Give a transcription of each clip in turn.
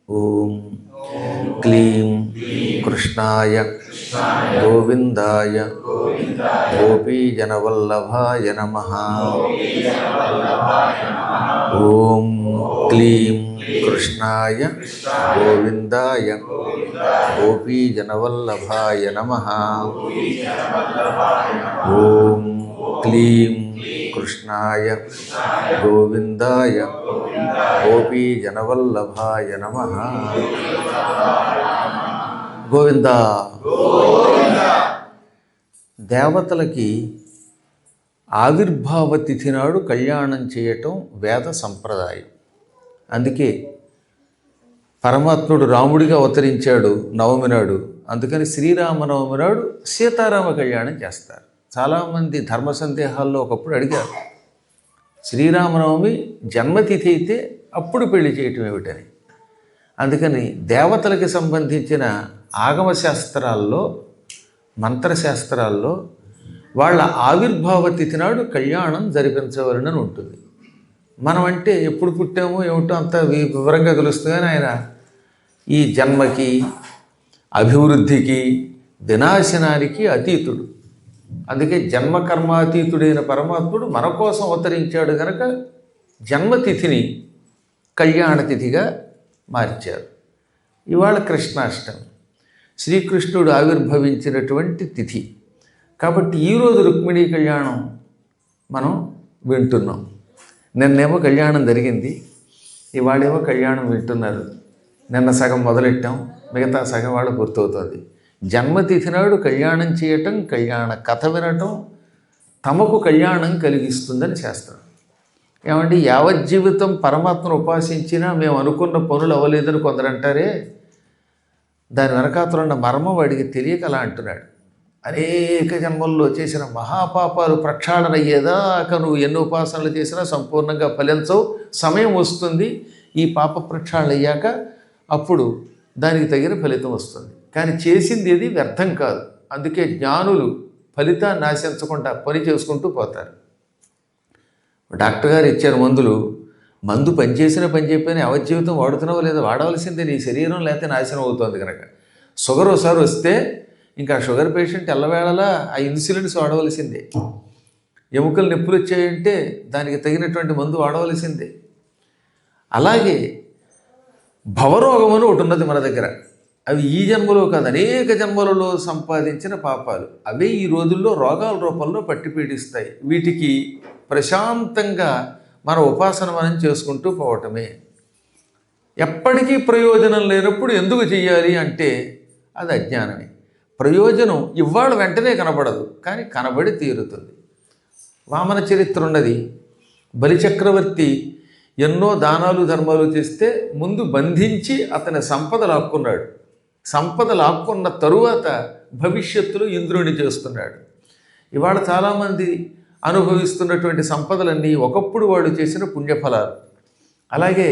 ఓం క్లీం కృష్ణాయ గోవిందాయ గోపీజనవల్లభాయ నమః. ఓం క్లీం కృష్ణాయ గోవిందాయ గోపీజనవల్లభాయ నమః. ఓం క్లీం కృష్ణాయ గోవిందాయ గోపీజనవల్లభాయ నమః. గోవింద. దేవతలకి ఆవిర్భావ తిథి నాడు కళ్యాణం చేయటం వేద సంప్రదాయం. అందుకే పరమాత్ముడు రాముడిగా అవతరించాడు నవమి నాడు. అందుకని శ్రీరామనవమి నాడు సీతారామ కళ్యాణం చేస్తారు. చాలామంది ధర్మ సందేహాల్లో ఒకప్పుడు అడిగారు, శ్రీరామనవమి జన్మతిథి అయితే అప్పుడు పెళ్లి చేయటం ఏమిటని. అందుకని దేవతలకి సంబంధించిన ఆగమ శాస్త్రాల్లో, మంత్రశాస్త్రాల్లో వాళ్ళ ఆవిర్భావ తిథి నాడు కళ్యాణం జరిపించవలనని ఉంటుంది. మనం అంటే ఎప్పుడు పుట్టామో ఏమిటో అంత వివరంగా తెలుస్తుంది. కానీ ఆయన ఈ జన్మకి, అభివృద్ధికి, వినాశనానికి అతీతుడు. అందుకే జన్మకర్మాతీతుడైన పరమాత్ముడు మన కోసం అవతరించాడు కనుక జన్మతిథిని కళ్యాణతిథిగా మార్చారు. ఇవాళ కృష్ణాష్టమి, శ్రీకృష్ణుడు ఆవిర్భవించినటువంటి తిథి. కాబట్టి ఈరోజు రుక్మిణీ కళ్యాణం మనం వింటున్నాం. నిన్నేమో కళ్యాణం జరిగింది, ఇవాళేమో కళ్యాణం వింటున్నారు. నిన్న సగం మొదలెట్టాం, మిగతా సగం వాళ్ళు పూర్తవుతుంది. జన్మతిథి నాడు కళ్యాణం చేయటం, కళ్యాణ కథ వినటం తమకు కళ్యాణం కలిగిస్తుందని శాస్త్రం. ఏమంటే యావజ్జీవితం పరమాత్మను ఉపాసించినా మేము అనుకున్న పనులు అవ్వలేదని కొందరు అంటారే, దాని వెనకాతలు ఉన్న మర్మం వాడికి తెలియక అలా అంటున్నాడు. అనేక జన్మల్లో చేసిన మహాపాపాలు ప్రక్షాళన అయ్యేదాకా నువ్వు ఎన్ని ఉపాసనలు చేసినా సంపూర్ణంగా ఫలించవు. సమయం వస్తుంది, ఈ పాప ప్రక్షాళన అయ్యాక అప్పుడు దానికి తగిన ఫలితం వస్తుంది. కానీ చేసింది ఏది వ్యర్థం కాదు. అందుకే జ్ఞానులు ఫలితాన్ని ఆశించకుండా పని చేసుకుంటూ పోతారు. డాక్టర్ గారు ఇచ్చారు మందు పనిచేసినా పని చెప్పినా అవజీవితం వాడుతున్నావో లేదా వాడవలసిందే. నీ శరీరం లేకపోతే నాశనం అవుతుంది కనుక. షుగర్ ఒకసారి వస్తే ఇంకా షుగర్ పేషెంట్ ఎల్లవేళలా ఆ ఇన్సులిన్స్ వాడవలసిందే. ఎముకలు నొప్పులు వచ్చాయంటే దానికి తగినటువంటి మందు వాడవలసిందే. అలాగే భవరోగం అని ఒకటి ఉన్నది మన దగ్గర. అవి ఈ జన్మలో కాదు, అనేక జన్మలలో సంపాదించిన పాపాలు. అవే ఈ రోజుల్లో రోగాల రూపంలో పట్టి పీడిస్తాయి. వీటికి ప్రశాంతంగా మన ఉపాసన మనం చేసుకుంటూ పోవటమే. ఎప్పటికీ ప్రయోజనం లేనప్పుడు ఎందుకు చెయ్యాలి అంటే అది అజ్ఞానమే. ప్రయోజనం ఇవాళ వెంటనే కనబడదు, కానీ కనబడి తీరుతుంది. వామన చరిత్ర ఉన్నది. బలిచక్రవర్తి ఎన్నో దానాలు ధర్మాలు చేస్తే ముందు బంధించి అతని సంపద లాక్కున్నాడు. సంపద లాక్కున్న తరువాత భవిష్యత్తులో ఇంద్రుని చేస్తున్నాడు. ఇవాళ చాలామంది అనుభవిస్తున్నటువంటి సంపదలన్నీ ఒకప్పుడు వాళ్ళు చేసిన పుణ్యఫలాలు. అలాగే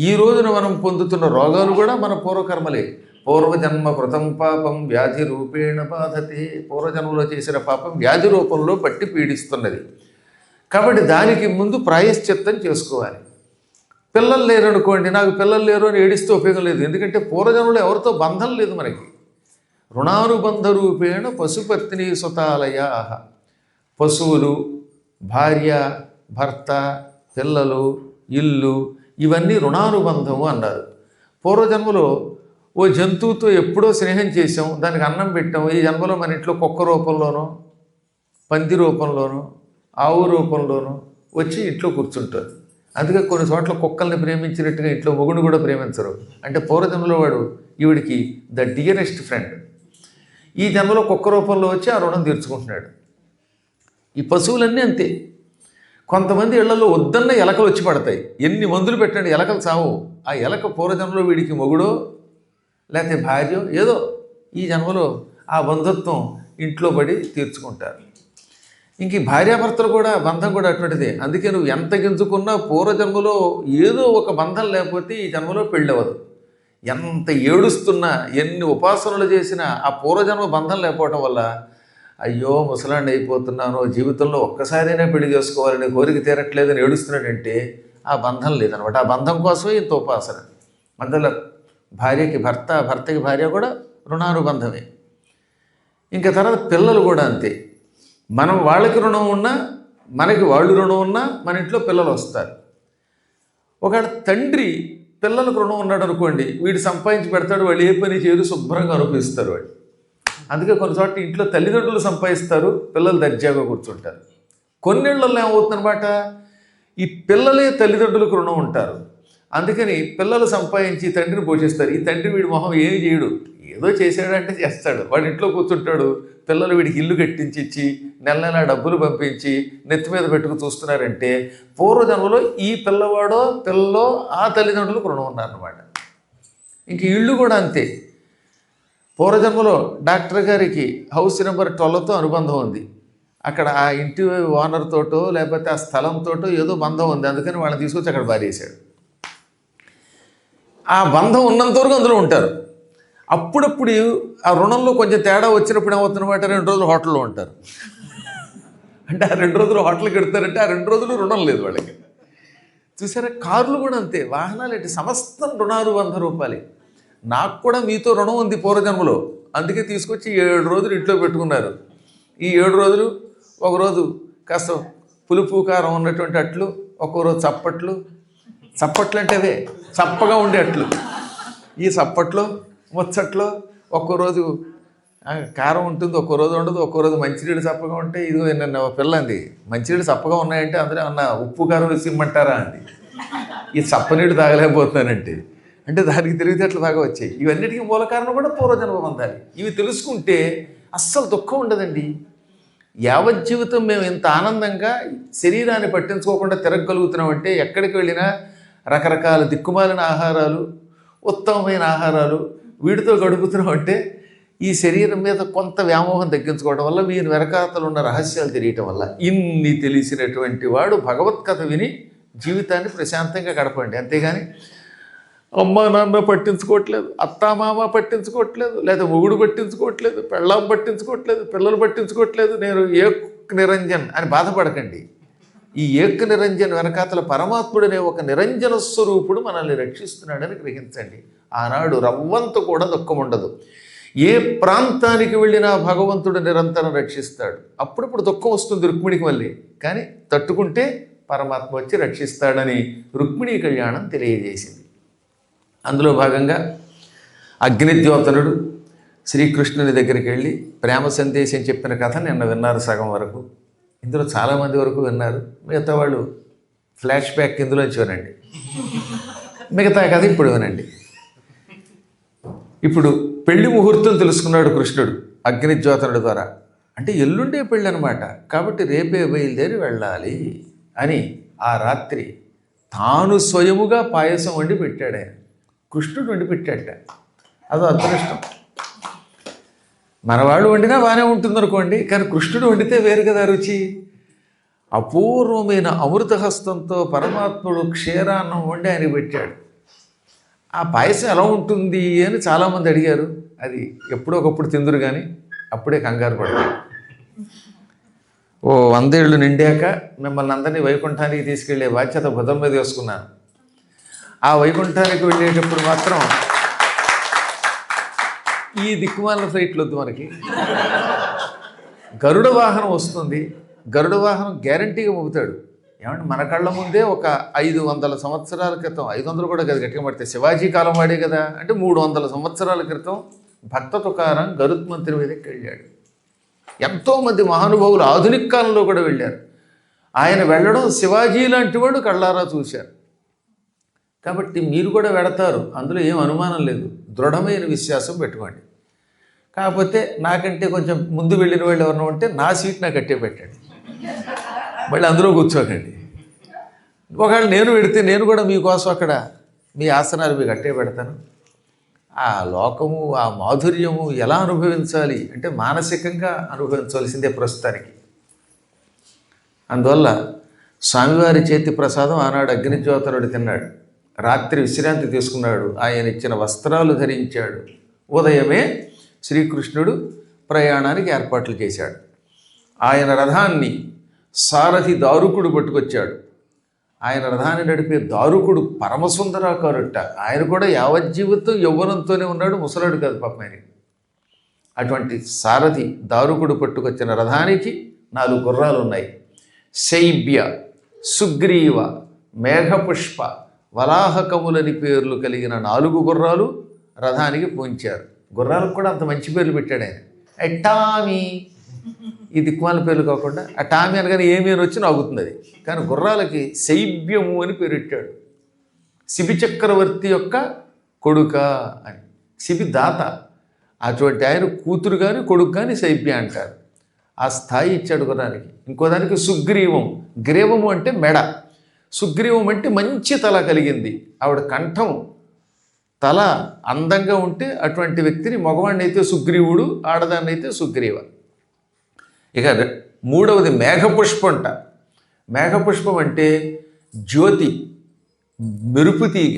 ఈ రోజున మనం పొందుతున్న రోగాలు కూడా మన పూర్వకర్మలే. పూర్వజన్మ కృతం పాపం వ్యాధి రూపేణ బాధతే. పూర్వజన్మలో చేసిన పాపం వ్యాధి రూపంలో పట్టి పీడిస్తున్నది. కాబట్టి దానికి ముందు ప్రాయశ్చిత్తం చేసుకోవాలి. పిల్లలు లేరనుకోండి, నాకు పిల్లలు లేరు అని ఏడిస్తే ఉపయోగం లేదు. ఎందుకంటే పూర్వజన్మలో ఎవరితో బంధం లేదు మనకి. రుణానుబంధ రూపేణ పశుపత్ని సుతాలయ. పశువులు, భార్య, భర్త, పిల్లలు, ఇల్లు ఇవన్నీ రుణానుబంధము అన్నారు. పూర్వజన్మలో ఓ జంతువుతో ఎప్పుడో స్నేహం చేసాం, దానికి అన్నం పెట్టాం. ఈ జన్మలో మన ఇంట్లో కుక్క రూపంలోనో, పంది రూపంలోనో, ఆవు రూపంలోనో వచ్చి ఇంట్లో కూర్చుంటారు. అందుకే కొన్ని చోట్ల కుక్కల్ని ప్రేమించినట్టుగా ఇంట్లో మొగుడు కూడా ప్రేమించరు. అంటే పూర్వజన్మలో వాడు ఈవిడికి ద డియరెస్ట్ ఫ్రెండ్. ఈ జన్మలో కుక్క రూపంలో వచ్చి ఆ రుణం తీర్చుకుంటున్నాడు. ఈ పశువులన్నీ అంతే. కొంతమంది ఇళ్లలో వద్దన్న ఎలకలు వచ్చి పడతాయి. ఎన్ని మందులు పెట్టండి ఎలకలు చావు. ఆ ఎలక పూర్వజన్మలో వీడికి మొగుడో లేకపోతే భార్యో ఏదో ఈ జన్మలో ఆ బంధుత్వం ఇంట్లో పడి తీర్చుకుంటారు. ఇంక ఈ భార్యాభర్తలు కూడా బంధం కూడా అటువంటిదే. అందుకే నువ్వు ఎంత గింజుకున్నా పూర్వజన్మలో ఏదో ఒక బంధం లేకపోతే ఈ జన్మలో పెళ్ళవదు. ఎంత ఏడుస్తున్నా, ఎన్ని ఉపాసనలు చేసినా ఆ పూర్వజన్మ బంధం లేకపోవటం వల్ల అయ్యో ముసలాండి అయిపోతున్నాను, జీవితంలో ఒక్కసారైనా పెళ్లి చేసుకోవాలని కోరిక తీరట్లేదని ఏడుస్తున్నాడంటే ఆ బంధం లేదనమాట. ఆ బంధం కోసమే ఇంత ఉపాసన. అందులో భార్యకి భర్త, భర్తకి భార్య కూడా రుణానుబంధమే. ఇంకా తర్వాత పిల్లలు కూడా అంతే. మనం వాళ్ళకి రుణం ఉన్నా, మనకి వాళ్ళు రుణం ఉన్నా మన ఇంట్లో పిల్లలు వస్తారు. ఒకవేళ తండ్రి పిల్లలకు రుణం ఉన్నాడు అనుకోండి, వీడు సంపాదించి పెడతాడు, వాళ్ళు ఏ పని చేయరు, శుభ్రంగా అనుభవిస్తారు వాళ్ళు. అందుకే కొన్నిసార్లు ఇంట్లో తల్లిదండ్రులు సంపాదిస్తారు, పిల్లలు దర్జాగా కూర్చుంటారు. కొన్నేళ్లలో ఏమవుతుందన్నమాట, ఈ పిల్లలే తల్లిదండ్రులకు రుణం ఉంటారు. అందుకని పిల్లలు సంపాదించి తండ్రిని పోషిస్తారు. ఈ తండ్రి వీడి మొహం ఏమి చేయడు, ఏదో చేసాడంటే చేస్తాడు. వాడి ఇంట్లో కూర్చుంటాడు, పిల్లలు వీడికి ఇల్లు కట్టించి ఇచ్చి నెల నెల డబ్బులు పంపించి నెత్తి మీద పెట్టుకు చూస్తున్నారంటే పూర్వజన్మలో ఈ పిల్లవాడో పిల్లలో ఆ తల్లిదండ్రులకు రుణం ఉన్నారన్నమాట. ఇంక ఇళ్ళు కూడా అంతే. పూర్వజన్మలో డాక్టర్ గారికి హౌస్ నెంబర్ 12తో అనుబంధం ఉంది. అక్కడ ఆ ఇంటి ఓనర్ తోటో లేకపోతే ఆ స్థలంతోటో ఏదో బంధం ఉంది, అందుకని వాళ్ళని తీసుకొచ్చి అక్కడ బారేసాడు. ఆ బంధం ఉన్నంత వరకు అందులో ఉంటారు. అప్పుడప్పుడు ఆ రుణంలో కొంచెం తేడా వచ్చినప్పుడు ఏమవుతుందన్నమాట, 2 రోజులు హోటల్లో ఉంటారు. అంటే ఆ 2 రోజులు హోటల్కి పెడతారంటే ఆ 2 రోజులు రుణం లేదు వాళ్ళకి. చూసారా, కార్లు కూడా అంతే, వాహనాలు ఏంటి, సమస్తం రుణాలు 100 రూపాయలు. నాకు కూడా మీతో రుణం ఉంది పూర్వజన్మలో, అందుకే తీసుకొచ్చి 7 రోజులు ఇంట్లో పెట్టుకున్నారు. ఈ 7 రోజులు ఒకరోజు కాస్త పులుపు కారం ఉన్నటువంటి అట్లు, ఒక్కోరోజు చప్పట్లు. చప్పట్లు అంటేవే చప్పగా ఉండే అట్లు. ఈ చప్పట్లో ముచ్చట్లో ఒక్కో రోజు కారం ఉంటుంది, ఒక్కో రోజు ఉండదు, ఒక్కో రోజు మంచినీళ్ళు చప్పగా ఉంటాయి. ఇదిగో నిన్న పిల్ల అంది, మంచినీళ్ళు చప్పగా ఉన్నాయంటే అందులో అన్న ఉప్పు కారం వేసి ఇమ్మంటారా అంది. ఈ చప్పనీళ్ళు తాగలేకపోతున్నానంటే అంటే దానికి తెలివితేటలు బాగా వచ్చాయి. ఇవన్నిటికీ మూల కారణం కూడా పూర్వజన్మ పొందాలి. ఇవి తెలుసుకుంటే అస్సలు దుఃఖం ఉండదండి. యావజ్జీవితం మేము ఇంత ఆనందంగా శరీరాన్ని పట్టించుకోకుండా తిరగగలుగుతున్నామంటే, ఎక్కడికి వెళ్ళినా రకరకాల దిక్కుమాలిన ఆహారాలు, ఉత్తమమైన ఆహారాలు వీటితో గడుపుతున్నామంటే ఈ శరీరం మీద కొంత వ్యామోహం తగ్గించుకోవడం వల్ల, వీరి వెనకాతలు ఉన్న రహస్యాలు తెలియటం వల్ల. ఇన్ని తెలిసినటువంటి వాడు భగవత్కథ విని జీవితాన్ని ప్రశాంతంగా గడపండి. అంతేగాని అమ్మ నాన్న పట్టించుకోవట్లేదు, అత్తామామ పట్టించుకోవట్లేదు, లేదా మొగుడు పట్టించుకోవట్లేదు, పెళ్ళాం పట్టించుకోవట్లేదు, పిల్లలు పట్టించుకోవట్లేదు, నేను ఏక్ నిరంజన్ అని బాధపడకండి. ఈ ఏక్ నిరంజన్ వెనకాతల పరమాత్ముడనే ఒక నిరంజన స్వరూపుడు మనల్ని రక్షిస్తున్నాడని గ్రహించండి. ఆనాడు రవ్వంత కూడా దుఃఖం ఉండదు. ఏ ప్రాంతానికి వెళ్ళినా భగవంతుడు నిరంతరం రక్షిస్తాడు. అప్పుడప్పుడు దుఃఖం వస్తుంది రుక్మిణికి మళ్ళీ, కానీ తట్టుకుంటే పరమాత్మ వచ్చి రక్షిస్తాడని రుక్మిణీ కళ్యాణం తెలియజేసింది. అందులో భాగంగా అగ్నిద్యోతనుడు శ్రీకృష్ణుని దగ్గరికి వెళ్ళి ప్రేమ సందేశం చెప్పిన కథ నిన్న విన్నారు సగం వరకు. ఇందులో చాలామంది వరకు విన్నారు, మిగతా వాళ్ళు ఫ్లాష్ బ్యాక్ ఇందులోంచి వినండి. మిగతా కథ ఇప్పుడు వినండి. ఇప్పుడు పెళ్లి ముహూర్తం తెలుసుకున్నాడు కృష్ణుడు అగ్నిజ్యోతనుడి ద్వారా. అంటే ఎల్లుండే పెళ్ళి అనమాట, కాబట్టి రేపే బయలుదేరి వెళ్ళాలి అని ఆ రాత్రి తాను స్వయముగా పాయసం వండి పెట్టాడు ఆయన. కృష్ణుడు వండి పెట్టాట, అదో అదృష్టం. మనవాళ్ళు వండినా బాగానే ఉంటుందనుకోండి, కానీ కృష్ణుడు వండితే వేరు కదా రుచి. అపూర్వమైన అమృతహస్తంతో పరమాత్ముడు క్షీరాన్నం వండి ఆయన పెట్టాడు. ఆ పాయసం ఎలా ఉంటుంది అని చాలామంది అడిగారు. అది ఎప్పుడో ఒకప్పుడు తిందురు కానీ అప్పుడే కంగారు పడతారు. 100 ఏళ్ళు నిండాక మిమ్మల్ని అందరినీ వైకుంఠానికి తీసుకెళ్లే బాధ్యత భుజం మీద వేసుకున్నాను. ఆ వైకుంఠానికి వెళ్ళేటప్పుడు మాత్రం ఈ దిక్కుమాలిన ఫ్లైట్లు వద్దు మనకి. గరుడ వాహనం వస్తుంది. గరుడ వాహనం గ్యారంటీగా మోగుతాడు. ఏమంటే మన కళ్ళ ముందే ఒక 500 సంవత్సరాల క్రితం, 500 కూడా కదా గట్టిగా పడితే, శివాజీ కాలం వాడే కదా, అంటే 300 సంవత్సరాల క్రితం భక్త తుకారం గరుత్మంతుని మీదకి వెళ్ళాడు. ఎంతోమంది మహానుభావులు ఆధునిక కాలంలో కూడా వెళ్ళారు. ఆయన వెళ్ళడం శివాజీ లాంటి వాడు కళ్ళారా చూశారు. కాబట్టి మీరు కూడా వెడతారు, అందులో ఏం అనుమానం లేదు. దృఢమైన విశ్వాసం పెట్టుకోండి. కాకపోతే నాకంటే కొంచెం ముందు వెళ్ళిన వాళ్ళు ఎవరైనా ఉంటే నా సీట్ నాకు కట్టే పెట్టండి, మళ్ళీ అందులో కూర్చోకండి. ఒకవేళ నేను పెడితే నేను కూడా మీకోసం అక్కడ మీ ఆసనాలు మీకు కట్టే పెడతాను. ఆ లోకము, ఆ మాధుర్యము ఎలా అనుభవించాలి అంటే మానసికంగా అనుభవించవలసిందే ప్రస్తుతానికి. అందువల్ల స్వామివారి చేతి ప్రసాదం ఆనాడు అగ్నిజ్యోతనుడు తిన్నాడు. రాత్రి విశ్రాంతి తీసుకున్నాడు. ఆయన ఇచ్చిన వస్త్రాలు ధరించాడు. ఉదయమే శ్రీకృష్ణుడు ప్రయాణానికి ఏర్పాట్లు చేశాడు. ఆయన రథాన్ని సారథి దారుకుడు పట్టుకొచ్చాడు. ఆయన రథాన్ని నడిపే దారుకుడు పరమసుందరాకారుట. ఆయన కూడా యావజ్జీవితం యవ్వనంతోనే ఉన్నాడు, ముసలాడు కాదు పాపం ఆయన. అటువంటి సారథి దారుకుడు పట్టుకొచ్చిన రథానికి 4 గుర్రాలు ఉన్నాయి. శైబ్య, సుగ్రీవ, మేఘపుష్ప, వలాహకములని పేర్లు కలిగిన 4 గుర్రాలు రథానికి పూంచారు. గుర్రాలకు కూడా అంత మంచి పేర్లు పెట్టాడు ఆయన. ఎట్టామి, ఈ దిక్మాల పేర్లు కాకుండా ఆ టామి అనగానే ఏమీ అని వచ్చి నవ్వుతుంది అది. కానీ గుర్రాలకి శైబ్యము అని పేరు పెట్టాడు. శిబి చక్రవర్తి యొక్క కొడుక అని. శిబి దాత, అటువంటి ఆయన కూతురు కానీ కొడుకు కానీ శైబ్య అంటారు. ఆ స్థాయి ఇచ్చాడు గుర్రానికి. ఇంకో దానికి సుగ్రీవం, గ్రీవము అంటే మెడ, సుగ్రీవం అంటే మంచి తల కలిగింది. ఆవిడ కంఠం తల అందంగా ఉంటే అటువంటి వ్యక్తిని మగవాడిని అయితే సుగ్రీవుడు, ఆడదాన్ని అయితే సుగ్రీవ. ఇక 3వది మేఘపుష్పం అంట. మేఘపుష్పం అంటే జ్యోతి, మెరుపు తీగ.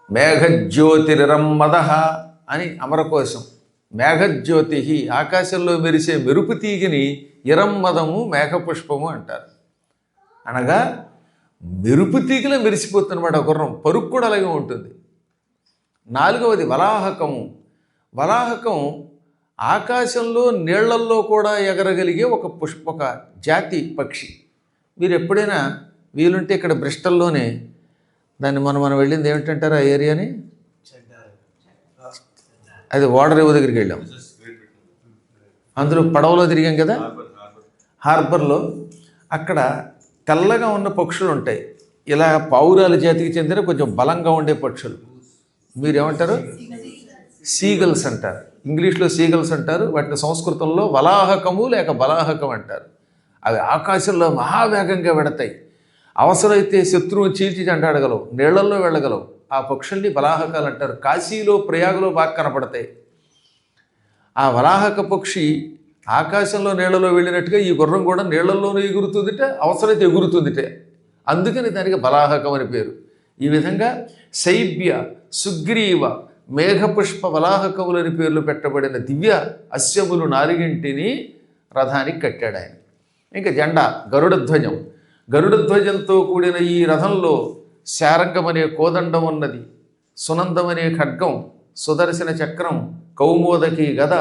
మేఘజ్యోతిరమ్మద అని అమరకోశం. మేఘజ్యోతి ఆకాశంలో మెరిసే మెరుపు తీగిని ఇరమ్మదము మేఘపుష్పము అంటారు. అనగా మెరుపు తీగలో మెరిసిపోతున్నమాట గుర్రం. పరుగు కూడా అలాగే ఉంటుంది. 4వది వలాహకము. వలాహకం ఆకాశంలో నీళ్లల్లో కూడా ఎగరగలిగే ఒక జాతి పక్షి. మీరు ఎప్పుడైనా వీలుంటే ఇక్కడ బ్రిస్టల్లోనే దాన్ని మనం వెళ్ళింది ఏమిటంటారు ఆ ఏరియాని, అది ఓడరేవు దగ్గరికి వెళ్ళాం. అందులో పడవలో తిరిగాం కదా, హార్బర్లో. అక్కడ తెల్లగా ఉన్న పక్షులు ఉంటాయి. ఇలా పావురాల జాతికి చెందిన కొంచెం బలంగా ఉండే పక్షులు. మీరేమంటారు? సీగల్స్ అంటారు. ఇంగ్లీష్లో సీగల్స్ అంటారు. వాటిని సంస్కృతంలో వలాహకము లేక బలాహకం అంటారు. అవి ఆకాశంలో మహావేగంగా వెడతాయి. అవసరమైతే శత్రువు చీల్చి చెండాడగలవు, నీళ్లల్లో వెళ్ళగలవు. ఆ పక్షుల్ని బలాహకాలు అంటారు. కాశీలో, ప్రయాగలో బాగా కనపడతాయి. ఆ వలాహక పక్షి ఆకాశంలో నీళ్లలో వెళ్ళినట్టుగా ఈ గుర్రం కూడా నీళ్లల్లోనూ ఎగురుతుందిటే, అవసరమైతే ఎగురుతుందిటే. అందుకని దానికి బలాహకం అని పేరు. ఈ విధంగా శైబ్య, సుగ్రీవ, మేఘపుష్ప, వలాహకములని పేర్లు పెట్టబడిన దివ్య అశ్వములు 4ంటిని రథానికి కట్టాడు ఆయన. ఇంకా జెండా గరుడధ్వజం. గరుడధ్వజంతో కూడిన ఈ రథంలో శారంగం అనే కోదండం ఉన్నది, సునందం అనే ఖడ్గం, సుదర్శన చక్రం, కౌమోదకి గద,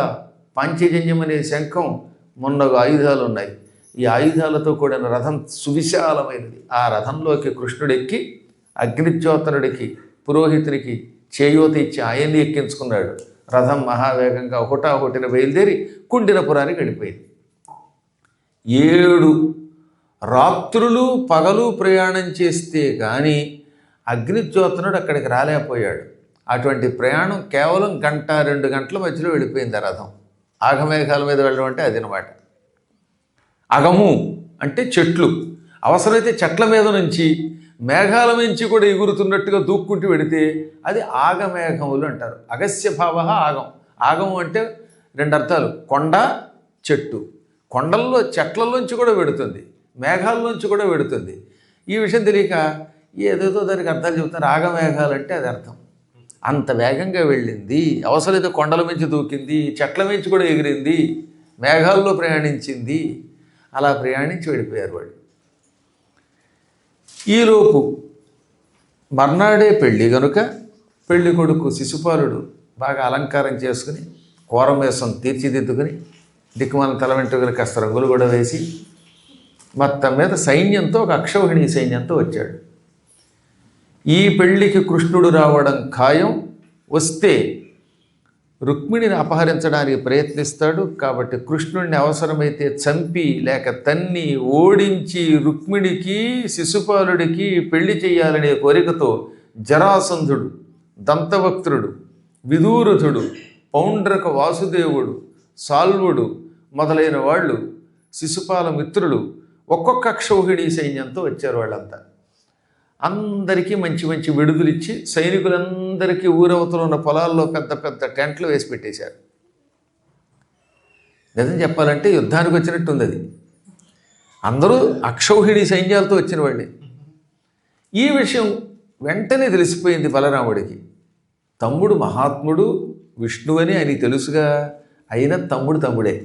పాంచజన్యం అనే శంఖం, మొన్నగు ఆయుధాలు ఉన్నాయి. ఈ ఆయుధాలతో కూడిన రథం సువిశాలమైనది. ఆ రథంలోకి కృష్ణుడెక్కి అగ్నిజ్యోతనుడికి, పురోహితునికి చేయూత ఇచ్చి ఆయన్ని ఎక్కించుకున్నాడు. రథం మహావేగంగా హుటాహుటిన బయలుదేరి కుండినపురానికి వెళ్ళిపోయింది. 7 రాత్రులు పగలు ప్రయాణం చేస్తే కానీ అగ్నిజ్యోతనుడు అక్కడికి రాలేకపోయాడు. అటువంటి ప్రయాణం కేవలం 1-2 గంటల మధ్యలో వెళ్ళిపోయింది ఆ రథం. ఆగమేఘాల మీద వెళ్ళడం అంటే అదనమాట. అగము అంటే చెట్లు. అవసరమైతే చెట్ల మీద నుంచి, మేఘాల నుంచి కూడా ఎగురుతున్నట్టుగా దూక్కుంటూ వెడితే అది ఆగమేఘములు అంటారు. అగస్య భావ ఆగం. ఆగము అంటే 2 అర్థాలు. కొండ, చెట్టు. కొండల్లో చెట్లలోంచి కూడా వెడుతుంది, మేఘాల్లోంచి కూడా వెడుతుంది. ఈ విషయం తెలియక ఏదేదో దానికి అర్థాలు చెబుతారు. ఆగమేఘాలు అంటే అది అర్థం. అంత వేగంగా వెళ్ళింది. అవసరమైతే కొండల మించి దూకింది, చెట్ల మించి కూడా ఎగిరింది, మేఘాల్లో ప్రయాణించింది. అలా ప్రయాణించి వెళ్ళిపోయారు వాళ్ళు. ఈలోపు మర్నాడే పెళ్ళి కనుక పెళ్ళి కొడుకు శిశుపాలుడు బాగా అలంకారం చేసుకుని, కోరమేసం తీర్చిదిద్దుకుని, దిక్కుమాల తల వెంట్రుకలు కాస్త రంగులు కూడా వేసి మొత్తం మీద సైన్యంతో, ఒక అక్షౌహిణీ సైన్యంతో వచ్చాడు. ఈ పెళ్ళికి కృష్ణుడు రావడం ఖాయం. వస్తే రుక్మిణిని అపహరించడానికి ప్రయత్నిస్తాడు. కాబట్టి కృష్ణుడిని అవసరమైతే చంపి లేక తన్ని ఓడించి రుక్మిణికి, శిశుపాలుడికి పెళ్లి చేయాలనే కోరికతో జరాసంధుడు, దంతవక్త్రుడు, విదూరథుడు, పౌండ్రక వాసుదేవుడు, సాల్వుడు మొదలైన వాళ్ళు, శిశుపాల మిత్రులు ఒక్కొక్క అక్షౌహిణీ సైన్యంతో వచ్చారు. వాళ్ళంతా అందరికీ మంచి మంచి విడుదలిచ్చి సైనికులందరికీ ఊరవతలో ఉన్న పొలాల్లో పెద్ద పెద్ద టెంట్లు వేసి పెట్టేశారు. నిజం చెప్పాలంటే యుద్ధానికి వచ్చినట్టుంది అది. అందరూ అక్షౌహిణీ సైన్యాలతో వచ్చిన వాళ్ళే. ఈ విషయం వెంటనే తెలిసిపోయింది బలరాముడికి. తమ్ముడు మహాత్ముడు విష్ణువని ఆయనకి తెలుసుగా. అయినా తమ్ముడే.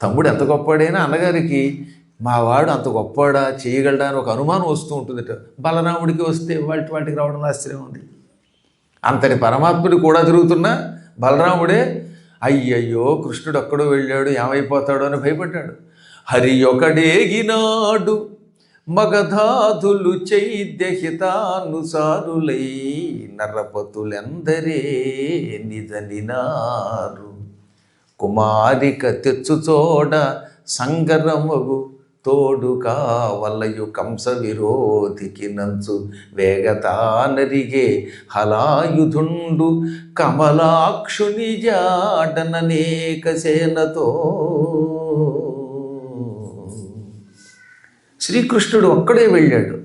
తమ్ముడు ఎంత గొప్పవాడైనా అన్నగారికి మా వాడు అంత గొప్పవాడా, చేయగలడా అని ఒక అనుమానం వస్తూ ఉంటుందట. బలరాముడికి వస్తే వాటికి రావడం ఆశ్చర్యం ఉంది. అంతటి పరమాత్ముడు కూడా తిరుగుతున్నా బలరాముడే అయ్యయ్యో కృష్ణుడు అక్కడో వెళ్ళాడు ఏమైపోతాడో అని భయపడ్డాడు. హరి ఒకడేగినాడు మగధాతులు చైద్యహితానుసారులై నరపతులెందరే నిధనినారు కుమారిక తెచ్చుచోడ సంగరమగు తోడు కావలయు కంస విరోధికి నంచు వేగతానరిగే హలాయుధుండు కమలాక్షుని జాడననేక సేనతో. శ్రీకృష్ణుడు ఒక్కడే వెళ్ళాడు,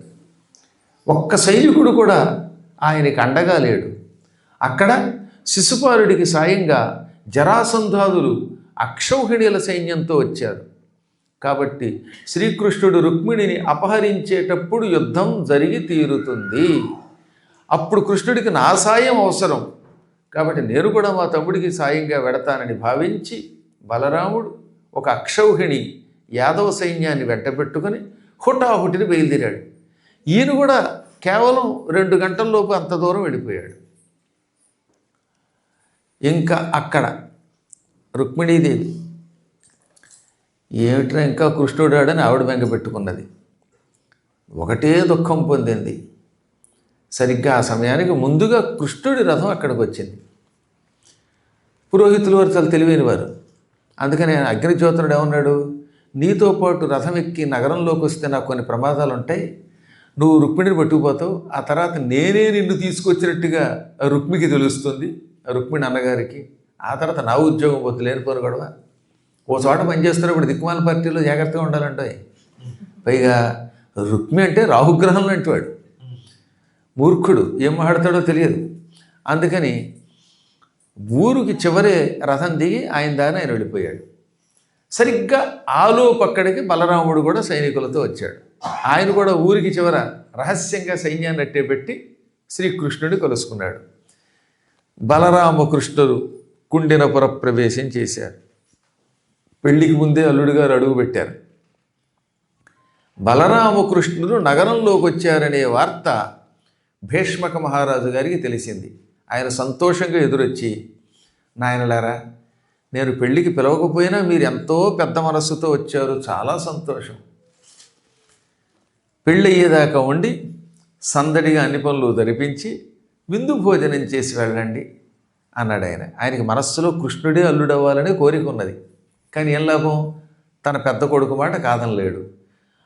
ఒక్క సైనికుడు కూడా ఆయనకి అండగా లేడు. అక్కడ శిశుపాలుడికి సాయంగా జరాసంధాదులు అక్షౌహిణీల సైన్యంతో వచ్చారు. కాబట్టి శ్రీకృష్ణుడు రుక్మిణిని అపహరించేటప్పుడు యుద్ధం జరిగి తీరుతుంది. అప్పుడు కృష్ణుడికి నా సాయం అవసరం, కాబట్టి నేను కూడా మా తమ్ముడికి సాయంగా వెడతానని భావించి బలరాముడు ఒక అక్షౌహిణి యాదవ సైన్యాన్ని వెంటబెట్టుకొని హుటాహుటిని బయలుదేరాడు. ఈయన కూడా కేవలం 2 గంటల్లోపు అంత దూరం వెళ్ళిపోయాడు. ఇంకా అక్కడ రుక్మిణీదేవి ఏమిట్రా ఇంకా కృష్ణుడాడని ఆవిడ బెంగ పెట్టుకున్నది. ఒకటే దుఃఖం పొందింది. సరిగ్గా ఆ సమయానికి ముందుగా కృష్ణుడి రథం అక్కడికి వచ్చింది. పురోహితులు వారు చాలా తెలివైన వారు. అందుకని అగ్నిజ్యోతుడు ఏమన్నాడు, నీతో పాటు రథం ఎక్కి నగరంలోకి వస్తే నాకు కొన్ని ప్రమాదాలు ఉంటాయి, నువ్వు రుక్మిణిని పట్టుకుపోతావు, ఆ తర్వాత నేనే నిన్ను తీసుకొచ్చినట్టుగా రుక్మికి తెలుస్తుంది, రుక్మిణి అన్నగారికి, ఆ తర్వాత నా ఉద్యోగం పోతే లేనిపోరు గొడవ. ఓ చోట పనిచేస్తున్నప్పుడు దిక్కుమాల పార్టీలో జాగ్రత్తగా ఉండాలంటే. పైగా రుక్మి అంటే రాహుగ్రహం లాంటి వాడు, మూర్ఖుడు, ఏం మాట్లాడతాడో తెలియదు. అందుకని ఊరికి చివరే రథం దిగి ఆయన దాన్ని ఆయన వెళ్ళిపోయాడు. సరిగ్గా ఆలోపక్కడికి బలరాముడు కూడా సైనికులతో వచ్చాడు. ఆయన కూడా ఊరికి చివర రహస్యంగా సైన్యాన్ని అట్టే పెట్టి శ్రీకృష్ణుడిని కలుసుకున్నాడు. బలరామకృష్ణుడు కుండినపుర ప్రవేశం చేశారు. పెళ్లికి ముందే అల్లుడు గారు అడుగు పెట్టారు. బలరామకృష్ణుడు నగరంలోకి వచ్చారనే వార్త భీష్మక మహారాజు గారికి తెలిసింది. ఆయన సంతోషంగా ఎదురొచ్చి, నాయనలారా, నేను పెళ్లికి పిలవకపోయినా మీరు ఎంతో పెద్ద మనస్సుతో వచ్చారు, చాలా సంతోషం. పెళ్ళయ్యేదాకా ఉండి సందడిగా అన్ని పనులు జరిపించి విందు భోజనం చేసి వెళ్ళండి అన్నాడు ఆయన. ఆయనకి మనస్సులో కృష్ణుడే అల్లుడవ్వాలనే కోరిక ఉన్నది. కానీ ఏం లాభం, తన పెద్ద కొడుకు మాట కాదనలేడు.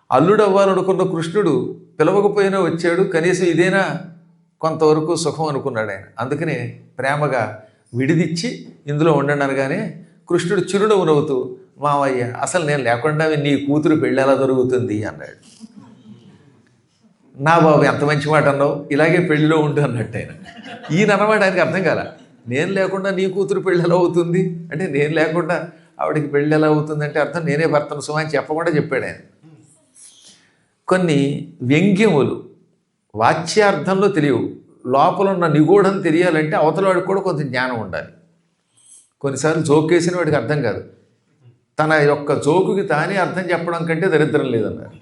అల్లుడవ్వాలనుకున్న కృష్ణుడు పిలవకపోయినా వచ్చాడు, కనీసం ఇదేనా కొంతవరకు సుఖం అనుకున్నాడు ఆయన. అందుకనే ప్రేమగా విడిదిచ్చి ఇందులో ఉండండి అనగానే కృష్ణుడు చిరునవ్వు నవ్వుతూ, మావయ్య అసలు నేను లేకుండా నీ కూతురు పెళ్ళి ఎలా జరుగుతుంది అన్నాడు. నా బాబు ఎంత మంచి మాట అన్నావు, ఇలాగే పెళ్ళిలో ఉండు అన్నట్టు ఆయన. ఈయన అన్నమాట ఆయనకి అర్థం కాల. నేను లేకుండా నీ కూతురు పెళ్ళి ఎలా అవుతుంది అంటే, నేను లేకుండా ఆవిడకి పెళ్ళి ఎలా అవుతుంది అంటే అర్థం నేనే భర్తను సుమా అని చెప్పకుండా చెప్పాడు ఆయన. కొన్ని వ్యంగ్యములు వాచ్యార్థంలో తెలియవు, లోపల ఉన్న నిగూఢం తెలియాలంటే అవతల వాడికి కూడా కొంచెం జ్ఞానం ఉండాలి. కొన్నిసార్లు జోకేసిన వాడికి అర్థం కాదు, తన యొక్క జోకుకి తానే అర్థం చెప్పడం కంటే దరిద్రం లేదన్నారు.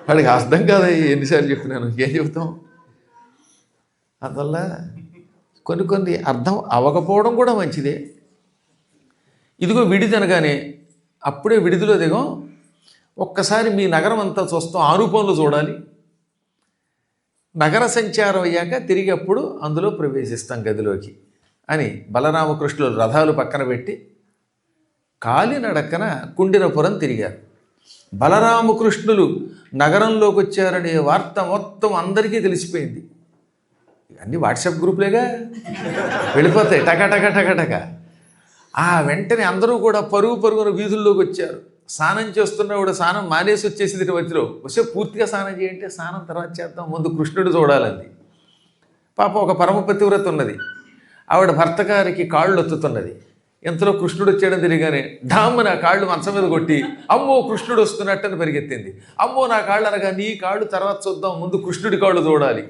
వాడికి అర్థం కాదు, ఎన్నిసార్లు చెప్పినాను, ఏం చెబుతాం. అందువల్ల కొన్ని అర్థం అవ్వకపోవడం కూడా మంచిదే. ఇదిగో విడిది అనగానే అప్పుడే విడిదిలో దిగం, ఒక్కసారి మీ నగరం అంతా చూస్తాం, ఆ రూపంలో చూడాలి, నగర సంచారం అయ్యాక తిరిగి అప్పుడు అందులో ప్రవేశిస్తాం గదిలోకి అని బలరామకృష్ణులు రథాలు పక్కన పెట్టి కాలినడక్కన కుండినపురం తిరిగారు. బలరామకృష్ణులు నగరంలోకి వచ్చారనే వార్త మొత్తం అందరికీ తెలిసిపోయింది. అన్నీ వాట్సాప్ గ్రూపులేగా వెళ్ళిపోతాయి టక. ఆ వెంటనే అందరూ కూడా పరుగున వీధుల్లోకి వచ్చారు. స్నానం చేస్తున్నా కూడా స్నానం మానేసి వచ్చేసింది మధ్యలో. వస్తే పూర్తిగా స్నానం చేయంటే స్నానం తర్వాత చేద్దాం, ముందు కృష్ణుడు చూడాలంది. పాప ఒక పరమపతివ్రత ఉన్నది, ఆవిడ భర్త గారికి కాళ్ళు ఒత్తుతున్నది. ఇంతలో కృష్ణుడు వచ్చాడని తెలియగానే ఢామ్మ నా కాళ్ళు మంచం మీద కొట్టి, అమ్మో కృష్ణుడు వస్తున్నట్టని పరిగెత్తింది. అమ్మో నా కాళ్ళు అనగా, నీ కాళ్ళు తర్వాత చూద్దాం, ముందు కృష్ణుడి కాళ్ళు చూడాలి.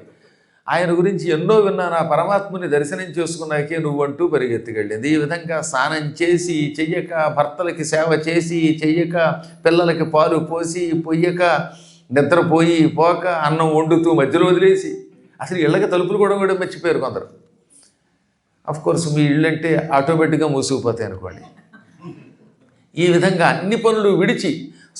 ఆయన గురించి ఎన్నో విన్నాను, ఆ పరమాత్ముని దర్శనం చేసుకున్నాకే నువ్వంటూ పరిగెత్తుకెళ్ళింది. ఈ విధంగా స్నానం చేసి చెయ్యక, భర్తలకి సేవ చేసి చెయ్యక, పిల్లలకి పాలు పోసి పొయ్యక, నిద్రపోయి పోక, అన్నం వండుతూ మధ్యలో వదిలేసి, అసలు ఇళ్ళకి తలుపులు కూడా మర్చిపోయారు కొందరు. కోర్స్ మీ ఇళ్ళంటే ఆటోమేటిక్గా మూసుకుపోతాయి అనుకోండి. ఈ విధంగా అన్ని పనులు విడిచి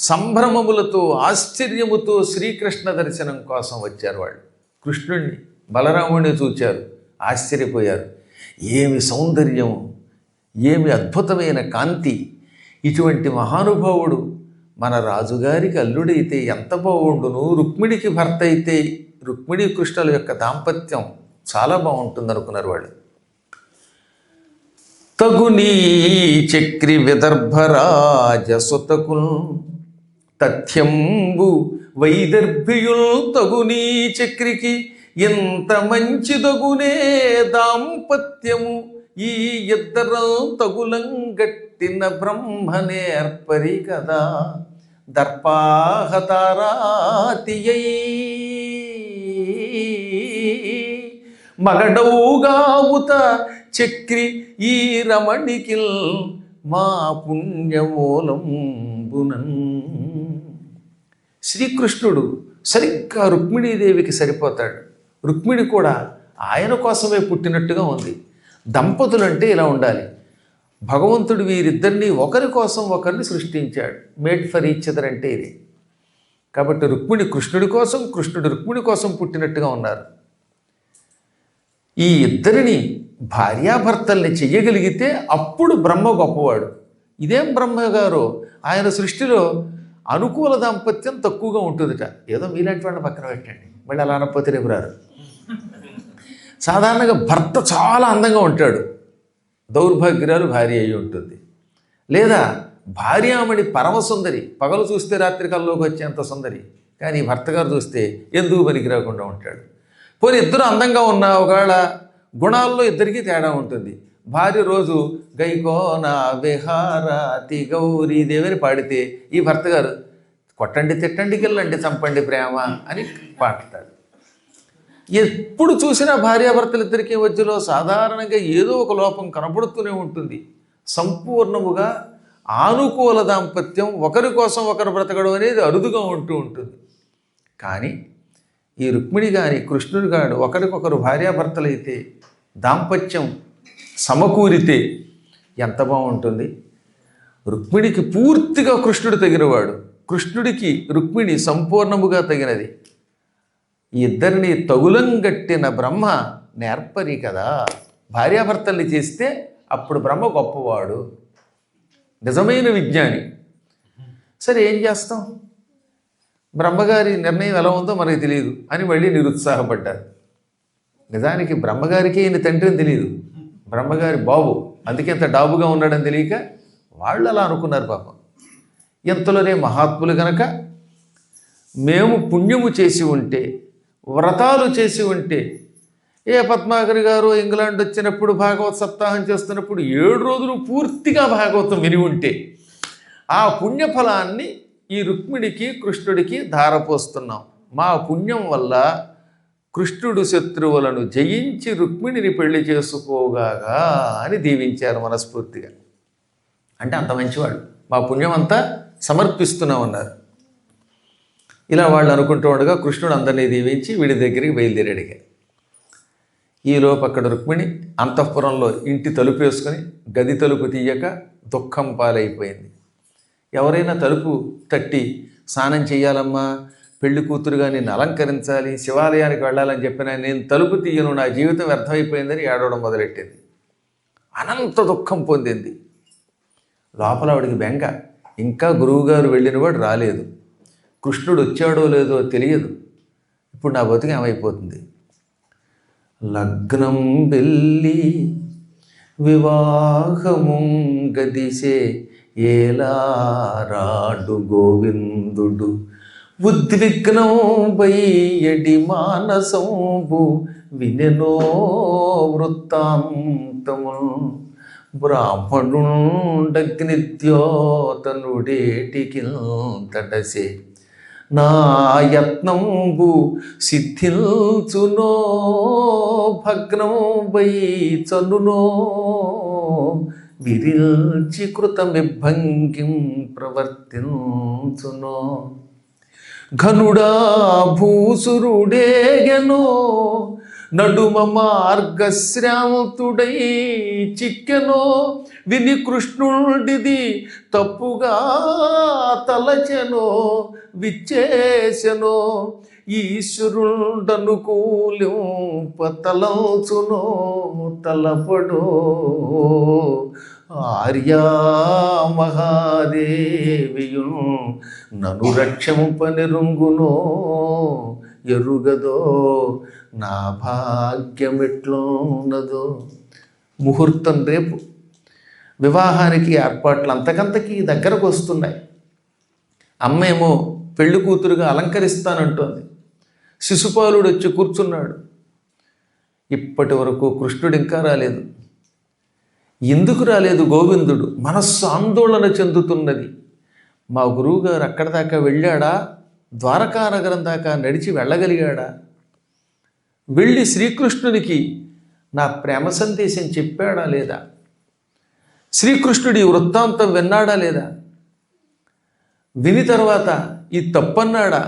సంభ్రమములతో ఆశ్చర్యముతో శ్రీకృష్ణ దర్శనం కోసం వచ్చారు వాళ్ళు. కృష్ణుణ్ణి బలరాముడిని చూచారు, ఆశ్చర్యపోయారు. ఏమి సౌందర్యం, ఏమి అద్భుతమైన కాంతి! ఇటువంటి మహానుభావుడు మన రాజుగారికి అల్లుడైతే ఎంత బాగుండును, రుక్మిణికి భర్త అయితే రుక్మిణీ కృష్ణుల యొక్క దాంపత్యం చాలా బాగుంటుంది అనుకున్నారు వాళ్ళు. తగునీ చక్రి విదర్భరాజసుతకుల్ తథ్యంబు వైదర్భియుల్ తగునీ చక్రికి ఎంత మంచిదగునే దాంపత్యము ఈ ఇద్దరు తగులంగట్టిన బ్రహ్మనేర్పరి కదా దర్పాహతారాతియై మగడౌగాముత చక్రి ఈ రమణికిల్ మా పుణ్యమూలంబునన్. శ్రీకృష్ణుడు సరిగ్గా రుక్మిణీదేవికి సరిపోతాడు. రుక్మిణి కూడా ఆయన కోసమే పుట్టినట్టుగా ఉంది. దంపతులంటే ఇలా ఉండాలి. భగవంతుడు వీరిద్దరినీ ఒకరి కోసం ఒకరిని సృష్టించాడు. మేడ్ ఫర్ ఈచ్ అదర్ అంటే ఇది. కాబట్టి రుక్మిణి కృష్ణుడి కోసం, కృష్ణుడు రుక్మిణి కోసం పుట్టినట్టుగా ఉన్నారు. ఈ ఇద్దరిని భార్యాభర్తల్ని చెయ్యగలిగితే అప్పుడు బ్రహ్మ గొప్పవాడు. ఇదేం బ్రహ్మగారు, ఆయన సృష్టిలో అనుకూల దాంపత్యం తక్కువగా ఉంటుందిట. ఏదో మీలాంటి వాళ్ళని పక్కన పెట్టండి, మళ్ళీ అలా అనకపోతే రేపు రారు. సాధారణంగా భర్త చాలా అందంగా ఉంటాడు, దౌర్భాగ్యురాలు భార్య అయి ఉంటుంది. లేదా భార్యామణి పరమసుందరి, పగలు చూస్తే రాత్రి కల్లోకి వచ్చేంత సుందరి, కానీ భర్త గారు చూస్తే ఎందుకు పనికి రాకుండా ఉంటాడు. పోనీ ఇద్దరు అందంగా ఉన్న ఒకవేళ గుణాల్లో ఇద్దరికీ తేడా ఉంటుంది. భార్య రోజు గైకోన విహారాతి గౌరీదేవిని పాడితే ఈ భర్త గారు కొట్టండి తిట్టండి గిల్లండి చంపండి ప్రేమ అని పాడతాడు. ఎప్పుడు చూసినా భార్యాభర్తలిద్దరికీ మధ్యలో సాధారణంగా ఏదో ఒక లోపం కనపడుతూనే ఉంటుంది. సంపూర్ణముగా ఆనుకూల దాంపత్యం, ఒకరి కోసం ఒకరు బ్రతకడం అనేది అరుదుగా ఉంటూ ఉంటుంది. కానీ ఈ రుక్మిణి కానీ కృష్ణుడు గాడు ఒకరికొకరు భార్యాభర్తలైతే, దాంపత్యం సమకూరితే ఎంత బాగుంటుంది. రుక్మిణికి పూర్తిగా కృష్ణుడు తగినవాడు, కృష్ణుడికి రుక్మిణి సంపూర్ణముగా తగినది. ఈ ఇద్దరిని తగులంగట్టిన బ్రహ్మ నేర్పరి కదా. భార్యాభర్తల్ని చేస్తే అప్పుడు బ్రహ్మ గొప్పవాడు, నిజమైన విజ్ఞాని. సరే ఏం చేస్తాం, బ్రహ్మగారి నిర్ణయం ఎలా ఉందో మనకి తెలియదు అని మళ్ళీ నిరుత్సాహపడ్డారు. నిజానికి బ్రహ్మగారికి ఈయన తండ్రిని తెలియదు, బ్రహ్మగారి బాబు, అందుకే ఇంత డాబుగా ఉన్నాడని తెలియక వాళ్ళు అలా అనుకున్నారు పాపం. ఎంతలోనే మహాత్ములు గనక మేము పుణ్యము చేసి ఉంటే, వ్రతాలు చేసి ఉంటే, ఏ పద్మాకర్ గారు ఇంగ్లాండ్ వచ్చినప్పుడు భాగవత సప్తాహం చేస్తున్నప్పుడు 7 రోజులు పూర్తిగా భాగవతం విని ఉంటే ఆ పుణ్యఫలాన్ని ఈ రుక్మిణికి కృష్ణుడికి ధారపోస్తున్నాం. మా పుణ్యం వల్ల కృష్ణుడు శత్రువులను జయించి రుక్మిణిని పెళ్లి చేసుకోగాగా అని దీవించారు మనస్ఫూర్తిగా. అంటే అంత మంచివాళ్ళు, మా పుణ్యం అంతా సమర్పిస్తున్నామన్నారు. ఇలా వాళ్ళు అనుకుంటూ ఉండగా కృష్ణుడు అందరినీ దీవించి వీడి దగ్గరికి బయలుదేరాడిగా. ఈలోపు అక్కడ రుక్మిణి అంతఃపురంలో ఇంటి తలుపు వేసుకొని గది తలుపు తీయక దుఃఖం పాలైపోయింది. ఎవరైనా తలుపు తట్టి స్నానం చేయాలమ్మా, పెళ్లి కూతురుగా నేను అలంకరించాలి, శివాలయానికి వెళ్ళాలని చెప్పినా నేను తలుపు తీయను, నా జీవితం వ్యర్థమైపోయిందని ఏడవడం మొదలెట్టింది. అనంత దుఃఖం పొందింది. లోపల ఆవిడికి బెంగ, ఇంకా గురువుగారు వెళ్ళినవాడు రాలేదు, కృష్ణుడు వచ్చాడో లేదో తెలియదు, ఇప్పుడు నా బతుకు ఏమైపోతుంది. లగ్నం బెల్లి వివాహము గదిసే ఏలారాడు గోవిందుడు ఉద్విగ్నం బయ్యడి మానసంబు వినెనో వృత్తాంతము బ్రాహ్మణుండగ్నిద్యోతనుడేటికి తడసే నా యత్నంబు సిద్ధిల్చునో భగ్నం వై చనునో విరిల్చి కృతమిభంగిం ప్రవర్తించునో ఘనుడా భూసురుడేగెనో నడుమ మార్గశ్రాంతుడై చిక్కెనో విని కృష్ణుడిది తప్పుగా తలచెనో విచ్చేసెనో ఈశ్వరుడనుకూలింపతలంచునో తలపడో ఆర్యా మహాదేవియు నను రక్షంపనిరుంగునో ఎరుగదో నా భాగ్యమెట్లున్నదో. ముహూర్తం రేపు. వివాహానికి ఏర్పాట్లు అంతకంతకీ దగ్గరకు వస్తున్నాయి. అమ్మేమో పెళ్లి కూతురుగా అలంకరిస్తానంటోంది. శిశుపాలుడు వచ్చి కూర్చున్నాడు. ఇప్పటి వరకు కృష్ణుడు ఇంకా రాలేదు. ఎందుకు రాలేదు గోవిందుడు? మనస్సు ఆందోళన చెందుతున్నది. మా గురువుగారు అక్కడి దాకా వెళ్ళాడా? ద్వారకా నగరం దాకా నడిచి వెళ్ళగలిగాడా? వెళ్ళి శ్రీకృష్ణునికి నా ప్రేమ సందేశం చెప్పాడా లేదా? శ్రీకృష్ణుడి వృత్తాంతం విన్నాడా లేదా? విని తర్వాత ఈ తప్పన్నాడా?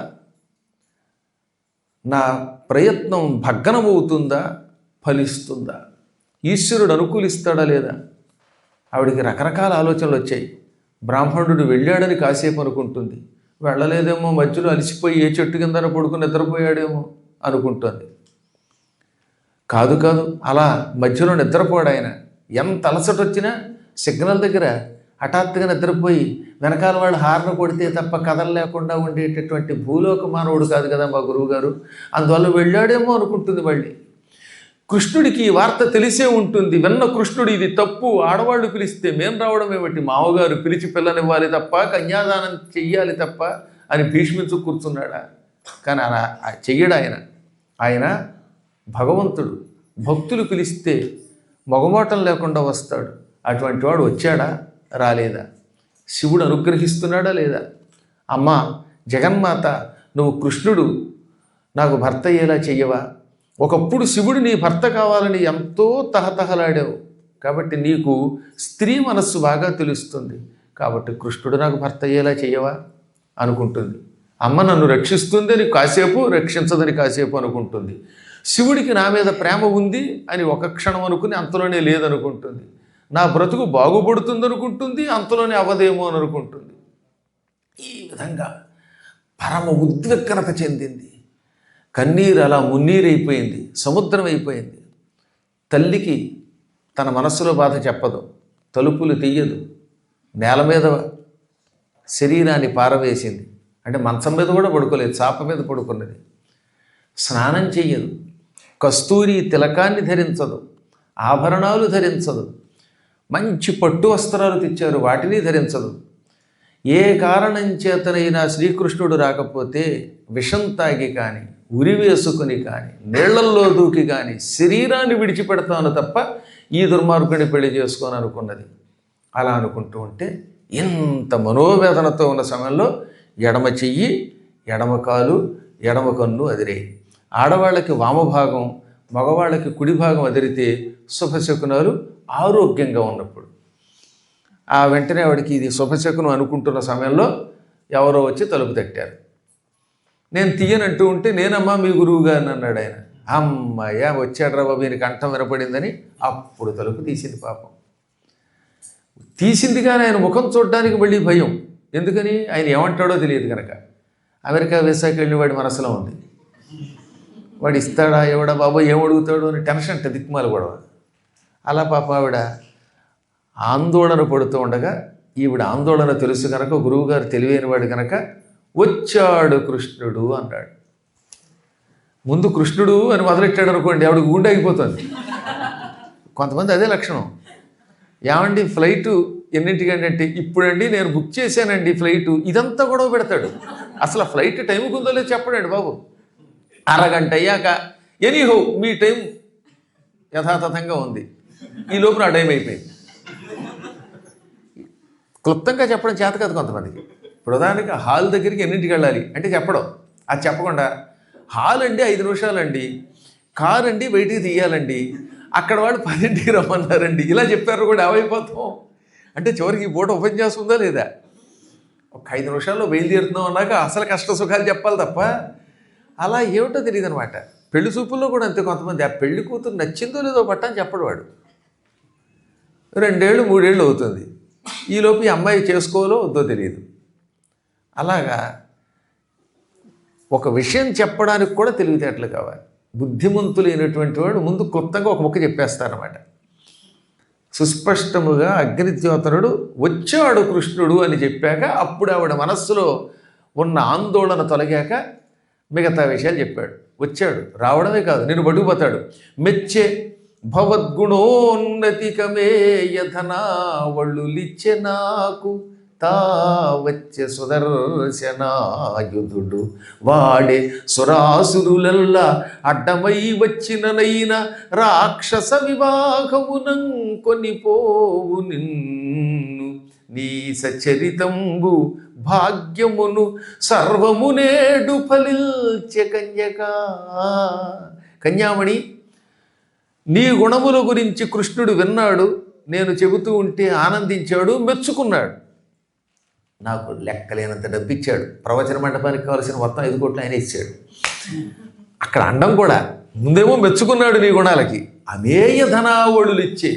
నా ప్రయత్నం భగ్నమవుతుందా, ఫలిస్తుందా? ఈశ్వరుడు అనుకూలిస్తాడా లేదా? ఆవిడికి రకరకాల ఆలోచనలు వచ్చాయి. బ్రాహ్మణుడు వెళ్ళాడని కాసేపు అనుకుంటుంది. వెళ్ళలేదేమో, మధ్యలో అలసిపోయి ఏ చెట్టు కిందన పడుకుని నిద్రపోయాడేమో అనుకుంటుంది. కాదు కాదు, అలా మధ్యలో నిద్రపోయాడు ఆయన. ఎంత అలసట వచ్చినా సిగ్నల్ దగ్గర హఠాత్తుగా నిద్రపోయి వెనకాల వాళ్ళు హార్న కొడితే తప్ప కథలు లేకుండా ఉండేటటువంటి భూలోక మానవుడు కాదు కదా మా గురువుగారు. అందువల్ల వెళ్ళాడేమో అనుకుంటుంది మళ్ళీ. కృష్ణుడికి ఈ వార్త తెలిసే ఉంటుంది. విన్న కృష్ణుడు ఇది తప్పు, ఆడవాళ్ళు పిలిస్తే మేం రావడం ఏమిటి, మామగారు పిలిచి పిల్లనివ్వాలి తప్ప, కన్యాదానం చెయ్యాలి తప్ప అని భీష్మించు కూర్చున్నాడా? కానీ అలా చెయ్యడు ఆయన. ఆయన భగవంతుడు. భక్తులు పిలిస్తే మొగమాటం లేకుండా వస్తాడు. అటువంటి వాడు వచ్చాడా, రాలేదా? శివుడు అనుగ్రహిస్తున్నాడా లేదా? అమ్మా జగన్మాత, నువ్వు కృష్ణుడు నాకు భర్త అయ్యేలా చెయ్యవా? ఒకప్పుడు శివుడు నీ భర్త కావాలని ఎంతో తహతహలాడావు కాబట్టి నీకు స్త్రీ మనస్సు బాగా తెలుస్తుంది. కాబట్టి కృష్ణుడు నాకు భర్త అయ్యేలా చెయ్యవా అనుకుంటుంది. అమ్మ నన్ను రక్షిస్తుందని కాసేపు, రక్షించదని కాసేపు అనుకుంటుంది. శివుడికి నా మీద ప్రేమ ఉంది అని ఒక క్షణం అనుకుని అంతలోనే లేదనుకుంటుంది. నా బ్రతుకు బాగుపడుతుందనుకుంటుంది, అంతలోనే అవదేమో అని అనుకుంటుంది. ఈ విధంగా పరమ ఉద్విగ్నత చెందింది. కన్నీరు అలా మున్నీరైపోయింది, సముద్రం అయిపోయింది. తల్లికి తన మనస్సులో బాధ చెప్పదు, తలుపులు తీయదు, నేల మీద శరీరాన్ని పారవేసింది. అంటే మంచం మీద కూడా పడుకోలేదు, చాప మీద పడుకున్నది. స్నానం చెయ్యదు, కస్తూరి తిలకాన్ని ధరించదు, ఆభరణాలు ధరించదు, మంచి పట్టు వస్త్రాలు తెచ్చారు వాటిని ధరించదు. ఏ కారణం చేతనైనా శ్రీకృష్ణుడు రాకపోతే విషం తాగి కానీ, ఉరి వేసుకుని కానీ, నీళ్లల్లో దూకి కానీ శరీరాన్ని విడిచిపెడతాను తప్ప ఈ దుర్మార్గుని పెళ్లి చేసుకోని అనుకున్నది. అలా అనుకుంటూ ఉంటే ఇంత మనోవేదనతో ఉన్న సమయంలో ఎడమ చెయ్యి, ఎడమ కాలు, ఎడమ కన్ను అదిరేయి. ఆడవాళ్ళకి వామభాగం, మగవాళ్ళకి కుడి భాగం అదిరితే శుభశకునాలు ఆరోగ్యంగా ఉన్నప్పుడు. ఆ వెంటనే ఆవిడికి ఇది శుభశకునం అనుకుంటున్న సమయంలో ఎవరో వచ్చి తలుపు తట్టారు. నేను తీయనంటూ ఉంటే నేనమ్మా మీ గురువు గారిని అన్నాడు ఆయన. అమ్మయ్య వచ్చాడ్రా బాబు, ఈయన కంఠం వినపడిందని అప్పుడు తలుపు తీసింది. పాపం తీసింది కానీ ఆయన ముఖం చూడడానికి మళ్ళీ భయం. ఎందుకని? ఆయన ఏమంటాడో తెలియదు కనుక. అమెరికా వీసాకి వెళ్ళిన వాడి మనసులో ఉంది. వాడు ఇస్తాడా ఎవడా బాబు, ఏమడుగుతాడు అని టెన్షన్ అంటే దిక్కుమాలు గొడవ. అలా పాప ఆవిడ ఆందోళన పడుతూ ఉండగా ఈవిడ ఆందోళన తెలుసు కనుక, గురువుగారు తెలివైన వాడు కనుక వచ్చాడు కృష్ణుడు అన్నాడు. ముందు కృష్ణుడు అని మొదలెట్టాడు అనుకోండి, ఆవిడకి గుండె ఆగిపోతుంది. కొంతమంది అదే లక్షణం. ఏమండి ఫ్లైటు ఎన్నింటికండి అంటే, ఇప్పుడండి నేను బుక్ చేశానండి ఫ్లైటు, ఇదంతా గొడవ పెడతాడు. అసలు ఫ్లైట్ టైంకి ఉందో లేదో చెప్పడండి బాబు. అరగంట అయ్యాక ఎనీహో మీ టైం యథాతథంగా ఉంది, ఈ లోపు నా టైం అయిపోయింది. క్లుప్తంగా చెప్పడం చేత కాదు కొంతమందికి. ప్రధానికి హాల్ దగ్గరికి ఎన్నింటికి వెళ్ళాలి అంటే చెప్పడం, అది చెప్పకుండా హాల్ అండి 5 నిమిషాలండి, కారు అండి బయటికి తీయాలండి, అక్కడ వాళ్ళు 10ంటికి రమ్మన్నారండి, ఇలా చెప్పారు కూడా ఏమైపోతాం అంటే చివరికి ఈ పూట ఉపన్యాసం ఉందా లేదా? ఒక 5 నిమిషాల్లో బయలుదేరుతున్నాం అన్నాక అసలు కష్ట సుఖాలు చెప్పాలి తప్ప అలా ఏమిటో తెలియదు అనమాట. పెళ్లి చూపుల్లో కూడా అంతే, కొంతమంది ఆ పెళ్లి కూతురు నచ్చిందో లేదో పట్టని చెప్పడు వాడు. 2 ఏళ్ళు 3 ఏళ్ళు అవుతుంది, ఈలోపు ఈ అమ్మాయి చేసుకోవాలో వద్దో తెలియదు. అలాగా ఒక విషయం చెప్పడానికి కూడా తెలివితేటలు కావాలి. బుద్ధిమంతులైనటువంటి వాడు ముందు క్లుప్తంగా ఒక ముక్క చెప్పేస్తారన్నమాట. సుస్పష్టముగా అగ్నిద్యోతనుడు వచ్చాడు కృష్ణుడు అని చెప్పాక అప్పుడు ఆవిడ మనస్సులో ఉన్న ఆందోళన తొలగాక మిగతా విషయాలు చెప్పాడు. వచ్చాడు, రావడమే కాదు నేను పట్టుకుపోతాడు. మెచ్చే భవద్గుణోన్నతికమే యధనావళులిచ్చే నాకు తా వచ్చే సుదర్శనాయుధుడు వాడే సురాసురులల్లా అడ్డమై వచ్చిననైన రాక్షస వివాహమునం కొనిపోవు నిన్ను నీ సచరితంబు భాగ్యమును సర్వము నేడు ఫలిల్చె కన్యకా. కన్యామణి, నీ గుణముల గురించి కృష్ణుడు విన్నాడు, నేను చెబుతూ ఉంటే ఆనందించాడు, మెచ్చుకున్నాడు. నాకు లెక్కలేనంత డబ్బిచ్చాడు, ప్రవచన మండపానికి కావాల్సిన మొత్తం 5 కోట్లు ఆయన ఇచ్చాడు. అక్కడ అండం కూడా ముందేమో మెచ్చుకున్నాడు నీ గుణాలకి. అమేయ ధనావళులు ఇచ్చే,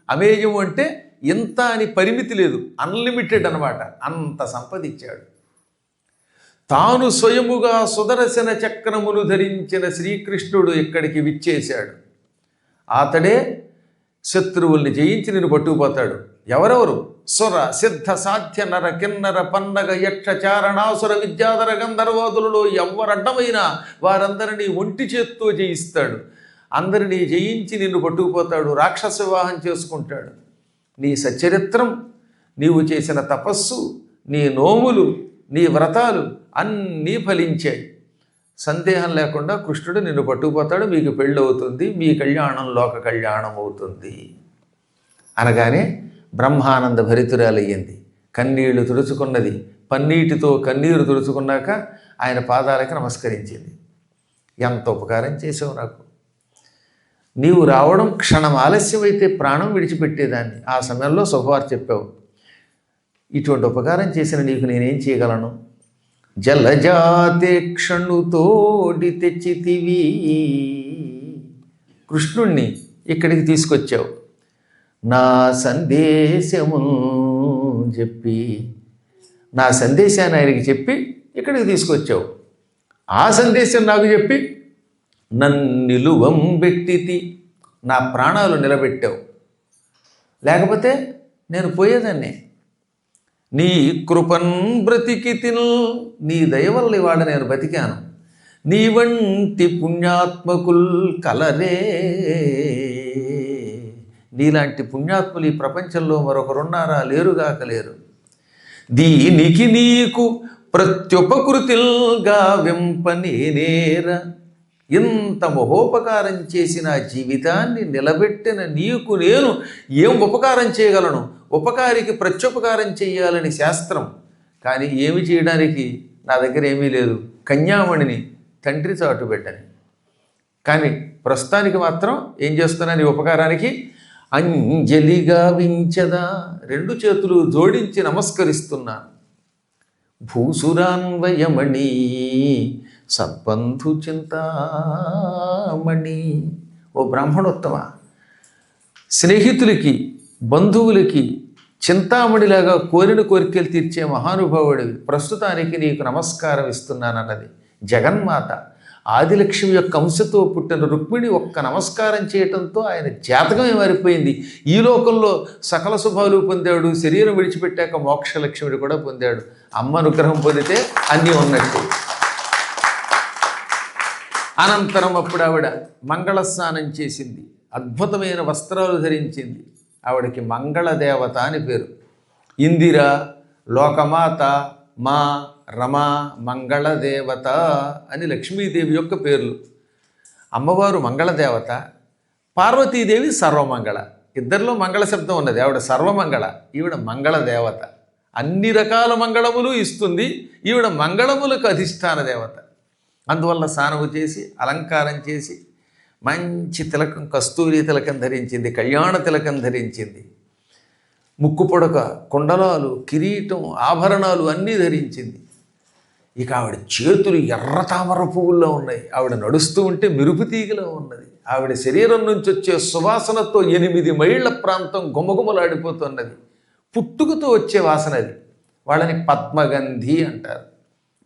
అమేయం అంటే ఇంత అని పరిమితి లేదు, అన్లిమిటెడ్ అనమాట, అంత సంపద ఇచ్చాడు. తాను స్వయముగా సుదర్శన చక్రమును ధరించిన శ్రీకృష్ణుడు ఇక్కడికి విచ్చేశాడు. అతడే శత్రువుల్ని జయించి నేను పట్టుకుపోతాడు. ఎవరెవరు? సుర సిద్ధ సాధ్య నర కిన్నర పన్నగ యక్ష చారణాసుర విద్యాధర గంధర్వాదులలో ఎవరడ్డమైనా వారందరినీ ఒంటి చేత్తో జయిస్తాడు. అందరినీ జయించి నిన్ను పట్టుకుపోతాడు, రాక్షస వివాహం చేసుకుంటాడు. నీ సచరిత్రం, నీవు చేసిన తపస్సు, నీ నోములు, నీ వ్రతాలు అన్నీ ఫలించాయి. సందేహం లేకుండా కృష్ణుడు నిన్ను పట్టుకుపోతాడు, మీకు పెళ్ళి అవుతుంది, మీ కళ్యాణం లోక కళ్యాణం అవుతుంది అనగానే బ్రహ్మానంద భరితురాలయ్యింది. కన్నీళ్లు తుడుచుకున్నది, పన్నీటితో కన్నీరు తుడుచుకున్నాక ఆయన పాదాలకి నమస్కరించింది. ఎంత ఉపకారం చేసావు నాకు, నీవు రావడం క్షణం ఆలస్యమైతే ప్రాణం విడిచిపెట్టేదాన్ని, ఆ సమయంలో శుభవార్త చెప్పావు. ఇటువంటి ఉపకారం చేసిన నీకు నేనేం చేయగలను? జలజాతేక్షణుతోడి తెచ్చితివి, కృష్ణుణ్ణి ఇక్కడికి తీసుకొచ్చావు, నా సందేశము చెప్పి, నా సందేశాన్ని ఆయనకి చెప్పి ఇక్కడికి తీసుకొచ్చావు. ఆ సందేశం నాకు చెప్పి నన్నిలువం పెట్టితి, నా ప్రాణాలు నిలబెట్టావు, లేకపోతే నేను పోయేదాన్ని. నీ కృపన్ బ్రతికి తిను, నీ దయ వల్ల ఇవాళ నేను బతికాను. నీ వంటి పుణ్యాత్మకుల్ కలరే, నీలాంటి పుణ్యాత్ములు ఈ ప్రపంచంలో మరొకరున్నారా? లేరుగాక లేరు. దీనికి నీకు ప్రత్యుపకృతిల్గా వెంపనేనేర, ఇంత మహోపకారం చేసిన జీవితాన్ని నిలబెట్టిన నీకు నేను ఏం ఉపకారం చేయగలను? ఉపకారికి ప్రత్యుపకారం చేయాలని శాస్త్రం, కానీ ఏమి చేయడానికి నా దగ్గర ఏమీ లేదు. కన్యామణిని తండ్రి చాటు పెట్టని, కానీ ప్రస్తుతానికి మాత్రం ఏం చేస్తున్నాను ఈ ఉపకారానికి? అంజలిగా వించదా, 2 చేతులు జోడించి నమస్కరిస్తున్నాను. భూసురాన్వయమణి సద్బంధు చింతామణి, ఓ బ్రాహ్మణోత్తమ, స్నేహితులకి బంధువులకి చింతామణిలాగా కోరిన కోరికలు తీర్చే మహానుభావుడివి, ప్రస్తుతానికి నీకు నమస్కారం ఇస్తున్నానన్నది జగన్మాత. ఆదిలక్ష్మి యొక్క అంశతో పుట్టిన రుక్మిణి ఒక్క నమస్కారం చేయటంతో ఆయన జాతకమే మారిపోయింది. ఈ లోకంలో సకల శుభాలు పొందాడు, శరీరం విడిచిపెట్టాక మోక్షలక్ష్మిని కూడా పొందాడు. అమ్మ అనుగ్రహం పొందితే అన్నీ ఉన్నట్టు. అనంతరం అప్పుడు ఆవిడ మంగళ స్నానం చేసింది, అద్భుతమైన వస్త్రాలు ధరించింది. ఆవిడకి మంగళదేవత అని పేరు. ఇందిర, లోకమాత, మా, రమ, మంగళదేవత అని లక్ష్మీదేవి యొక్క పేర్లు. అమ్మవారు మంగళదేవత, పార్వతీదేవి సర్వమంగళ. ఇద్దరిలో మంగళ శబ్దం ఉన్నది. ఆవిడ సర్వమంగళ, ఈవిడ మంగళదేవత. అన్ని రకాల మంగళములు ఇస్తుంది. ఈవిడ మంగళములకు అధిష్టాన దేవత. అందువల్ల స్నానము చేసి అలంకారం చేసి మంచి తిలకం, కస్తూరి తిలకం ధరించింది, కళ్యాణ తిలకం ధరించింది, ముక్కు పొడక, కుండలాలు, కిరీటం, ఆభరణాలు అన్నీ ధరించింది. ఇక ఆవిడ చేతులు ఎర్ర తామర పువ్వుల్లో ఉన్నాయి. ఆవిడ నడుస్తూ ఉంటే మెరుపు తీగలో ఉన్నది. ఆవిడ శరీరం నుంచి వచ్చే సువాసనతో 8 మైళ్ళ ప్రాంతం గుమగుమలాడిపోతున్నది. పుట్టుకతో వచ్చే వాసన అది. వాళ్ళని పద్మగంధి అంటారు.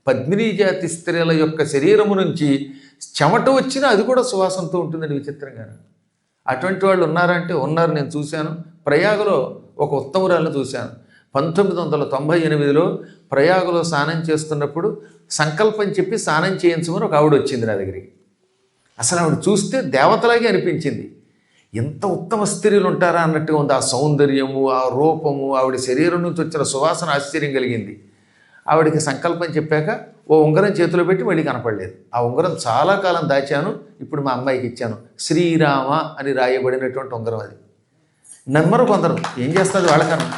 పద్మినీ జాతి స్త్రీల యొక్క శరీరము నుంచి చెమట వచ్చినా అది కూడా సువాసనతో ఉంటుందండి విచిత్రంగా. అటువంటి వాళ్ళు ఉన్నారంటే ఉన్నారు. నేను చూశాను. ప్రయాగలో ఒక ఉత్తమురాలను చూశాను. 1998లో ప్రయాగలో స్నానం చేస్తున్నప్పుడు సంకల్పం చెప్పి స్నానం చేయించమని ఒక ఆవిడ వచ్చింది నా దగ్గరికి. అసలు ఆవిడ చూస్తే దేవతలాగే అనిపించింది. ఎంత ఉత్తమ స్త్రీలు ఉంటారా అన్నట్టుగా ఉంది. ఆ సౌందర్యము, ఆ రూపము, ఆవిడ శరీరం నుంచి వచ్చిన సువాసన ఆశ్చర్యం కలిగింది. ఆవిడకి సంకల్పం చెప్పాక ఓ ఉంగరం చేతిలో పెట్టి మళ్ళీ కనపడలేదు. ఆ ఉంగరం చాలా కాలం దాచాను. ఇప్పుడు మా అమ్మాయికి ఇచ్చాను. శ్రీరామ అని రాయబడినటువంటి ఉంగరం అది. నమ్మరు కొందరు, ఏం చేస్తుంది వాళ్ళకన్నా.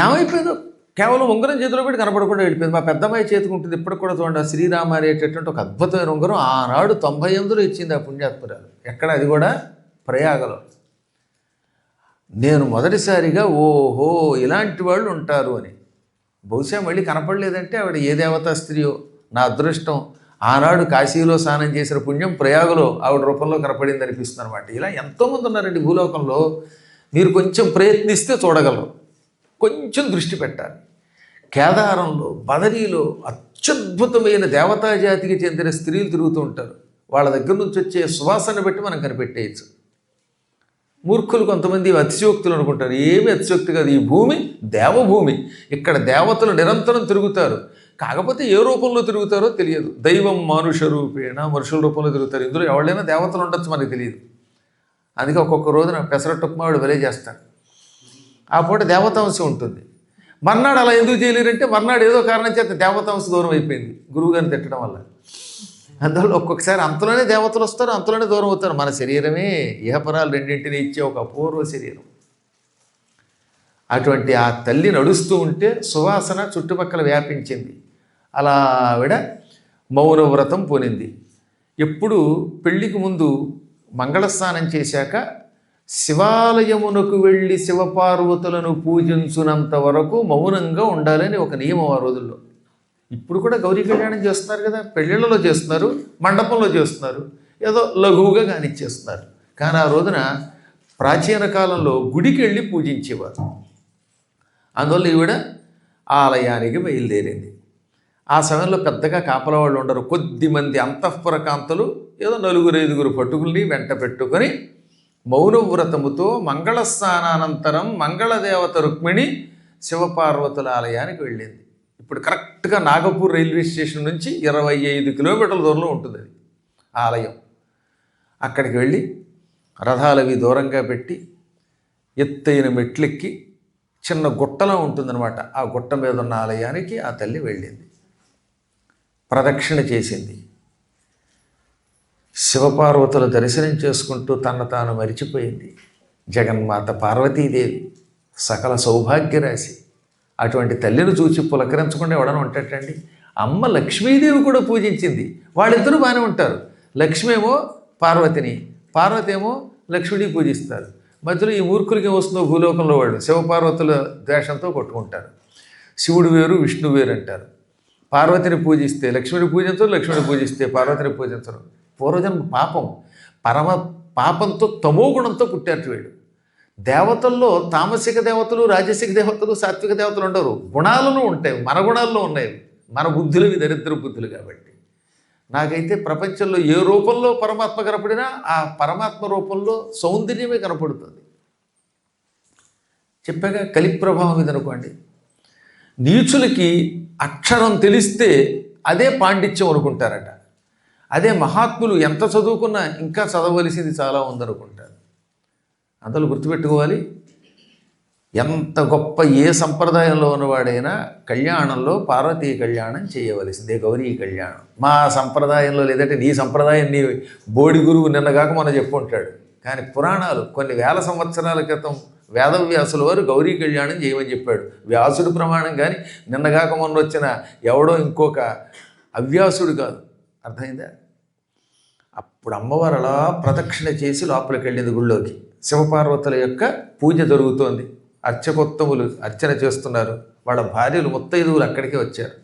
ఏమైపోయిందో కేవలం ఉంగరం చేతిలో పెట్టి కనపడకుండా వెళ్ళిపోయింది. మా పెద్దమ్మాయి చేతికి ఉంటుంది ఇప్పటికి కూడా. చూడండి, ఆ శ్రీరామ అనేటటువంటి ఒక అద్భుతమైన ఉంగరం ఆనాడు 98లో ఇచ్చింది ఆ పుణ్యాత్మురాలు. ఎక్కడ? అది కూడా ప్రయాగలో. నేను మొదటిసారిగా ఓహో ఇలాంటి వాళ్ళు ఉంటారు అని. బహుశా మళ్ళీ కనపడలేదంటే ఆవిడ ఏ దేవతా స్త్రీయో. నా అదృష్టం ఆనాడు కాశీలో స్నానం చేసిన పుణ్యం ప్రయాగలో ఆవిడ రూపంలో కనపడింది అనిపిస్తుంది అనమాట. ఇలా ఎంతోమంది ఉన్నారండి భూలోకంలో. మీరు కొంచెం ప్రయత్నిస్తే చూడగలరు, కొంచెం దృష్టి పెట్టాలి. కేదారంలో, బదరీలో అత్యద్భుతమైన దేవతా జాతికి చెందిన స్త్రీలు తిరుగుతూ ఉంటారు. వాళ్ళ దగ్గర నుంచి వచ్చే సువాసన బట్టి మనం కనిపెట్టేయచ్చు. మూర్ఖులు కొంతమంది అతిశయోక్తులు అనుకుంటారు. ఏమి అతిశయోక్తి కాదు. ఈ భూమి దేవభూమి. ఇక్కడ దేవతలు నిరంతరం తిరుగుతారు. కాకపోతే ఏ రూపంలో తిరుగుతారో తెలియదు. దైవం మానుష రూపేణ, మనుషుల రూపంలో తిరుగుతారు. ఇందులో ఎవరైనా దేవతలు ఉండొచ్చు, మనకు తెలియదు. అందుకే ఒక్కొక్క రోజున పెసరట్టు ఉప్మా వాడు వెలే చేస్తాడు. ఆ పూట దేవతాంశం ఉంటుంది. మర్నాడు అలా ఎందుకు చేయలేరంటే మర్నాడు ఏదో కారణం చేత దేవతాంశ దూరం అయిపోయింది గురువుగారిని తిట్టడం వల్ల. అందువల్ల ఒక్కొక్కసారి అంతలోనే దేవతలు వస్తారు, అంతలోనే దూరం అవుతారు. మన శరీరమే ఇహపరాలు రెండింటిని ఇచ్చే ఒక అపూర్వ శరీరం. అటువంటి ఆ తల్లి నడుస్తూ ఉంటే సువాసన చుట్టుపక్కల వ్యాపించింది. అలా ఆవిడ మౌనవ్రతం పూనింది. ఎప్పుడు పెళ్లికి ముందు మంగళస్నానం చేశాక శివాలయమునకు వెళ్ళి శివపార్వతులను పూజించునంత వరకు మౌనంగా ఉండాలని ఒక నియమం ఆ రోజుల్లో. ఇప్పుడు కూడా గౌరీ కళ్యాణం చేస్తున్నారు కదా, పెళ్ళిళ్ళలో చేస్తున్నారు, మండపంలో చేస్తున్నారు, ఏదో లఘువుగా కానిచ్చేస్తున్నారు. కానీ ఆ రోజున ప్రాచీన కాలంలో గుడికి వెళ్ళి పూజించేవారు. అందువల్ల ఈవిడ ఆలయానికి బయలుదేరింది. ఆ సమయంలో పెద్దగా కాపలా వాళ్ళు ఉండరు. కొద్దిమంది అంతఃపుర కాంతలు ఏదో 4-5 పట్టుకుల్ని వెంట పెట్టుకొని మౌనవ్రతముతో మంగళస్నానానంతరం మంగళదేవత రుక్మిణి శివపార్వతుల ఆలయానికి వెళ్ళింది. ఇప్పుడు కరెక్ట్గా నాగపూర్ రైల్వే స్టేషన్ నుంచి 25 కిలోమీటర్ల దూరంలో ఉంటుంది అది ఆలయం. అక్కడికి వెళ్ళి రథాలవి దూరంగా పెట్టి ఎత్తైన మెట్లెక్కి చిన్న గుట్టలా ఉంటుందన్నమాట. ఆ గుట్ట మీద ఉన్న ఆలయానికి ఆ తల్లి వెళ్ళింది. ప్రదక్షిణ చేసింది. శివపార్వతుల దర్శనం చేసుకుంటూ తన తాను మరిచిపోయింది. జగన్మాత పార్వతీదేవి సకల సౌభాగ్యరాశి. అటువంటి తల్లిని చూసి పులకరించకుండా ఎవడని ఉంటాటండి. అమ్మ లక్ష్మీదేవి కూడా పూజించింది. వాళ్ళిద్దరూ బాగానే ఉంటారు. లక్ష్మి ఏమో పార్వతిని, పార్వతి ఏమో లక్ష్మిని పూజిస్తారు. మధ్యలో ఈ మూర్ఖులకి ఏమొస్తుందో భూలోకంలో వాళ్ళు శివపార్వతుల ద్వేషంతో కొట్టుకుంటారు. శివుడు వేరు, విష్ణు వేరు అంటారు. పార్వతిని పూజిస్తే లక్ష్మిని పూజించరు, లక్ష్మిని పూజిస్తే పార్వతిని పూజించరు. పూర్వజన్మ పాపం, పరమ పాపంతో తమోగుణంతో పుట్టారు వీళ్ళు. దేవతల్లో తామసిక దేవతలు, రాజసిక దేవతలు, సాత్విక దేవతలు ఉండరు. గుణాలను ఉంటాయి, మన గుణాల్లో ఉన్నాయి. మన బుద్ధులవి దరిద్ర బుద్ధులు. కాబట్టి నాకైతే ప్రపంచంలో ఏ రూపంలో పరమాత్మ కనపడినా ఆ పరమాత్మ రూపంలో సౌందర్యమే కనపడుతుంది. చెప్పాగా కలి ప్రభావం ఇది అనుకోండి. నీచులకి అక్షరం తెలిస్తే అదే పాండిత్యం అనుకుంటారట. అదే మహాత్ములు ఎంత చదువుకున్నా ఇంకా చదవలసింది చాలా ఉందనుకుంటారు. అందులో గుర్తుపెట్టుకోవాలి, ఎంత గొప్ప ఏ సంప్రదాయంలో ఉన్నవాడైనా కళ్యాణంలో పార్వతీ కళ్యాణం చేయవలసిందే, గౌరీ కళ్యాణం. మా సంప్రదాయంలో లేదంటే నీ సంప్రదాయం నీ బోడి గురువు నిన్నగాక మనం చెప్పుకుంటాడు. కానీ పురాణాలు కొన్ని వేల సంవత్సరాల క్రితం వేదవ్యాసుల వారు గౌరీ కళ్యాణం చేయమని చెప్పాడు. వ్యాసుడు ప్రమాణం కానీ నిన్నగాక మొన్న వచ్చిన ఎవడో ఇంకొక అవ్యాసుడు కాదు. అర్థమైందా? అప్పుడు అమ్మవారు అలా ప్రదక్షిణ చేసి లోపలికి వెళ్ళింది గుళ్ళోకి. శివపార్వతుల యొక్క పూజ జరుగుతోంది. అర్చకోత్తములు అర్చన చేస్తున్నారు. వాళ్ళ భార్యలు ముత్తైదువులు అక్కడికే వచ్చారు.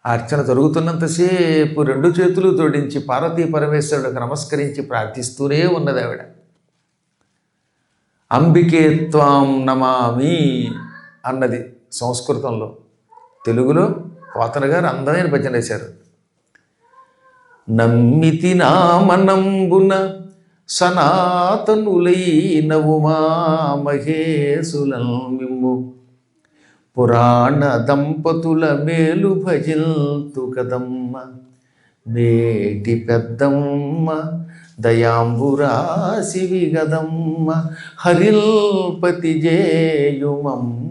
ఆ అర్చన జరుగుతున్నంతసేపు 2 చేతులు జోడించి పార్వతీ పరమేశ్వరుడికి నమస్కరించి ప్రార్థిస్తూనే ఉన్నది ఆవిడ. అంబికే త్వాం నమామి అన్నది సంస్కృతంలో. తెలుగులో పోతన గారు అందమైన భజన వేశారు. నమ్మితి నామనంబున సనాతనులైన ఉమా మహేశులం మిమ్ము పురాణ దంపతుల మేలు భజిల్తు కదమ్మ మేటి పెద్దమ్మ దయాంబురాశివి గదమ్మ హరిల్పతి జేయుమమ్మ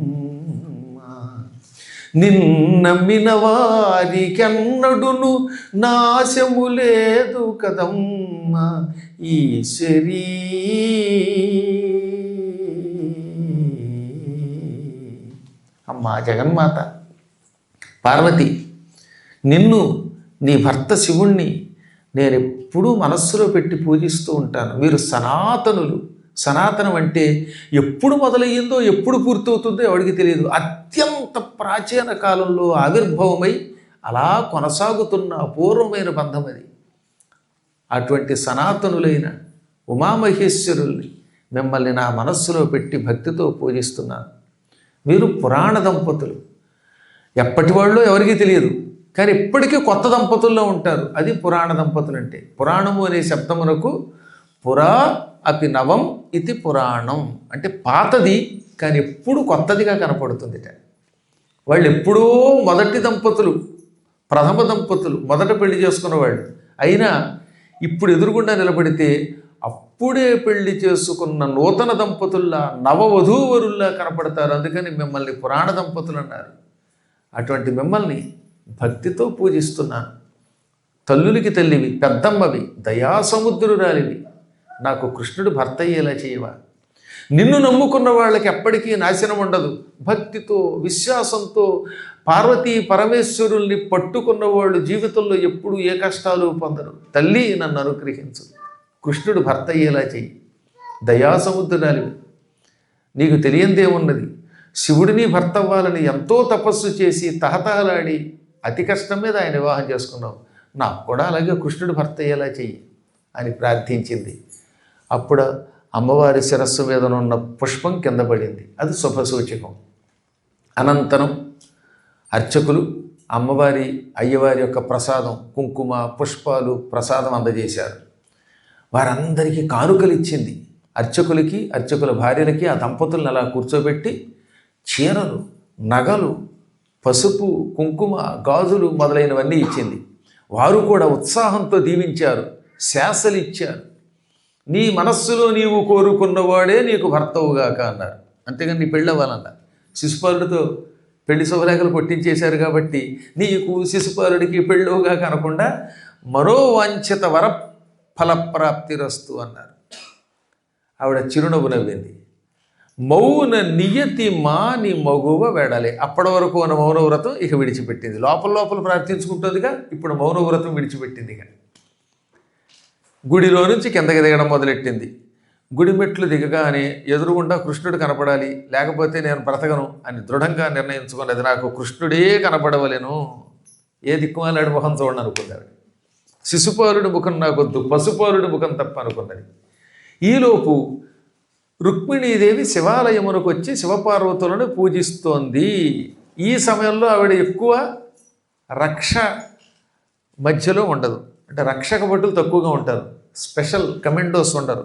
నిన్నమ్మిన వారికెన్నడును నాశము లేదు కదమ్మ ఈశ్వరీ. అమ్మా జగన్మాత పార్వతి, నిన్ను నీ భర్త శివుణ్ణి నేనెప్పుడూ మనస్సులో పెట్టి పూజిస్తూ ఉంటాను. మీరు సనాతనులు. సనాతనం అంటే ఎప్పుడు మొదలయ్యిందో ఎప్పుడు పూర్తవుతుందో ఎవరికి తెలియదు. అత్యంత ప్రాచీన కాలంలో ఆవిర్భావమై అలా కొనసాగుతున్న అపూర్వమైన బంధం అది. అటువంటి సనాతనులైన ఉమామహేశ్వరుల్ని మిమ్మల్ని నా మనస్సులో పెట్టి భక్తితో పూజిస్తున్నాను. మీరు పురాణ దంపతులు. ఎప్పటి వాళ్ళు ఎవరికీ తెలియదు, కానీ ఇప్పటికీ కొత్త దంపతుల్లో ఉంటారు. అది పురాణ దంపతులు అంటే. పురాణము అనే శబ్దమునకు పురా అపి నవం ఇది పురాణం అంటే పాతది, కానీ ఎప్పుడు కొత్తదిగా కనపడుతుంది. వాళ్ళు ఎప్పుడూ మొదటి దంపతులు, ప్రథమ దంపతులు, మొదట పెళ్లి చేసుకున్న వాళ్ళు అయినా ఇప్పుడు ఎదురుగుండా నిలబడితే అప్పుడే పెళ్లి చేసుకున్న నూతన దంపతుల్లా నవవధూవరుల్లా కనపడతారు. అందుకని మిమ్మల్ని పురాణ దంపతులు అన్నారు. అటువంటి మిమ్మల్ని భక్తితో పూజిస్తున్నాను. తల్లులకి తల్లివి, పెద్దమ్మవి, దయాసముద్రురాలివి, నాకు కృష్ణుడు భర్త అయ్యేలా చేయవా. నిన్ను నమ్ముకున్న వాళ్ళకి ఎప్పటికీ నాశనం ఉండదు. భక్తితో విశ్వాసంతో పార్వతీ పరమేశ్వరుల్ని పట్టుకున్న వాళ్ళు జీవితంలో ఎప్పుడూ ఏ కష్టాలు పొందరు. తల్లి నన్ను అనుగ్రహించు, కృష్ణుడు భర్త అయ్యేలా చెయ్యి, దయాసముద్రురాలివి. నీకు తెలియందేమున్నది, శివుడిని భర్త అవ్వాలని ఎంతో తపస్సు చేసి తహతహలాడి అతి కష్టం మీద ఆయన వివాహం చేసుకున్నావు. నాకు కూడా అలాగే కృష్ణుడు భర్త అయ్యేలా చెయ్యి అని ప్రార్థించింది. అప్పుడు అమ్మవారి శిరస్సు మీద ఉన్న పుష్పం కింద పడింది. అది శుభసూచకం. అనంతరం అర్చకులు అమ్మవారి అయ్యవారి యొక్క ప్రసాదం, కుంకుమ, పుష్పాలు, ప్రసాదం అందజేశారు. వారందరికీ కానుకలు ఇచ్చింది. అర్చకులకి, అర్చకుల భార్యలకి ఆ దంపతులను అలా కూర్చోబెట్టి చీరలు, నగలు, పసుపు, కుంకుమ, గాజులు మొదలైనవన్నీ ఇచ్చింది. వారు కూడా ఉత్సాహంతో దీవించారు, శాసలు ఇచ్చారు. నీ మనస్సులో నీవు కోరుకున్నవాడే నీకు భర్తవుగాక అన్నారు. అంతేగాని నీ పెళ్ళి అవ్వాలన్నారు. శిశుపాలుడితో పెళ్లి శుభలేఖలు కొట్టించేశారు కాబట్టి నీకు శిశుపాలుడికి పెళ్ళవుగాక అనకుండా మనోవాంఛిత వర ఫలప్రాప్తిరస్తు అన్నారు. ఆవిడ చిరునవ్వు నవ్వింది. మౌన నియతి మాని మగువ వెడలే. అప్పటి వరకు ఉన్న మౌనవ్రతం ఇక విడిచిపెట్టింది. లోపల లోపల ప్రార్థించుకుంటుందిగా, ఇప్పుడు మౌనవ్రతం విడిచిపెట్టిందిగా. గుడిలో నుంచి కిందకి దిగడం మొదలెట్టింది. గుడి మెట్లు దిగగానే ఎదురుగుండా కృష్ణుడు కనపడాలి, లేకపోతే నేను బ్రతకను అని దృఢంగా నిర్ణయించుకున్నది. నాకు కృష్ణుడే కనపడవలేను, ఏ దిక్కుమాలాడి ముఖం చూడను అనుకుంది ఆవిడ. శిశుపాలుడి ముఖం నాకొద్దు, పశుపాలుడి ముఖం తప్ప అనుకున్నది. ఈలోపు రుక్మిణీదేవి శివాలయమునకు వచ్చి శివపార్వతులను పూజిస్తోంది. ఈ సమయంలో ఆవిడ ఎక్కువ రక్ష మధ్యలో ఉండదు. అంటే రక్షక భటులు తక్కువగా ఉంటారు, స్పెషల్ కమాండోస్ ఉండరు,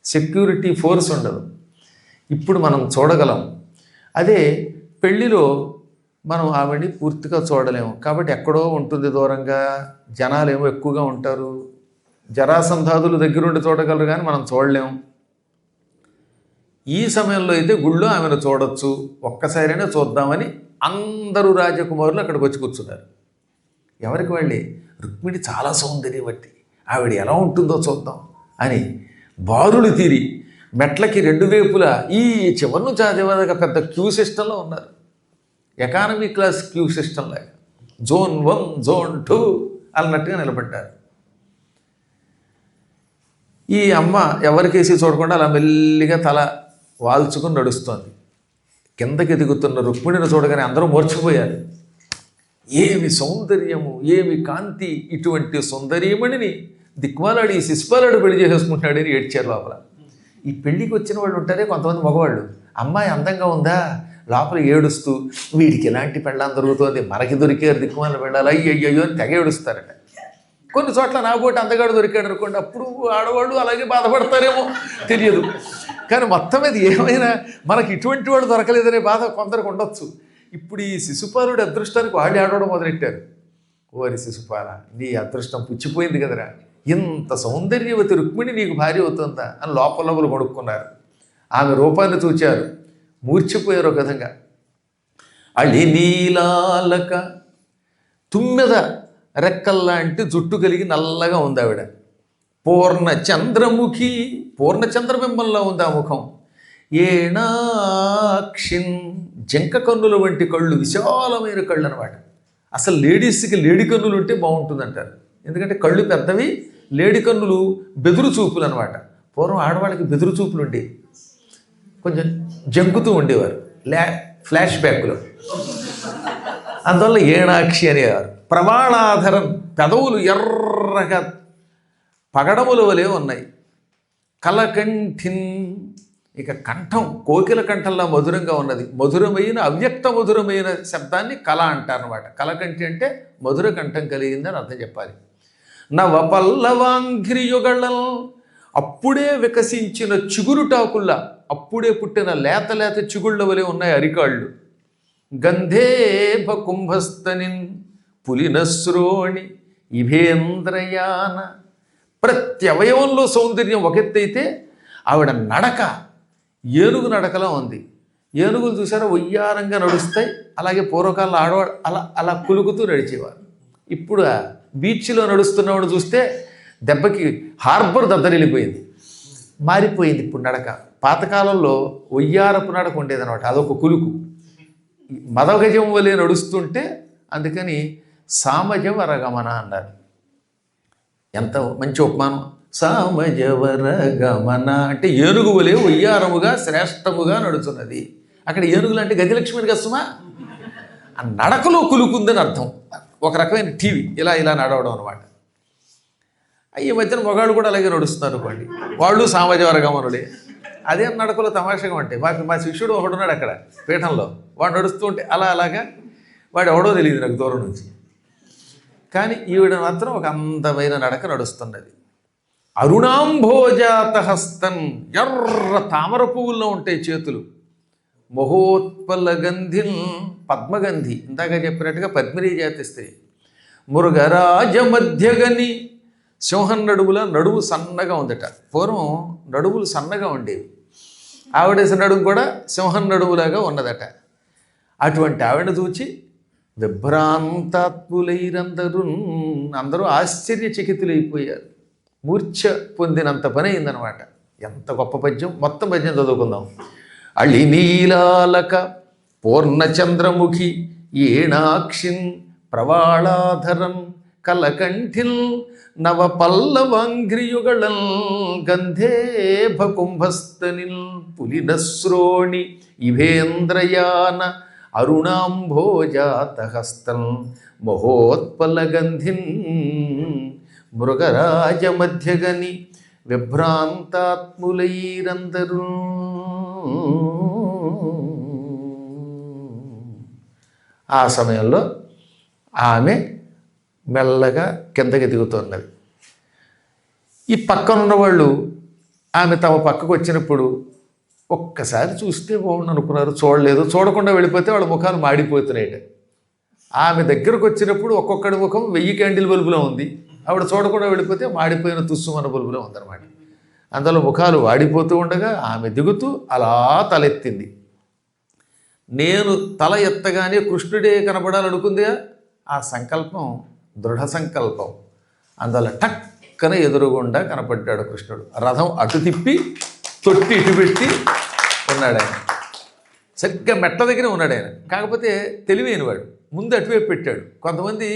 సెక్యూరిటీ ఫోర్స్ ఉండదు. ఇప్పుడు మనం చూడగలం. అదే పెళ్ళిలో మనం ఆవిడని పూర్తిగా చూడలేము. కాబట్టి ఎక్కడో ఉంటుంది దూరంగా, జనాలు ఏమో ఎక్కువగా ఉంటారు. జరాసంధాదులు దగ్గరుండి చూడగలరు కానీ మనం చూడలేము. ఈ సమయంలో అయితే గుళ్ళో ఆమెను చూడొచ్చు, ఒక్కసారైనా చూద్దామని అందరూ రాజకుమారులు అక్కడికి వచ్చి కూర్చున్నారు. ఎవరికి వాళ్ళే, రుక్మిణి చాలా సౌందర్యవతి, ఆవిడ ఎలా ఉంటుందో చూద్దాం అని బారులు తీరి మెట్లకి రెండు వైపులా ఈ చివరి నుంచి ఆ చివరిగా పెద్ద క్యూ సిస్టంలో ఉన్నారు. ఎకానమీ క్లాస్ క్యూ సిస్టమ్ లాగా జోన్ 1 జోన్ 2 అన్నట్టుగా నిలబడ్డారు. ఈ అమ్మ ఎవరికేసి చూడకుండా అలా మెల్లిగా తల వాల్చుకుని నడుస్తోంది. కిందకి దిగుతున్న రుక్మిణిని చూడగానే అందరూ మూర్ఛపోయారు. ఏమి సౌందర్యము, ఏమి కాంతి! ఇటువంటి సుందరీమణిని దిక్మాలాడి శిశుపాలాడు పెళ్లి చేసేసుకుంటున్నాడని ఏడ్చారు లోపల. ఈ పెళ్లికి వచ్చిన వాళ్ళు ఉంటారే కొంతమంది మగవాళ్ళు, అమ్మాయి అందంగా ఉందా లోపల ఏడుస్తూ వీడికి ఇలాంటి పెళ్ళాం దొరుకుతుంది, మనకి దొరికారు దిక్కుమాల పెళ్ళాలి అయ్యయ్యో అని తెగ ఏడుస్తారట. కొన్ని చోట్ల నాబోటి అందగాడు దొరికాడు అనుకోండి, అప్పుడు ఆడవాళ్ళు అలాగే బాధపడతారేమో తెలియదు. కానీ మొత్తం మీద ఏమైనా మనకి ఇటువంటి వాడు దొరకలేదనే బాధ కొందరికి ఉండొచ్చు. ఇప్పుడు ఈ శిశుపాలుడి అదృష్టానికి వాళ్ళు ఆడవడం మొదలెట్టారు. ఓరి శిశుపాల, నీ అదృష్టం పుచ్చిపోయింది కదరా, ఇంత సౌందర్యవతి రుక్మిణి నీకు భార్య అవుతుందా అని లోపల కొనుక్కున్నారు. ఆమె రూపాన్ని చూచారు, మూర్చిపోయారు. ఒక విధంగా అళి నీలాలక, తుమ్మెద రెక్కల్లాంటి జుట్టు కలిగి నల్లగా ఉంది ఆవిడ. పూర్ణ చంద్రముఖి, పూర్ణ చంద్రబింబంలో ఉంది ఆ ముఖం. ఏణాక్షిన్, జంక కన్నుల వంటి కళ్ళు, విశాలమైన కళ్ళు అనమాట. అసలు లేడీస్కి లేడి కన్నులు ఉంటే బాగుంటుందంటారు. ఎందుకంటే కళ్ళు పెద్దవి, లేడి కన్నులు బెదురు చూపులు అనమాట. పూర్వం ఆడవాళ్ళకి బెదురు చూపులు ఉండేవి, కొంచెం జంకుతూ ఉండేవారు ఫ్లాష్ బ్యాక్లో. అందువల్ల ఏణాక్షి అనేవారు. ప్రమాణాధరం, పెదవులు ఎర్రగా పగడముల వలె ఉన్నాయి. కలకంఠిన్, ఇక కంఠం కోకిల కంఠంలా మధురంగా ఉన్నది. మధురమైన అవ్యక్త మధురమైన శబ్దాన్ని కళ అంటారనమాట. కలకంఠి అంటే మధుర కంఠం కలిగిందని అర్థం చెప్పాలి. నవపల్లవాంఘ్రియుగళం, అప్పుడే వికసించిన చిగురుటాకుల్లా, అప్పుడే పుట్టిన లేత లేత చిగుళ్ళ వలె ఉన్నాయి అరికాళ్ళు. గంధేభ కుంభస్తనిన్ పులినశ్రోణి ఇభేంద్రయాన, ప్రతి అవయవంలో సౌందర్యం ఒకెత్తైతే ఆవిడ నడక ఏనుగు నడకలా ఉంది. ఏనుగులు చూసారా వయ్యారంగా నడుస్తాయి, అలాగే పూర్వకాలంలో ఆడవాడు అలా అలా కులుకుతూ నడిచేవారు. ఇప్పుడు బీచ్లో నడుస్తున్నవాడు చూస్తే దెబ్బకి హార్బర్ దద్దరిల్లిపోయింది, మారిపోయింది ఇప్పుడు నడక. పాతకాలంలో వయ్యారపు నడక ఉండేదన్నమాట, అదొక కులుకు. మదగజం వలె నడుస్తుంటే అందుకని సామజవరగమన అన్నారు. ఎంత మంచి ఉపమానం! సామజవరగమన అంటే ఏనుగు వలె వయ్యారముగా శ్రేష్టముగా నడుచున్నది. అక్కడ ఏనుగులు అంటే గజలక్ష్మిని కష్టమా, ఆ నడకలో కులుకుందని అర్థం. ఒక రకమైన టీవీ ఇలా ఇలా నడవడం అనమాట. ఈ మధ్యన మగాళ్ళు కూడా అలాగే నడుస్తున్నారు అనుకోండి, వాళ్ళు సామజవరగమనుడే. అదే నడకలో తమాషగా ఉంటాయి. మా శిష్యుడు ఒకడున్నాడు అక్కడ పీఠంలో, వాడు నడుస్తూ ఉంటే అలా అలాగా, వాడు ఎవడో తెలియదు నాకు దూరం నుంచి. కానీ ఈవిడ మాత్రం ఒక అందమైన నడక నడుస్తున్నది. అరుణాంభోజాత హస్తం, ఎర్ర తామర పువ్వుల్లో ఉంటాయి చేతులు. మహోత్పల గంధిన్, పద్మగంధి, ఇందాక చెప్పినట్టుగా పద్మినీ జాతి స్త్రీ. మృగరాజ మధ్యగని, సింహం నడుముల నడుము సన్నగా ఉందట. పూర్వం నడుములు సన్నగా ఉండేవి, ఆవిడేసిన నడుము కూడా సింహం నడుములాగా ఉన్నదట. అటువంటి ఆవిడ చూచి విభ్రాంతాత్ములైరందరూ, అందరూ ఆశ్చర్యచకితులైపోయారు. మూర్ఛ పొందినంత పని అయిందనమాట. ఎంత గొప్ప పద్యం! మొత్తం పద్యం చదువుకుందాం. అళినీలాలక పూర్ణచంద్రముఖి ఏణాక్షిన్ ప్రవాళాధరం కలకంఠిల్ నవపల్లవాంఘ్రియుగళం గంధేభ కుంభస్తనిల్ పులినశ్రోణి ఇభేంద్రయాన అరుణాంభోజాతహస్తం మహోత్పలగంధిన్ మృగరాజ మధ్యగని విభ్రాంతాత్ములైరందరూ. ఆ సమయంలో ఆమె మెల్లగా కిందకి దిగుతున్నది. ఈ పక్కనున్న వాళ్ళు ఆమె తమ పక్కకు వచ్చినప్పుడు ఒక్కసారి చూస్తే బాగుండు అనుకున్నారు, చూడలేదు. చూడకుండా వెళ్ళిపోతే వాళ్ళ ముఖాలు మాడిపోతున్నాయి. ఆమె దగ్గరకు వచ్చినప్పుడు ఒక్కొక్కడి ముఖం 1000 క్యాండిల్ బల్బులో ఉంది, ఆవిడ చూడకుండా వెళ్ళిపోతే మాడిపోయిన తుస్సుమన్న బల్బులో ఉందన్నమాట. అందులో ముఖాలు వాడిపోతూ ఉండగా ఆమె దిగుతూ అలా తలెత్తింది. నేను తల ఎత్తగానే కృష్ణుడే కనపడాలనుకుందిగా, ఆ సంకల్పం దృఢ సంకల్పం. అందువల్ల టక్కన ఎదురుగుండా కనపడ్డాడు కృష్ణుడు. రథం అటు తిప్పి తొట్టి ఇటు పెట్టి ఉన్నాడు ఆయన. సరిగ్గా మెట్ల దగ్గరే ఉన్నాడు ఆయన. కాకపోతే తెలివైనవాడు, ముందు అటువైపు పెట్టాడు. కొంతమంది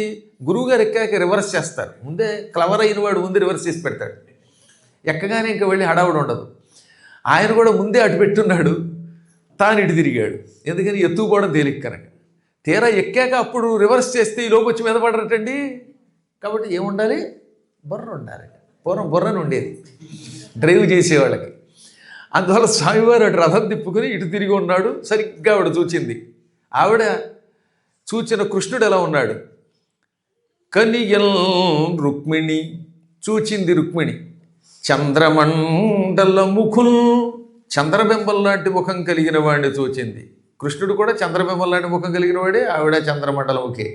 గురువుగారు ఎక్కాక రివర్స్ చేస్తారు, ముందే క్లవర్ అయిన వాడు ముందు రివర్స్ చేసి పెడతాడు. ఎక్కగానే ఇంకా వెళ్ళి హడావుడు ఉండదు. ఆయన కూడా ముందే అటు పెట్టున్నాడు, తాను ఇటు తిరిగాడు. ఎందుకని ఎత్తుకుపోవడం తేలిక కనుక. తీరా ఎక్కాక అప్పుడు రివర్స్ చేస్తే ఈ లోపు వచ్చి మీద పడరటండి. కాబట్టి ఏముండాలి? బుర్ర ఉండాలి. పూర్వం బుర్రను ఉండేది డ్రైవ్ చేసేవాళ్ళకి. అందువల్ల స్వామివారు అటు రథం తిప్పుకుని ఇటు తిరిగి ఉన్నాడు. సరిగ్గా ఆవిడ చూచింది. ఆవిడ చూచిన కృష్ణుడు ఎలా ఉన్నాడు? కనియల్ రుక్మిణి, చూచింది రుక్మిణి. చంద్రమండల ముఖుల్, చంద్రబింబం లాంటి ముఖం కలిగిన వాడిని చూచింది. కృష్ణుడు కూడా చంద్రబింబం లాంటి ముఖం కలిగిన వాడే, ఆవిడ చంద్రమండలముఖే.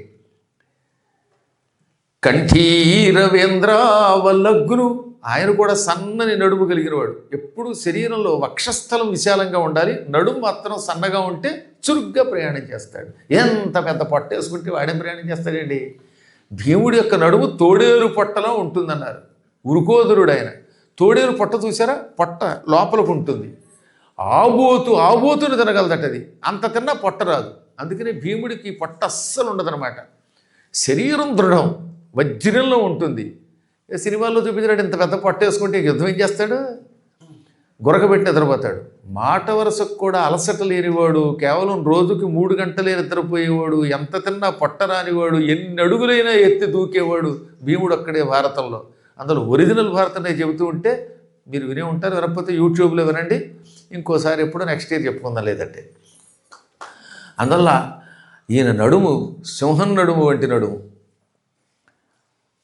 కంఠీరవేంద్రావల్లగ్ను, ఆయన కూడా సన్నని నడుము కలిగినవాడు. ఎప్పుడు శరీరంలో వక్షస్థలం విశాలంగా ఉండాలి, నడుము మాత్రం సన్నగా ఉంటే చురుగ్గా ప్రయాణం చేస్తాడు. ఎంత పెద్ద పొట్ట వేసుకుంటే వాడే ప్రయాణం చేస్తాడండి. భీముడి యొక్క నడుము తోడేరు పొట్టలా ఉంటుందన్నారు ఉరుకోదరుడు ఆయన. తోడేరు పొట్ట చూసారా? పొట్ట లోపలకు ఉంటుంది. ఆబోతుని తినగలదట అది. అంత తిన్నా పొట్ట రాదు. అందుకని భీముడికి పొట్ట అస్సలు ఉండదన్నమాట. శరీరం దృఢం, వజ్రంలో ఉంటుంది. సినిమాల్లో చూపించినట్టు ఇంత పెద్ద పొట్ట వేసుకుంటే యుద్ధం ఏం చేస్తాడు? గురకబెట్టి నిద్రపోతాడు. మాట వరుసకు కూడా అలసట లేనివాడు, కేవలం రోజుకి 3 గంటలే నిద్రపోయేవాడు, ఎంత తిన్నా పొట్ట రానివాడు, ఎన్ని అడుగులైనా ఎత్తి దూకేవాడు భీముడు ఒక్కడే భారతంలో. అందులో ఒరిజినల్ భారతనే చెబుతూ ఉంటే మీరు వినే ఉంటారు, వినకపోతే యూట్యూబ్లో వినండి. ఇంకోసారి ఎప్పుడు నెక్స్ట్ ఇయర్ చెప్పుకుందాం లేదంటే. అందువల్ల ఈయన నడుము సింహం నడుము వంటి నడుము.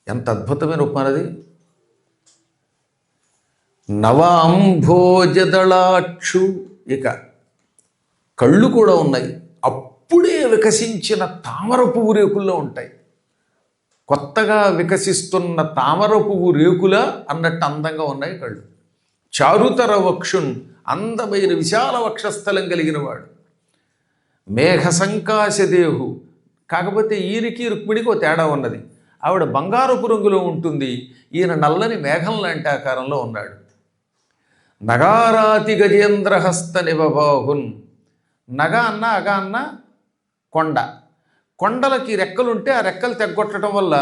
ఎంత అద్భుతమైన ఉపమానది. నవాంభోజదళాక్షు, ఇక కళ్ళు కూడా ఉన్నాయి. అప్పుడే వికసించిన తామర పువ్వు రేకుల్లో ఉంటాయి. కొత్తగా వికసిస్తున్న తామర పువ్వు రేకులా అన్నట్టు అందంగా ఉన్నాయి కళ్ళు. చారుతర వక్షున్, అందమైన విశాల వక్షస్థలం కలిగిన వాడు. మేఘ సంకాశదేహు, కాకపోతే ఈయనకి రుక్మిణికి ఒక తేడా ఉన్నది. ఆవిడ బంగారపు రంగులో ఉంటుంది, ఈయన నల్లని మేఘం లాంటి ఆకారంలో ఉన్నాడు. నగారాతి గజేంద్రహస్త నివబాహున్, నగ అన్న అగ అన్న కొండ. కొండలకి రెక్కలుంటే ఆ రెక్కలు తెగ్గొట్టడం వల్ల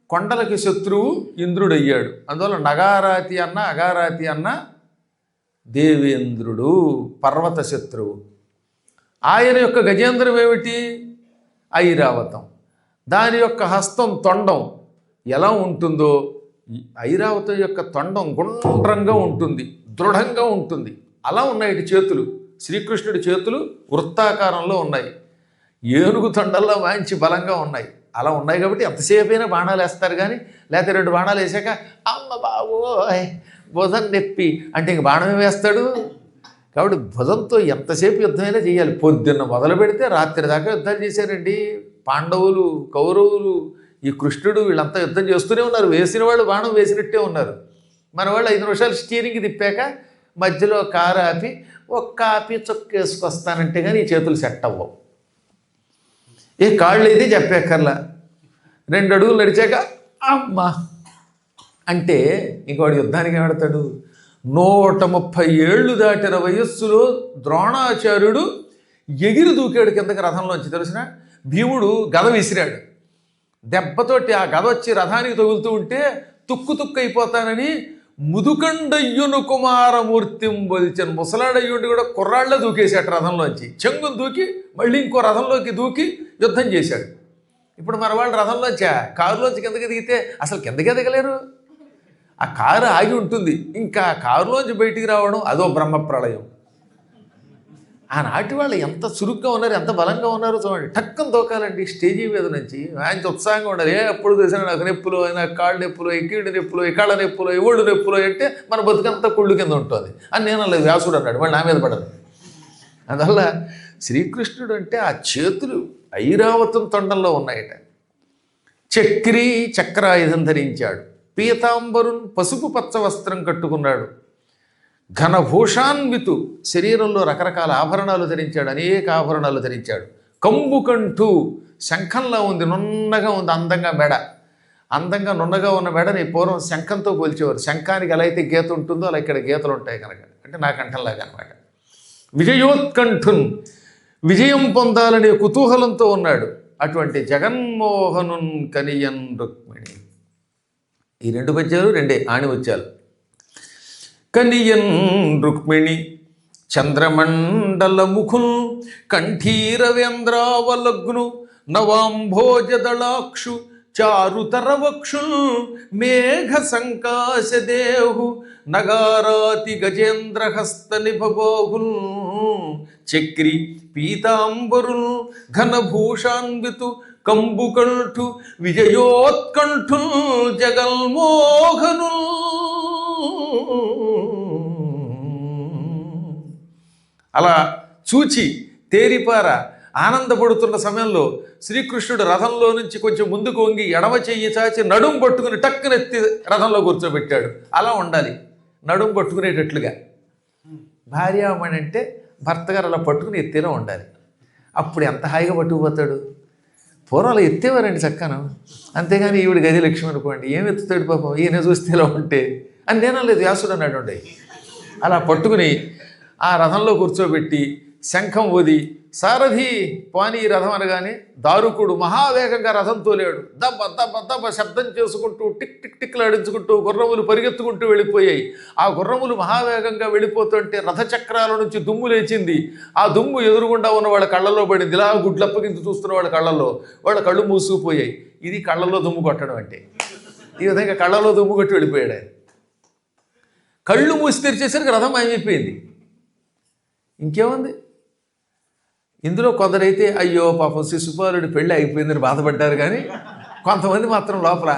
కొండలకి శత్రువు ఇంద్రుడయ్యాడు. అందువల్ల నగారాతి అన్న అగారాతి అన్న దేవేంద్రుడు, పర్వత శత్రువు. ఆయన యొక్క గజేంద్రం ఏమిటి? ఐరావతం. దాని యొక్క హస్తం తొండం ఎలా ఉంటుందో, ఐరావతం యొక్క తొండం గుండ్రంగా ఉంటుంది, దృఢంగా ఉంటుంది. అలా ఉన్నాయి చేతులు. శ్రీకృష్ణుడి చేతులు వృత్తాకారంలో ఉన్నాయి, ఏనుగు తొండల్లో మంచి బలంగా ఉన్నాయి. అలా ఉన్నాయి కాబట్టి ఎంతసేపైనా బాణాలు వేస్తారు. కానీ లేకపోతే 2 బాణాలు వేసాక అమ్మ బాబోయ్ భుజం నొప్పి అంటే ఇంక బాణమే వేస్తాడు. కాబట్టి భుజంతో ఎంతసేపు యుద్ధమైనా చేయాలి. పొద్దున్న మొదలు పెడితే రాత్రి దాకా యుద్ధాలు చేశారండి. పాండవులు, కౌరవులు, ఈ కృష్ణుడు వీళ్ళంతా యుద్ధం చేస్తూనే ఉన్నారు. వేసిన వాళ్ళు బాణం వేసినట్టే ఉన్నారు. మన వాళ్ళు 5 నిమిషాలు స్టీరింగ్ తిప్పాక మధ్యలో కారు ఆపి ఒక్క ఆపి చొక్కేసుకొస్తానంటే కానీ ఈ చేతులు సెట్ అవ్వవు. ఏ కాళ్ళు అయితే చెప్పేక్కర్లా, 2 అడుగులు నడిచాక అమ్మా అంటే ఇంకోటి యుద్ధానికి ఏమడతాడు. 130 ఏళ్ళు దాటిన వయస్సులో ద్రోణాచార్యుడు ఎగిరి దూకాడు కిందకి రథంలోంచి. తెలిసిన భీముడు గద విసిరాడు. దెబ్బతోటి ఆ గద వచ్చి రథానికి తగులుతూ ఉంటే తుక్కు అయిపోతానని ముదుకండయ్యును కుమారమూర్తిం బొల్చన్, ముసలాడయ్యుండి కూడా కుర్రాళ్ళ దూకేశాడు రథంలోంచి. చెంగును దూకి మళ్ళీ ఇంకో రథంలోకి దూకి యుద్ధం చేశాడు. ఇప్పుడు మన వాళ్ళు రథంలోంచా కారులోంచి కిందకి దిగితే అసలు కిందకే దిగలేరు. ఆ కారు ఆగి ఉంటుంది, ఇంకా కారులోంచి బయటికి రావడం అదో బ్రహ్మ ప్రళయం. ఆనాటి వాళ్ళు ఎంత చురుగ్గా ఉన్నారు, ఎంత బలంగా ఉన్నారో చూడండి. టక్కన దూకాలండి స్టేజీ మీద నుంచి. ఆయన ఉత్సాహంగా ఉండాలి. ఎప్పుడు చూసినా నాకు నొప్పులు, నాకు కాళ్ళు నొప్పులు, కీళ్ళు నొప్పులు, కాళ్ళ నొప్పులు, ఒళ్ళు నొప్పులు అంటే మన బతుకంతా కుళ్ళు కింద ఉంటుంది అని నేను అలా వ్యాసుడు అన్నాడు. వాళ్ళు నా మీద పడదు. అందువల్ల శ్రీకృష్ణుడు అంటే ఆ చేతులు ఐరావతం తొండంలో ఉన్నాయట. చక్రీ చక్రాయుధం ధరించాడు. పీతాంబరున్ పసుపు పచ్చ వస్త్రం కట్టుకున్నాడు. ఘనభూషాన్వితు, శరీరంలో రకరకాల ఆభరణాలు ధరించాడు, అనేక ఆభరణాలు ధరించాడు. కంబుకంఠు, శంఖంలా ఉంది, నున్నగా ఉంది, అందంగా మెడ. అందంగా నున్నగా ఉన్న మెడని పూర్వం శంఖంతో పోల్చేవారు. శంఖానికి ఎలా అయితే గీత ఉంటుందో అలా ఇక్కడ గీతలు ఉంటాయి కనుక అంటే నా కంఠంలాగా అనమాట. విజయోత్కంఠున్, విజయం పొందాలనే కుతూహలంతో ఉన్నాడు. అటువంటి జగన్మోహనున్ కనియన్ రుక్మిణి. ఈ 2 పద్యాలు 2 ఆణిముత్యాలు. కనియన్ రుక్మిణి చంద్రమండల ముఖుల్ కంఠీరవేంద్రావలగ్ను నవాంభోజదళాక్షు చారుతరవక్షుల్ మేఘ సంకాశదేహు నగారాతి గజేంద్రహస్త నిభబాహుల్ చక్రి పీతాంబరుల్ ఘనభూషాన్వితు కంబుకంఠు విజయోత్కంఠు జగన్మోహను. అలా చూచి తేరిపార ఆనందపడుతున్న సమయంలో శ్రీకృష్ణుడు రథంలో నుంచి కొంచెం ముందుకు వంగి ఎడమ చెయ్యి చాచి నడుం పట్టుకుని టక్కునెత్తి రథంలో కూర్చోబెట్టాడు. అలా ఉండాలి, నడుం పట్టుకునేటట్లుగా. భార్యామణి అంటే భర్త గారు అలా పట్టుకుని ఎత్తేలా ఉండాలి. అప్పుడు ఎంత హాయిగా పట్టుకుపోతాడు. పూర్వం అలా ఎత్తేవారండి చక్కను. అంతేగాని ఈవిడ గది లక్ష్మి అనుకోండి, ఏం ఎత్తుతాడు పాపం, ఈయన చూస్తే ఇలా ఉంటే అని నేనలేదు, వ్యాసుడు అన్నాడు ఉండే. అలా పట్టుకుని ఆ రథంలో కూర్చోబెట్టి శంఖం ఊది సారథి పానీ రథం అనగానే దారుకుడు మహావేగంగా రథం తోలాడు. దబ్బ దబ్బ దబ్బ శబ్దం చేసుకుంటూ టిక్ టిక్ టిక్లాడించుకుంటూ గుర్రములు పరిగెత్తుకుంటూ వెళ్ళిపోయాయి. ఆ గుర్రములు మహావేగంగా వెళ్ళిపోతుంటే రథచక్రాల నుంచి దుమ్ము లేచింది. ఆ దుమ్ము ఎదురుగుండా ఉన్న వాళ్ళ కళ్ళల్లో పడింది. ఇలా గుడ్లప్పగించి చూస్తున్న వాళ్ళ కళ్ళల్లో, వాళ్ళ కళ్ళు మూసుకుపోయాయి. ఇది కళ్ళల్లో దుమ్ము కొట్టడం అంటే. ఈ విధంగా కళ్ళలో దుమ్ము కొట్టి వెళ్ళిపోయాడు ఆయన. కళ్ళు మూసి తెరిచేసరికి రథం మాయమైపోయింది. ఇంకేముంది ఇందులో? కొందరైతే అయ్యో పాపం శిశుపాలుడి పెళ్ళి అయిపోయిందని బాధపడ్డారు. కానీ కొంతమంది మాత్రం లోపల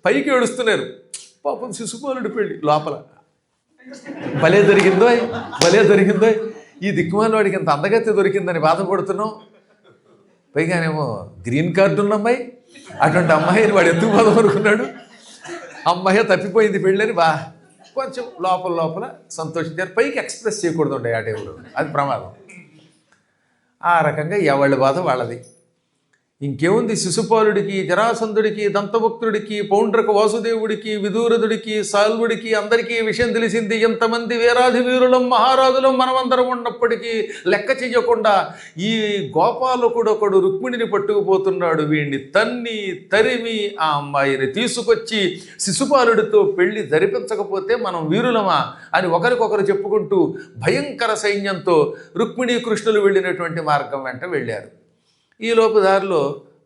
పైకి ఏడుస్తున్నారు, పాపం శిశుపాలుడి పెళ్ళి, లోపల భలే దొరికిందో భలే దొరికిందో, ఈ దిక్కుమాల వాడికి ఇంత అందగత్తి దొరికిందని బాధపడుతున్నాం. పైగానేమో గ్రీన్ కార్డు ఉన్న అమ్మాయి, అటువంటి అమ్మాయిని వాడు ఎందుకు బాధపడుకున్నాడు, అమ్మాయి తప్పిపోయింది పెళ్ళని కొంచెం లోపల లోపల సంతోషించారు. పైకి ఎక్స్ప్రెస్ చేయకూడదు ఉండే ఆ టైంలో, అది ప్రమాదం. ఆ రకంగా ఎవళ్ళ బాధ వాళ్ళది. ఇంకేముంది, శిశుపాలుడికి, జరాసంధుడికి, దంతభక్తుడికి, పౌండ్రక వాసుదేవుడికి, విదూరదుడికి, సాల్వుడికి అందరికీ విషయం తెలిసింది. ఎంతమంది వీరాధి వీరులం మహారాజులం మనమందరం ఉన్నప్పటికీ లెక్క చెయ్యకుండా ఈ గోపాలకుడు ఒకడు రుక్మిణిని పట్టుకుపోతున్నాడు. వీడిని తన్ని తరిమి ఆ అమ్మాయిని తీసుకొచ్చి శిశుపాలుడితో పెళ్లి జరిపించకపోతే మనం వీరులమా అని ఒకరికొకరు చెప్పుకుంటూ భయంకర సైన్యంతో రుక్మిణీ కృష్ణులు వెళ్ళినటువంటి మార్గం వెంట వెళ్ళారు. ఈలోపు దారిలో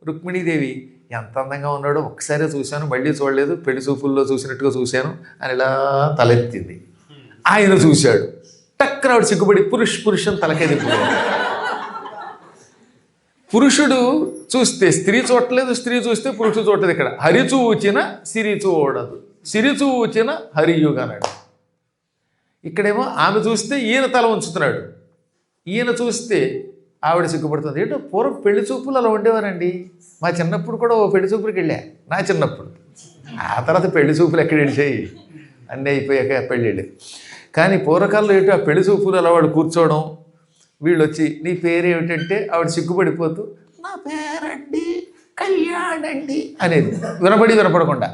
రుక్మిణీదేవి ఎంత అందంగా ఉన్నాడో ఒక్కసారే చూశాను, మళ్ళీ చూడలేదు, పెళ్లి చూపుల్లో చూసినట్టుగా చూశాను అని ఇలా తలెత్తింది. ఆయన చూశాడు, టక్కరాడు సిగ్గుపడి పురుషం తలకే దిప్పుకోడు. పురుషుడు చూస్తే స్త్రీ చూడలేదు, స్త్రీ చూస్తే పురుషుడు చూడలేదు. ఇక్కడ హరి చూచిన సిరి చూడదు, సిరి చూచిన హరియుగన్నాడు. ఇక్కడేమో ఆమె చూస్తే ఈయన తల ఉంచుతున్నాడు, ఈయన చూస్తే ఆవిడ సిగ్గుపడుతుంది. ఏంటో పూర్వం పెళ్లి చూపులు అలా ఉండేవారండి. మా చిన్నప్పుడు కూడా ఓ పెళ్లి చూపులకు వెళ్ళా, నా చిన్నప్పుడు. ఆ తర్వాత పెళ్లి చూపులు ఎక్కడ వెళ్ళాయి, అన్నీ అయిపోయాక పెళ్ళిళ్ళు. కానీ పూర్వకాలంలో ఏంటో ఆ పెళ్లి చూపులు అలా వాడు కూర్చోవడం, వీళ్ళు వచ్చి నీ పేరు ఏమిటంటే ఆవిడ సిగ్గుపడిపోతూ నా పేరండి కళ్యాణండి అనేది వినపడకుండా.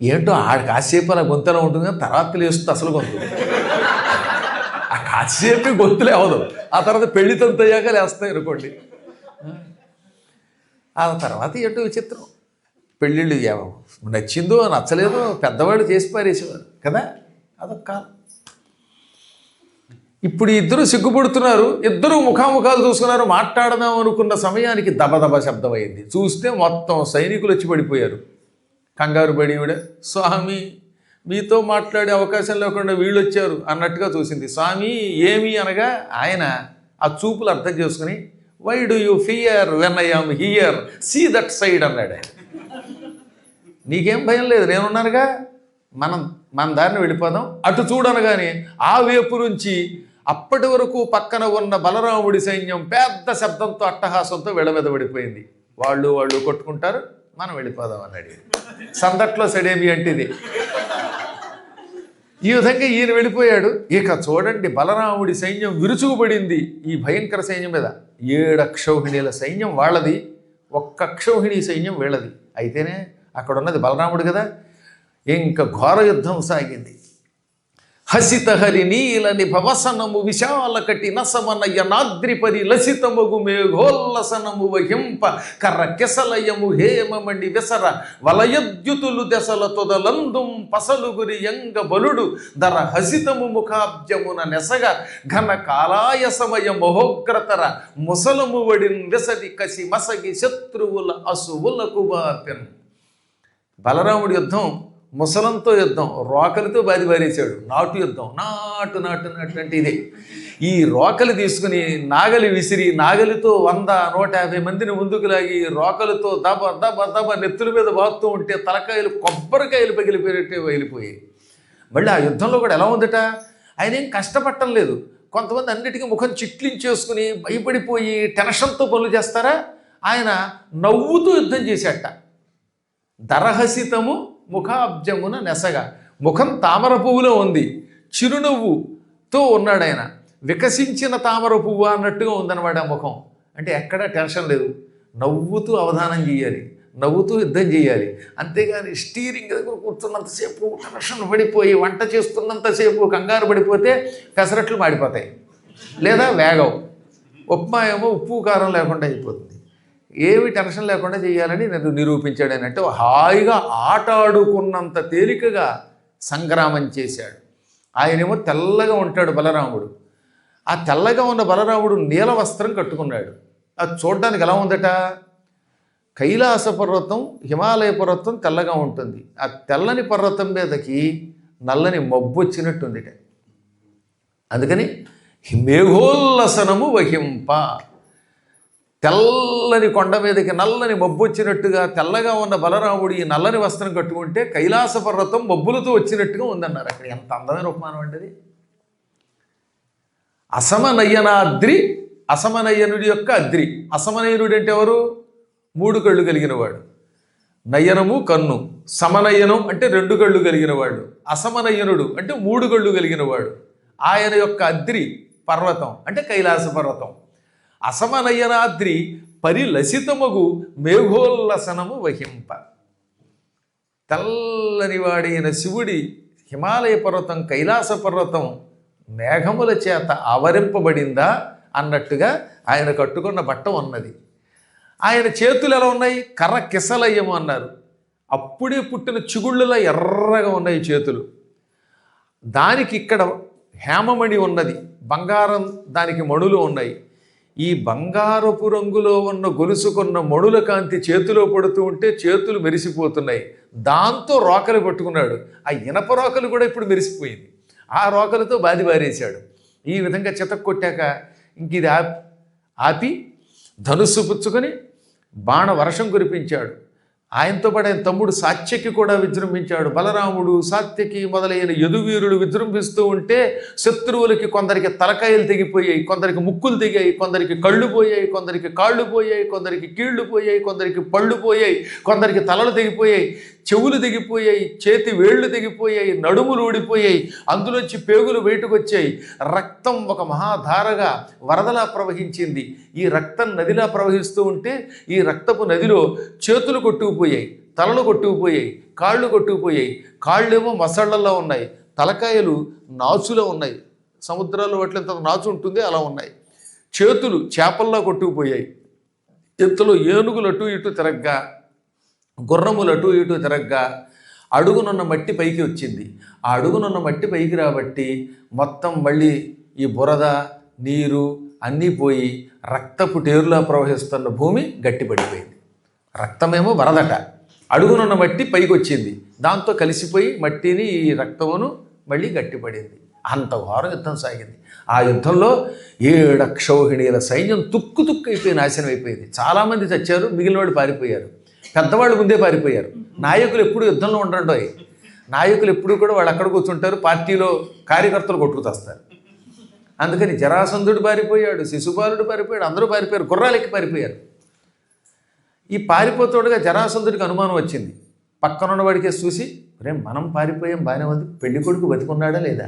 ఏంటో ఆడ కాసేపు అలా గొంతులో ఉంటుంది, తర్వాత లేస్తుంది అసలు గొంతు. ఆ కాసేపు గొంతులే అవదు, ఆ తర్వాత పెళ్లి తంతయ్యాక లేస్తాయి అనుకోండి. ఆ తర్వాత ఏంటో విచిత్రం, పెళ్ళిళ్ళు నచ్చిందో నచ్చలేదో పెద్దవాళ్ళు చేసి పారేసేవారు కదా, అదొక కాలం. ఇప్పుడు ఇద్దరు సిగ్గుపడుతున్నారు, ఇద్దరు ముఖాముఖాలు చూసుకున్నారు. మాట్లాడదాం అనుకున్న సమయానికి దబదబ శబ్దం అయింది. చూస్తే మొత్తం సైనికులు వచ్చి పడిపోయారు. కంగారు పడి స్వామి మీతో మాట్లాడే అవకాశం లేకుండా వీళ్ళు వచ్చారు అన్నట్టుగా చూసింది. స్వామి ఏమి అనగా ఆయన ఆ చూపులు అర్థం చేసుకుని why do you fear when I am here, see that side అన్నాడు ఆయన. నీకేం భయం లేదు, నేనున్నానుగా, మన దారిని వెళ్ళిపోదాం, అటు చూడనగానే ఆ వైపు నుంచి అప్పటి వరకు పక్కన ఉన్న బలరాముడి సైన్యం పెద్ద శబ్దంతో అట్టహాసంతో వెళ్ళబెదబడిపోయింది. వాళ్ళు కొట్టుకుంటారు, మనం వెళ్ళిపోదాం అన్నాడు. సందట్లో సడేమి అంటే ఇది. ఈ విధంగా ఈయన వెళ్ళిపోయాడు. ఇక చూడండి, బలరాముడి సైన్యం విరుచుకుపడింది ఈ భయంకర సైన్యం మీద. 7 అక్షౌహిణీల సైన్యం వాళ్ళది, 1 అక్షౌహిణీ సైన్యం వీళ్ళది. అయితేనే అక్కడ ఉన్నది బలరాముడు కదా. ఇంకా ఘోర యుద్ధం సాగింది. హసితహరి నీల నిభవసనము విశాల కటి నసమనయ నాద్రిపరి లసితమగు మేఘోల్లసనము వహింప కర్ర కెసలయము హేమమణి వెసర వలయద్యుతులు దెసల తొదలందుం పసలుగురి యంగ బలుడు ధర హసితము ముఖాబ్జమున నెసగ ఘన కాలాయ సమయ మహోగ్రతర ముసలము వడిన్ వెసడి కసి మసగి శత్రువుల అసువులకు బాపెన్. బలరాముడి యుద్ధం ముసలంతో యుద్ధం, రోకలితో బారేశాడు. నాటు యుద్ధం, నాటు నాటు నాటు అంటే ఇదే. ఈ రోకలి తీసుకుని నాగలి విసిరి నాగలితో 100-150 మందిని ముందుకు లాగి రోకలితో దబ దబ దబ నెత్తుల మీద బాగుతూ ఉంటే తలకాయలు కొబ్బరికాయలు పగిలిపోయినట్టే వెళ్ళిపోయాయి. మళ్ళీ ఆ యుద్ధంలో కూడా ఎలా ఉందట, ఆయన ఏం కష్టపడటం లేదు. కొంతమంది అన్నిటికీ ముఖం చిట్లించేసుకుని భయపడిపోయి టెన్షన్తో పనులు చేస్తారా, ఆయన నవ్వుతూ యుద్ధం చేశాట. దరహసితము ముఖాబ్జమున నెసగా, ముఖం తామర పువ్వులో ఉంది, చిరునవ్వుతో ఉన్నాడు ఆయన. వికసించిన తామర పువ్వు అన్నట్టుగా ఉందన్నమాట ఆ ముఖం. అంటే ఎక్కడా టెన్షన్ లేదు, నవ్వుతూ అవధానం చేయాలి, నవ్వుతూ యుద్ధం చేయాలి. అంతేగాని స్టీరింగ్ దగ్గర కూర్చున్నంతసేపు టెన్షన్ పడిపోయి వంట చేస్తున్నంతసేపు కంగారు పడిపోతే పెసరట్లు మాడిపోతాయి, లేదా వేగవు. ఉప్మా ఏమో ఉప్పు కారం లేకుండా అయిపోతుంది. ఏమి టెన్షన్ లేకుండా చేయాలని నన్ను నిరూపించాడు అని. అంటే హాయిగా ఆట ఆడుకున్నంత తేలికగా సంగ్రామం చేశాడు. ఆయనేమో తెల్లగా ఉంటాడు బలరాముడు. ఆ తెల్లగా ఉన్న బలరాముడు నీల వస్త్రం కట్టుకున్నాడు. అది చూడడానికి ఎలా ఉందట, కైలాస పర్వతం హిమాలయ పర్వతం తెల్లగా ఉంటుంది, ఆ తెల్లని పర్వతం మీదకి నల్లని మబ్బు వచ్చినట్టుందిట. అందుకని మేఘోల్లసనము వహింప, తెల్లని కొండ మీదకి నల్లని మబ్బు వచ్చినట్టుగా తెల్లగా ఉన్న బలరాముడు ఈ నల్లని వస్త్రం కట్టుకుంటే కైలాస పర్వతం మబ్బులతో వచ్చినట్టుగా ఉందన్నారు. అక్కడ ఎంత అందమైన ఉపమానం అంటే అది. అసమనయనాద్రి, అసమనయనుడి యొక్క అద్రి. అసమనయనుడు అంటే ఎవరు, 3 కళ్ళు కలిగిన వాడు. నయనము కన్ను, సమనయనం అంటే 2 కళ్ళు కలిగిన వాడు. అసమనయనుడు అంటే 3 కళ్ళు కలిగిన వాడు. ఆయన యొక్క అద్రి పర్వతం అంటే కైలాస పర్వతం. అసమనయనాద్రి పరిలసితమగు మేఘోల్లసనము వహింప. తెల్లని వాడైన శివుడి హిమాలయ పర్వతం కైలాస పర్వతం మేఘముల చేత ఆవరింపబడిందా అన్నట్టుగా ఆయన కట్టుకున్న బట్ట ఉన్నది. ఆయన చేతులు ఎలా ఉన్నాయి, కర్ర కిసలయ్యము అన్నారు. అప్పుడే పుట్టిన చిగుళ్ళలా ఎర్రగా ఉన్నాయి చేతులు. దానికి ఇక్కడ హేమమణి ఉన్నది, బంగారం దానికి మణులు ఉన్నాయి. ఈ బంగారపు రంగులో ఉన్న గొలుసుకున్న మణుల కాంతి చేతిలో పడుతూ ఉంటే చేతులు మెరిసిపోతున్నాయి. దాంతో రోకలు పట్టుకున్నాడు. ఆ ఇనప రోకలు కూడా ఇప్పుడు మెరిసిపోయింది. ఆ రోకలతో బారేశాడు. ఈ విధంగా చితక్కొట్టాక ఇంక ఇది ఆపి ధనుస్సు పుచ్చుకొని బాణ వర్షం కురిపించాడు. ఆయనతో పాటు ఆయన తమ్ముడు సాత్యకి కూడా విజృంభించాడు. బలరాముడు, సాత్యకి మొదలైన యదువీరులు విజృంభిస్తూ ఉంటే శత్రువులకి కొందరికి తలకాయలు తెగిపోయాయి, కొందరికి ముక్కులు తెగాయి, కొందరికి కళ్ళు పోయాయి, కొందరికి కాళ్ళు పోయాయి, కొందరికి కీళ్లు పోయాయి, కొందరికి పళ్ళు పోయాయి, కొందరికి తలలు తెగిపోయాయి, చెవులు తెగిపోయాయి, చేతి వేళ్లు తెగిపోయాయి, నడుములు ఊడిపోయాయి, అందులోంచి పేగులు బయటకు వచ్చాయి. రక్తం ఒక మహాధారగా వరదలా ప్రవహించింది. ఈ రక్తం నదిలా ప్రవహిస్తూ ఉంటే ఈ రక్తపు నదిలో చేతులు కొట్టుకుపోయాయి, తలలు కొట్టుకుపోయాయి, కాళ్ళు కొట్టుకుపోయాయి. కాళ్ళేమో మసళ్ళల్లో ఉన్నాయి, తలకాయలు నాచులో ఉన్నాయి. సముద్రాల్లో వాటిలో నాచు ఉంటుంది అలా ఉన్నాయి. చేతులు చేపల్లో కొట్టుకుపోయాయి. ఎత్తులో ఏనుగులు అటు ఇటు తిరగ్గా, గుర్రములు అటు ఇటు తిరగ్గా అడుగునున్న మట్టి పైకి వచ్చింది. ఆ అడుగునున్న మట్టి పైకి రాబట్టి మొత్తం మళ్ళీ ఈ బురద నీరు అన్నీ పోయి రక్తపు టేరులా ప్రవహిస్తున్న భూమి గట్టిపడిపోయింది. రక్తమేమో వరదట, అడుగునున్న మట్టి పైకి వచ్చింది, దాంతో కలిసిపోయి మట్టిని ఈ రక్తమును మళ్ళీ గట్టిపడింది. అంత ఘోర యుద్ధం సాగింది. ఆ యుద్ధంలో 7 అక్షౌహిణీల సైన్యం తుక్కు అయిపోయి నాశనం అయిపోయింది. చాలామంది చచ్చారు, మిగిలిన వాళ్ళు పారిపోయారు. పెద్దవాళ్ళు ముందే పారిపోయారు. నాయకులు ఎప్పుడు యుద్ధంలో ఉండరండోయ్. నాయకులు ఎప్పుడు కూడా వాళ్ళు అక్కడ కూర్చుంటారు, పార్టీలో కార్యకర్తలు కొట్టుకుతస్తారు. అందుకని జరాసంధుడు పారిపోయాడు, శిశుపాలుడు పారిపోయాడు, అందరూ పారిపోయారు, గుర్రాలెక్కి పారిపోయారు. ఈ పారిపోతుండగా జరాసంధుడికి అనుమానం వచ్చింది. పక్కనున్న వాడికే చూసి, మనం పారిపోయాం బాగానే ఉంది, పెళ్లి కొడుకు బతికున్నాడా లేదా,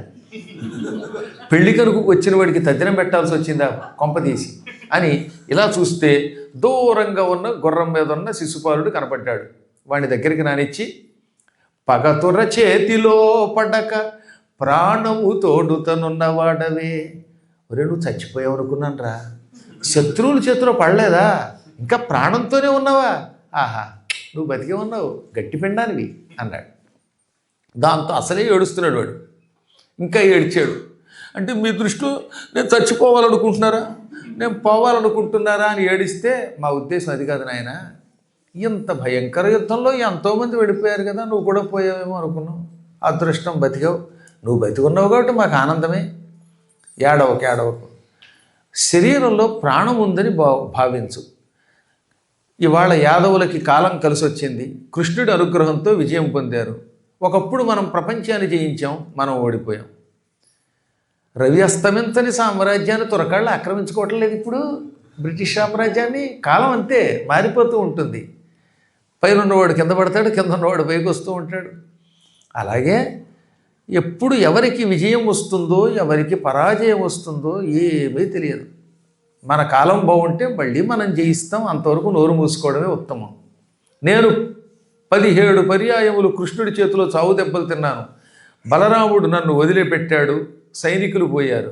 పెళ్లి కనుక వచ్చిన వాడికి తద్దినం పెట్టాల్సి వచ్చిందా కొంపదీసి అని ఇలా చూస్తే దూరంగా ఉన్న గుర్రం మీద ఉన్న శిశుపాలుడు కనపడ్డాడు. వాడి దగ్గరికి నానిచ్చి, పగతుర చేతిలో పడక ప్రాణము తోడుతనున్నవాడవే. ఒరే నువ్వు చచ్చిపోయావు అనుకున్నాను రా, శత్రువుల చేతిలో పడలేదా, ఇంకా ప్రాణంతోనే ఉన్నావా, ఆహా నువ్వు బతికే ఉన్నావు, గట్టి పిండానివి అన్నాడు. దాంతో అసలే ఏడుస్తున్నాడు వాడు, ఇంకా ఏడ్చాడు. అంటే మీ దృష్టిలో నేను చచ్చిపోవాలనుకుంటున్నారా, నేను పోవాలనుకుంటున్నారా అని ఏడిస్తే మా ఉద్దేశం అది కాదు నాయన, ఇంత భయంకర యుద్ధంలో ఎంతోమంది వెళ్ళిపోయారు కదా, నువ్వు కూడా పోయావేమో అనుకున్నావు, అదృష్టం బతికావు, నువ్వు బతికున్నావు కాబట్టి మాకు ఆనందమే, ఏడవకు. శరీరంలో ప్రాణం ఉందని భావించు. ఇవాళ యాదవులకి కాలం కలిసి వచ్చింది, కృష్ణుడి అనుగ్రహంతో విజయం పొందారు. ఒకప్పుడు మనం ప్రపంచాన్ని జయించాం, మనం ఓడిపోయాం. రవి అస్తమించని సామ్రాజ్యాన్ని తురకాళ్ళు ఆక్రమించుకోవటం లేదు ఇప్పుడు, బ్రిటిష్ సామ్రాజ్యాన్ని. కాలం అంతే మారిపోతూ ఉంటుంది, పైన ఉన్నవాడు కింద పడతాడు, కింద ఉన్నవాడు పైకి వస్తూ ఉంటాడు. అలాగే ఎప్పుడు ఎవరికి విజయం వస్తుందో ఎవరికి పరాజయం వస్తుందో ఏమీ తెలియదు. మన కాలం బాగుంటే మళ్ళీ మనం జయిస్తాం, అంతవరకు నోరు మూసుకోవడమే ఉత్తమం. నేను 17 పర్యాయములు కృష్ణుడి చేతిలో చావు దెబ్బలు తిన్నాను. బలరాముడు నన్ను వదిలిపెట్టాడు, సైనికులు పోయారు.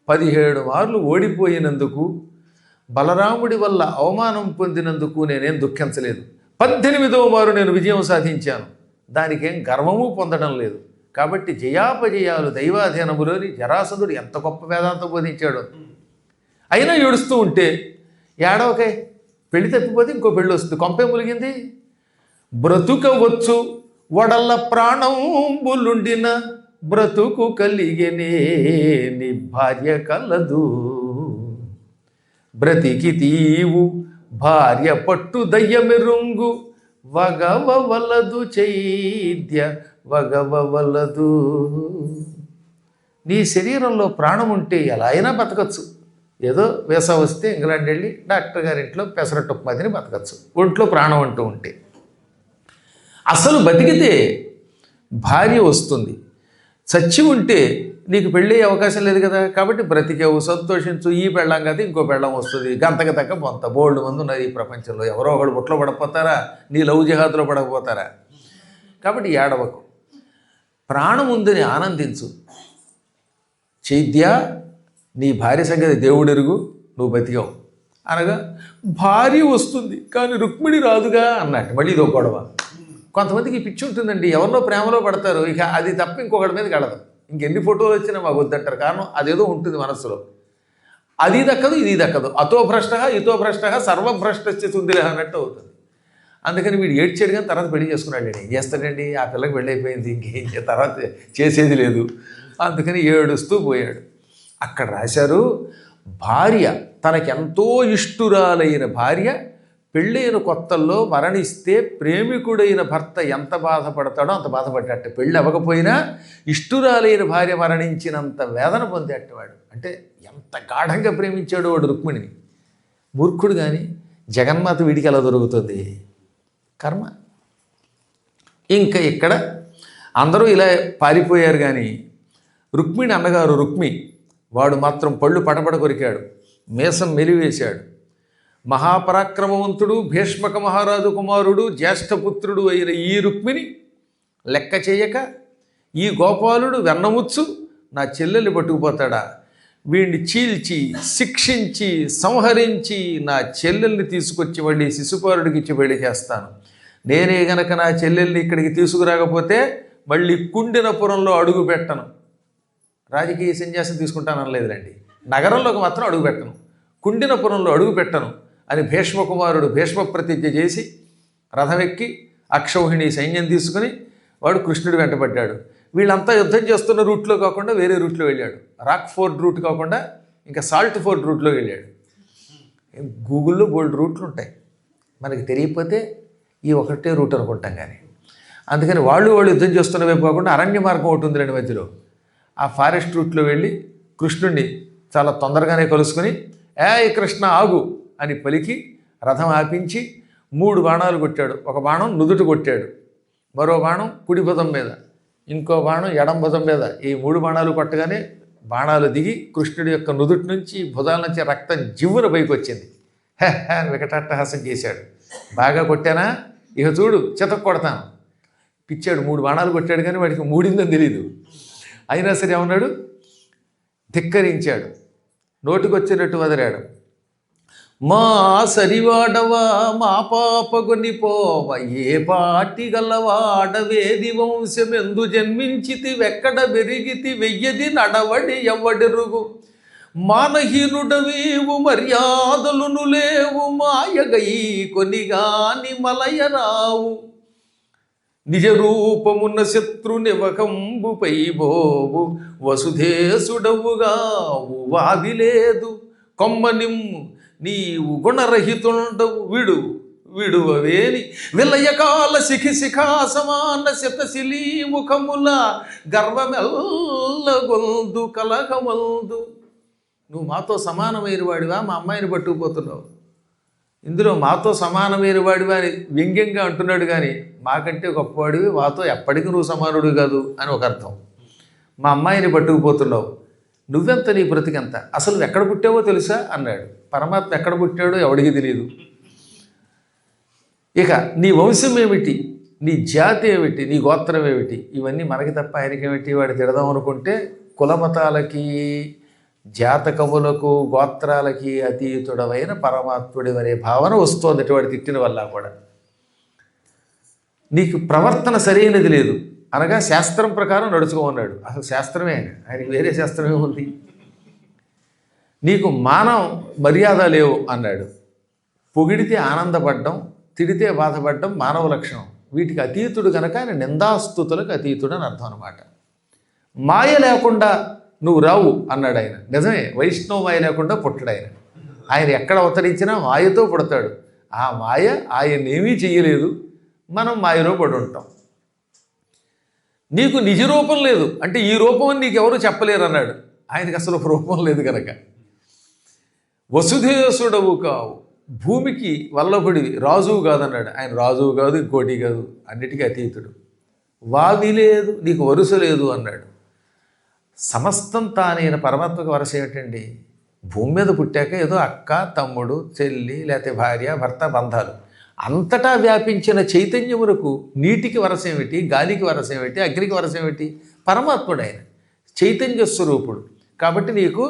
17 మార్లు ఓడిపోయినందుకు, బలరాముడి వల్ల అవమానం పొందినందుకు నేనేం దుఃఖించలేదు. 18వ మారు నేను విజయం సాధించాను, దానికేం గర్వము పొందడం లేదు. కాబట్టి జయాపజయాలు దైవాధీనములోని జరాసంధుడు ఎంత గొప్ప వేదాంతం బోధించాడో. అయినా ఏడుస్తూ ఉంటే ఏడవకే, పెళ్లి తప్పిపోతే ఇంకో పెళ్ళి వస్తుంది, కొంపే ములిగింది. బ్రతుకవచ్చు వడల్ల ప్రాణంబులుండిన బ్రతుకు కలిగనే నీ భార్య కలదు, బ్రతికి తీవు భార్య పట్టు దయ్యమెరుంగు వగవవలదు చైద్య వగవవలదు. నీ శరీరంలో ప్రాణం ఉంటే ఎలా అయినా బతకచ్చు. ఏదో వేసవ వస్తే ఇంగ్లాండ్ వెళ్ళి డాక్టర్ గారి ఇంట్లో పెసరట్టు ఉప్మా తిని బతకచ్చు, ఒంట్లో ప్రాణం అంటూ ఉంటే. అసలు బతికితే భార్య వస్తుంది, చచ్చి ఉంటే నీకు పెళ్ళి అవకాశం లేదు కదా. కాబట్టి బ్రతికేవు, సంతోషించు. ఈ పెళ్ళం కదా ఇంకో పెళ్ళం వస్తుంది, గంతకి తగ్గ పొంత. బోల్డ్ మంది ఉన్నారు ఈ ప్రపంచంలో, ఎవరో ఒకడు బుట్లో పడకపోతారా, నీ లవ్ జిహాద్లో పడకపోతారా. కాబట్టి ఏడవకు, ప్రాణం ఉందని ఆనందించు. చైద్య నీ భార్య సంగతి దేవుడెరుగు, నువ్వు బతికావు అనగా భార్య వస్తుంది కానీ రుక్మిణి రాదుగా అన్నట్టు. మళ్ళీ ఇదో గొడవ. కొంతమందికి పిచ్చి ఉంటుందండి, ఎవరినో ప్రేమలో పడతారు, ఇక అది తప్ప ఇంకొకటి మీద కడదు. ఇంకెన్ని ఫోటోలు వచ్చినా మాకు వద్దంటారు, కారణం అదేదో ఉంటుంది మనస్సులో. అది దక్కదు ఇది దక్కదు, అతో భ్రష్ట ఇతో భ్రష్ట సర్వభ్రష్టస్య సుందిరహ అన్నట్టు అవుతుంది. అందుకని వీడు ఏడ్చాడు కానీ తర్వాత పెళ్లి చేసుకున్నాడు. ఏం చేస్తాడండి, ఆ పిల్లకి పెళ్ళి అయిపోయింది, ఇంకేం తర్వాత చేసేది లేదు. అందుకని ఏడుస్తూ పోయాడు. అక్కడ రాశారు, భార్య తనకెంతో ఇష్టురాలైన భార్య పెళ్ళైన కొత్తల్లో మరణిస్తే ప్రేమికుడైన భర్త ఎంత బాధపడతాడో అంత బాధపడ్డట్టు. పెళ్ళి అవ్వకపోయినా ఇష్టురాలైన భార్య మరణించినంత వేదన పొందేటవాడు. అంటే ఎంత గాఢంగా ప్రేమించాడు వాడు రుక్మిణిని. మూర్ఖుడు కానీ జగన్మాత వీడికి ఎలా దొరుకుతుంది, కర్మ. ఇంకా ఇక్కడ అందరూ ఇలా పారిపోయారు కానీ రుక్మిణి అన్నగారు రుక్మి వాడు మాత్రం పళ్ళు పటపట కొరికాడు, మీసం మెలివేశాడు. మహాపరాక్రమవంతుడు, భీష్మక మహారాజు కుమారుడు, జ్యేష్ఠపుత్రుడు అయిన ఈ రుక్మిణి లెక్క చేయక ఈ గోపాలుడు వెన్నముచ్చు నా చెల్లెల్ని పట్టుకుపోతాడా, వీడిని చీల్చి శిక్షించి సంహరించి నా చెల్లెల్ని తీసుకొచ్చి మళ్ళీ శిశుపాలుడికి ఇచ్చి పెళ్లి చేస్తాను. నేనే గనక నా చెల్లెల్ని ఇక్కడికి తీసుకురాకపోతే మళ్ళీ కుండినపురంలో అడుగు పెట్టను. రాజకీయ సన్యాసం తీసుకుంటాను అనలేదులేండి, నగరంలోకి మాత్రం అడుగు పెట్టను, కుండినపురంలో అడుగు పెట్టను అని భీష్మకుమారుడు భీష్మ ప్రతిజ్ఞ చేసి రథమెక్కి అక్షౌహిణి సైన్యం తీసుకుని వాడు కృష్ణుడు వెంటబడ్డాడు. వీళ్ళంతా యుద్ధం చేస్తున్న రూట్లో కాకుండా వేరే రూట్లో వెళ్ళాడు. రాక్ ఫోర్ట్ రూట్ కాకుండా ఇంకా సాల్ట్ ఫోర్ట్ రూట్లో వెళ్ళాడు. గూగుల్లో బోల్డ్ రూట్లు ఉంటాయి, మనకి తెలియకపోతే ఈ ఒకటే రూట్ అనుకుంటాం. కానీ అందుకని వాళ్ళు యుద్ధం చేస్తున్న వైపు కాకుండా అరణ్య మార్గం ఒకటి ఉంది రెండు మధ్యలో, ఆ ఫారెస్ట్ రూట్లో వెళ్ళి కృష్ణుడిని చాలా తొందరగానే కలుసుకుని ఏ కృష్ణ ఆగు అని పలికి రథం ఆపించి 3 బాణాలు కొట్టాడు. ఒక బాణం నుదుట కొట్టాడు, మరో బాణం కుడి భుజం మీద, ఇంకో బాణం ఎడం భుజం మీద. ఈ 3 బాణాలు కొట్టగానే బాణాలు దిగి కృష్ణుడి యొక్క నుదుటి నుంచి భుజాల నుంచి రక్తం జివ్వున పైకి వచ్చింది. హే అని వికటాట్టహాసం చేశాడు. బాగా కొట్టానా, ఇక చూడు చితక్ కొడతాను. పిచ్చాడు, 3 బాణాలు కొట్టాడు కానీ వాడికి మూడిందని తెలీదు. అయినా సరే ఏమన్నాడు, ధిక్కరించాడు, నోటికొచ్చినట్టు వదిలాడు. మా సరివాడవా మా పాపగొని పోవ, ఏ పాటి గలవాడవేది వంశమెందు జన్మించితి వెక్కడ బెరిగితి వెయ్యది నడవడి ఎవ్వడెరుగు, మానహీనుడవేవు మర్యాదలును లేవు మాయగై కొనిగాని మలయరావు, నిజ రూపమున్న శత్రునివకంబుపై బోవు వసుధేసుడవుగావు వాది లేదు, కొమ్మనిమ్ము నీవు గుణరహితుండవు విడువవేని విలయకాల శిఖా సమాన శతశిలీ ముఖముల గర్వమెల్లగొల్దు కలహమల్దు. నువ్వు మాతో సమానమైన వాడివా, మా అమ్మాయిని పట్టుకుపోతున్నావు. ఇందులో మాతో సమానమైన వాడివా అని వ్యంగ్యంగా అంటున్నాడు, కానీ మాకంటే గొప్పవాడివి, మాతో ఎప్పటికీ నువ్వు సమానుడు కాదు అని ఒక అర్థం. మా అమ్మాయిని పట్టుకుపోతున్నావు, నువ్వెంత, నీ బ్రతికెంత, అసలు ఎక్కడ పుట్టావో తెలుసా అన్నాడు. పరమాత్మ ఎక్కడ పుట్టాడో ఎవడికి తెలియదు. ఇక నీ వంశం ఏమిటి, నీ జాతి ఏమిటి, నీ గోత్రం ఏమిటి, ఇవన్నీ మనకి తప్ప ఆయనకి ఏమిటి. వాడు తిడదాం అనుకుంటే కులమతాలకి జాతకములకు గోత్రాలకి అతీతుడమైన పరమాత్ముడి అనే భావన వస్తోంది వాడు తిట్టిన వల్ల కూడా. నీకు ప్రవర్తన సరైనది లేదు అనగా శాస్త్రం ప్రకారం నడుచుకోమన్నాడు. అసలు శాస్త్రమే ఆయనకి వేరే శాస్త్రమే ఉంది. నీకు మానవ మర్యాద లేవు అన్నాడు. పొగిడితే ఆనందపడ్డం, తిడితే బాధపడ్డం మానవ లక్షణం. వీటికి అతీతుడు కనుక ఆయన నిందాస్తుతులకు అతీతుడు అని అర్థం అనమాట. మాయ లేకుండా నువ్వు రావు అన్నాడు ఆయన. నిజమే, వైష్ణవ మాయ లేకుండా పుట్టడు ఆయన. ఆయన ఎక్కడ అవతరించినా మాయతో పుడతాడు. ఆ మాయ ఆయనేమీ చెయ్యలేదు, మనం మాయలో పడి ఉంటాం. నీకు నిజ రూపం లేదు అంటే ఈ రూపం అని నీకెవరూ చెప్పలేరు అన్నాడు. ఆయనకి అసలు రూపం లేదు కనుక. వసుధేసుడవు కావు, భూమికి వల్లభుడివి, రాజువు కాదన్నాడు. ఆయన రాజువు కాదు, ఇంకోటి కాదు, అన్నిటికీ అతీతుడు. వావి లేదు, నీకు వరుస లేదు అన్నాడు. సమస్తం తానైన పరమాత్మకు వరస ఏమిటండి? భూమి మీద పుట్టాక ఏదో అక్క, తమ్ముడు, చెల్లి, లేకపోతే భార్య, భర్త బంధాలు. అంతటా వ్యాపించిన చైతన్యములకు నీటికి వరస ఏమిటి, గాలికి వరస ఏమిటి, అగ్నికి వరస ఏమిటి? పరమాత్ముడు ఆయన చైతన్య స్వరూపుడు. కాబట్టి నీకు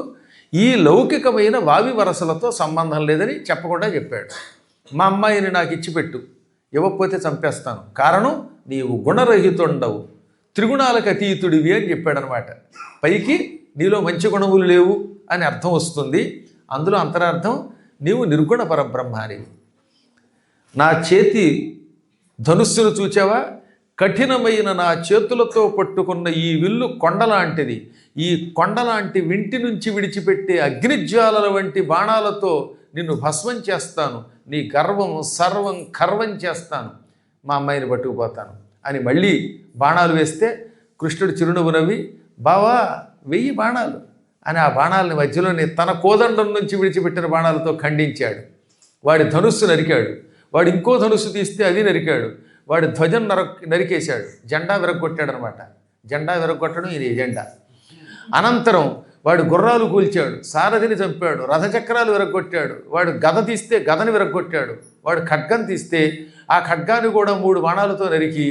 ఈ లౌకికమైన వావి వరసలతో సంబంధం లేదని చెప్పకుండా చెప్పాడు. మా అమ్మాయిని నాకు ఇచ్చిపెట్టు, ఇవ్వకపోతే చంపేస్తాను. కారణం నీవు గుణరహితుండవు, త్రిగుణాలకు అతీతుడివి అని చెప్పాడనమాట. పైకి నీలో మంచి గుణములు లేవు అని అర్థం వస్తుంది. అందులో అంతరార్థం నీవు నిర్గుణ పరబ్రహ్మానివి. నా చేతి ధనుస్సును చూచావా? కఠినమైన నా చేతులతో పట్టుకున్న ఈ విల్లు కొండలాంటిది. ఈ కొండలాంటి వింటి నుంచి విడిచిపెట్టే అగ్నిజ్వాలల వంటి బాణాలతో నిన్ను భస్మం చేస్తాను. నీ గర్వం సర్వం కర్వం చేస్తాను. మా అమ్మాయిని పట్టుకుపోతాను అని మళ్ళీ బాణాలు వేస్తే కృష్ణుడు చిరునవ్వు నవ్వి, బావా వెయ్యి బాణాలు అని ఆ బాణాలని మధ్యలోనే తన కోదండం నుంచి విడిచిపెట్టిన బాణాలతో ఖండించాడు. వాడి ధనుస్సు నరికాడు. వాడు ఇంకో ధనుస్సు తీస్తే అది నరికాడు. వాడి ధ్వజం నరికేశాడు. జెండా విరగొట్టాడు అనమాట. జెండా విరగొట్టడం ఇది ఎజెండా. అనంతరం వాడు గుర్రాలు కూల్చాడు, సారథిని చంపాడు, రథచక్రాలు విరగొట్టాడు. వాడు గద తీస్తే గదని విరగొట్టాడు. వాడు ఖడ్గం తీస్తే ఆ ఖడ్గాన్ని కూడా 3 బాణాలతో నరికి,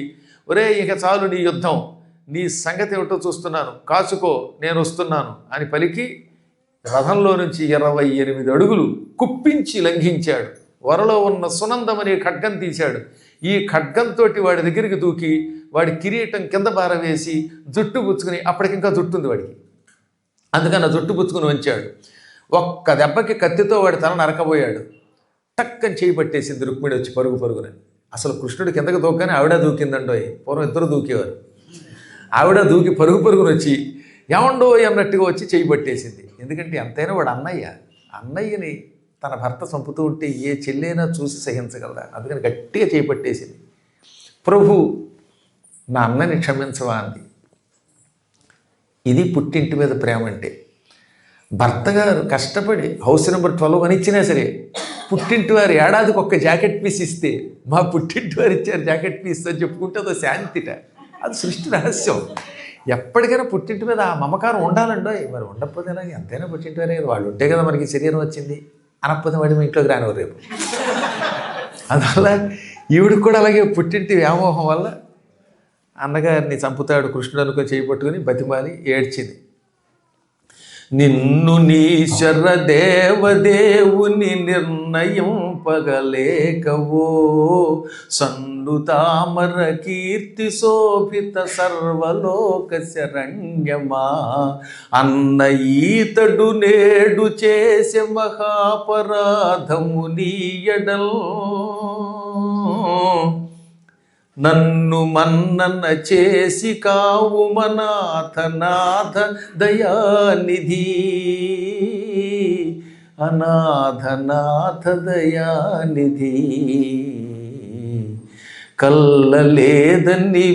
ఒరే ఇక చాలు నీ యుద్ధం, నీ సంగతి ఏమిటో చూస్తున్నాను, కాచుకో, నేను వస్తున్నాను అని పలికి రథంలో నుంచి 28 అడుగులు కుప్పించి లంఘించాడు. వరలో ఉన్న సునందమనే ఖడ్గం తీశాడు. ఈ ఖడ్గంతో వాడి దగ్గరికి దూకి వాడి కిరీటం కింద పారవేసి జుట్టు పుచ్చుకుని, అప్పటికింకా జుట్టుంది వాడికి, అందుకని ఆ జుట్టు పుచ్చుకుని వంచాడు. ఒక్క దెబ్బకి కత్తితో వాడి తల నరకబోయాడు. టక్కని చేయి పట్టేసింది రుక్మిణి వచ్చి పరుగునని. అసలు కృష్ణుడు కిందకి దూకని ఆవిడ దూకిందండోయ్. పూర్వం ఇద్దరు దూకేవారు. ఆవిడ దూకి పరుగున వచ్చి ఏమండో అన్నట్టుగా వచ్చి చేయి పట్టేసింది. ఎందుకంటే ఎంతైనా వాడు అన్నయ్యని తన భర్త చంపుతూ ఉంటే ఏ చెల్లైనా చూసి సహించగలరా? అందుకని గట్టిగా చేయి పట్టేసింది. ప్రభు నా అన్నని క్షమించవా అంది. ఇది పుట్టింటి మీద ప్రేమ అంటే. భర్త గారు కష్టపడి హౌస్ నెంబర్ 12 అని ఇచ్చినా సరే పుట్టింటి వారు ఏడాదికి ఒక్క జాకెట్ పీస్ ఇస్తే, మా పుట్టింటి వారు ఇచ్చారు జాకెట్ పీస్ అని చెప్పుకుంటే అదో శాంతిట. అది సృష్టి రహస్యం. ఎప్పటికైనా పుట్టింటి మీద ఆ మమకారం ఉండాలండో. మరి ఉండకపోతే నాకు ఎంతైనా పుట్టింటి వారే కదా, వాళ్ళు ఉంటే కదా మనకి శరీరం వచ్చింది. అనకపోతే వాడి మీ ఇంట్లోకి రానివారు రేపు. అందువల్ల ఈవిడికి కూడా అలాగే పుట్టింటి వ్యామోహం వల్ల అన్నగారిని చంపుతాడు కృష్ణుడు అనుకుని చేపట్టుకుని బతిమాలి ఏడ్చింది. నిన్ను నీశ్వర దేవదేవుని నిర్ణయం పగలేకవో సన్ను తామర కీర్తి శోభిత సర్వలోక శరణ్యమా అన్న ఈతడు నేడు చేసే మహాపరాధము నీయడల్ నన్ను మన్నన చేసి కావు మనాథ నాథ దయానిధి అనాథ నాథ దయానిధి కల్లలేదని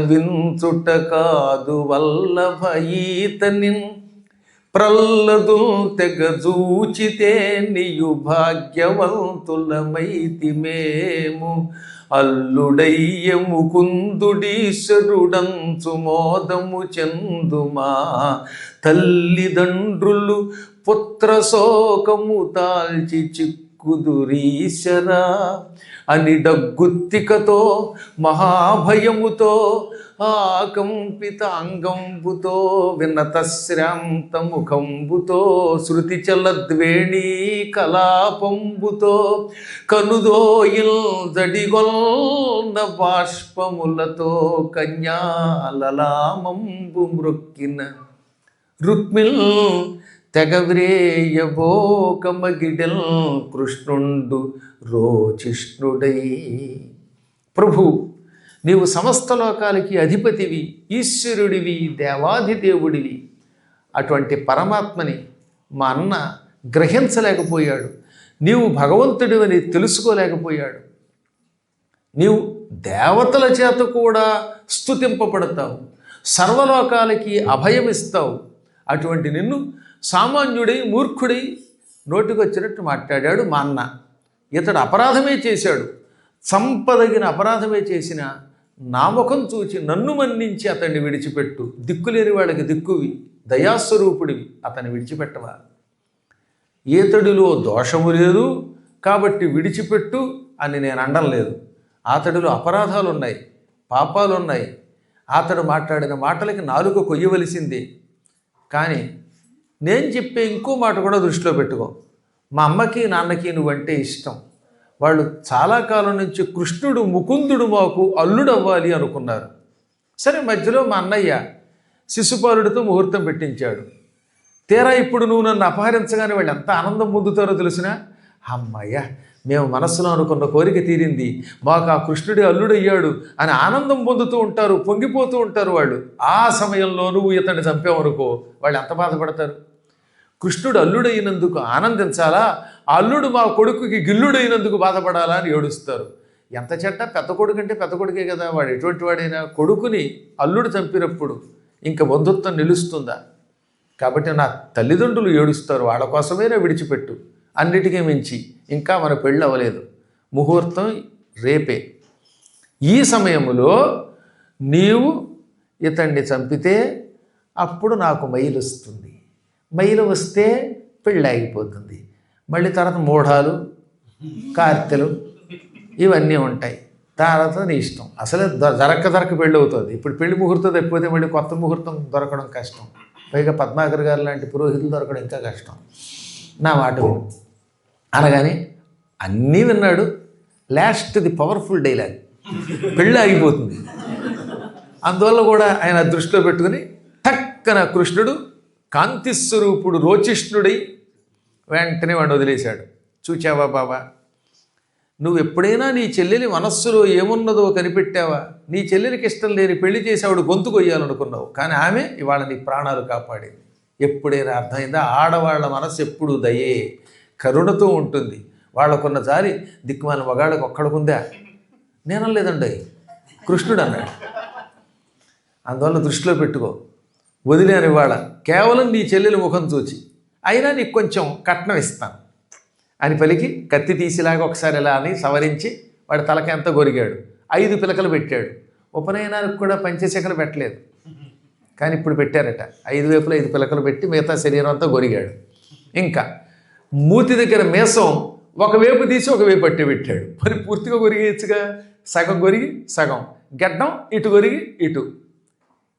వించుట కాదు వల్లభ ఈతనిన్ ప్రల్లదు తెగజూచితే నీయు భాగ్యవంతులమైతి మేము అల్లుడయ్య ముకుందుడీశ్వరుడంచు మోదము చెందుమా తల్లిదండ్రులు పుత్ర శోకము తాల్చి చిక్కుదురీశరా అని డగ్గుత్తికతో మహాభయముతో ఆకంపిత అంగంబుతో వినతశ్రాంత ముఖంబుతో శృతి చలద్వేణీ కలాపంబుతో కనుదోయిల్ జడిగొల్న బాష్పములతో కన్యాలలామంబు మృక్కిన రుక్మిల్ తెగవ్రేయబోకమగిడెల్ కృష్ణుండు రోచిష్ణుడై. ప్రభు, నీవు సమస్త లోకాలకి అధిపతివి, ఈశ్వరుడివి, దేవాధిదేవుడివి. అటువంటి పరమాత్మని మా అన్న గ్రహించలేకపోయాడు. నీవు భగవంతుడివని తెలుసుకోలేకపోయాడు. నీవు దేవతల చేత కూడా స్తుతింపబడతావు, సర్వలోకాలకి అభయమిస్తావు. అటువంటి నిన్ను సామాన్యుడై మూర్ఖుడై నోటికొచ్చినట్టు మాట్లాడాడు మా అన్న. ఇతడు అపరాధమే చేశాడు, సంపదగిన అపరాధమే చేసిన నా ముఖం చూచి నన్ను మన్నించి అతన్ని విడిచిపెట్టు. దిక్కులేని వాళ్ళకి దిక్కువి, దయాస్వరూపుడివి, అతన్ని విడిచిపెట్టవా? ఈతడిలో దోషము లేదు కాబట్టి విడిచిపెట్టు అని నేను అనడం లేదు. అతడిలో అపరాధాలు ఉన్నాయి, పాపాలు ఉన్నాయి. అతడు మాట్లాడిన మాటలకి నాలుక కొయ్యవలసిందే. కానీ నేను చెప్పే ఇంకో మాట కూడా దృష్టిలో పెట్టుకో. మా అమ్మకి నాన్నకి నువ్వంటే ఇష్టం. వాళ్ళు చాలా కాలం నుంచి కృష్ణుడు ముకుందుడు మాకు అల్లుడు అవ్వాలి అనుకున్నారు. సరే, మధ్యలో మా అన్నయ్య శిశుపాలుడితో ముహూర్తం పెట్టించాడు. తీరా ఇప్పుడు నువ్వు నన్ను అపహరించగానే వాళ్ళు ఎంత ఆనందం పొందుతారో తెలిసినా, అమ్మయ్య మేము మనస్సులో అనుకున్న కోరిక తీరింది, మాకు ఆ కృష్ణుడి అల్లుడయ్యాడు అని ఆనందం పొందుతూ ఉంటారు, పొంగిపోతూ ఉంటారు వాళ్ళు. ఆ సమయంలో నువ్వు ఇతన్ని చంపావనుకో, వాళ్ళు ఎంత బాధపడతారు. కృష్ణుడు అల్లుడైనందుకు ఆనందించాలా, అల్లుడు మా కొడుకుకి గిల్లుడైనందుకు బాధపడాలా అని ఏడుస్తారు. ఎంత చెడ్డ పెద్ద కొడుకు అంటే పెద్ద కొడుకే కదా, వాడు ఎటువంటి వాడైనా కొడుకుని అల్లుడు చంపినప్పుడు ఇంక బంధుత్వం నిలుస్తుందా? కాబట్టి నా తల్లిదండ్రులు ఏడుస్తారు, వాళ్ళ కోసమైనా విడిచిపెట్టు. అన్నిటికీ మించి ఇంకా మన పెళ్ళి అవ్వలేదు, ముహూర్తం రేపే. ఈ సమయంలో నీవు ఇతన్ని చంపితే అప్పుడు నాకు మైలు వస్తుంది. మైలు వస్తే పెళ్ళి ఆగిపోతుంది. మళ్ళీ తర్వాత మూఢాలు, కార్తెలు ఇవన్నీ ఉంటాయి. తర్వాత నీ ఇష్టం. అసలే దొరక పెళ్ళి అవుతుంది. ఇప్పుడు పెళ్లి ముహూర్తం తప్పిపోతే మళ్ళీ కొత్త ముహూర్తం దొరకడం కష్టం. పైగా పద్మాకర్ గారు లాంటి పురోహితులు దొరకడం ఇంకా కష్టం. నా మాట అనగానే అన్నీ విన్నాడు. లాస్ట్ ది పవర్ఫుల్ డైలాగ్, పెళ్ళి ఆగిపోతుంది. అందువల్ల కూడా ఆయన దృష్టిలో పెట్టుకుని టక్కన కృష్ణుడు కాంతిస్వరూపుడు రోచిష్ణుడై వెంటనే వాడు వదిలేశాడు. చూచావా బాబా, నువ్వు ఎప్పుడైనా నీ చెల్లెలి మనస్సులో ఏమున్నదో కనిపెట్టావా? నీ చెల్లెలికి ఇష్టం లేని పెళ్లి చేసేవాడు గొంతు కొయ్యాలనుకున్నావు, కానీ ఆమె ఇవాళ నీ ప్రాణాలు కాపాడేది. ఎప్పుడైనా అర్థమైందా? ఆడవాళ్ళ మనస్సు ఎప్పుడూ దయే, కరుణతో ఉంటుంది. వాళ్ళకున్న జాలి దిక్కుమాల మగాళ్ళకు ఒక్కడికుందా? నేనలేదండి, కృష్ణుడు అన్నాడు. అందువల్ల దృష్టిలో పెట్టుకో. వదిలేని ఇవాళ కేవలం నీ చెల్లెలి ముఖం చూచి, అయినా నీకు కొంచెం కట్నం ఇస్తాను అని పలికి కత్తి తీసిలాగా ఒకసారి ఇలా అని సవరించి వాడి తలకి ఎంత గొరిగాడు. 5 పిలకలు పెట్టాడు. ఉపనయనానికి కూడా పంచశేఖలు పెట్టలేదు, కానీ ఇప్పుడు పెట్టారట. 5 వైపులా 5 పిలకలు పెట్టి మిగతా శరీరం అంతా గొరిగాడు. ఇంకా మూతి దగ్గర మేసం ఒకవైపు తీసి ఒకవైపు పట్టి పెట్టాడు. మరి పూర్తిగా గొరిగేయచ్చుగా, సగం గొరిగి సగం. గెడ్డం ఇటు గొరిగి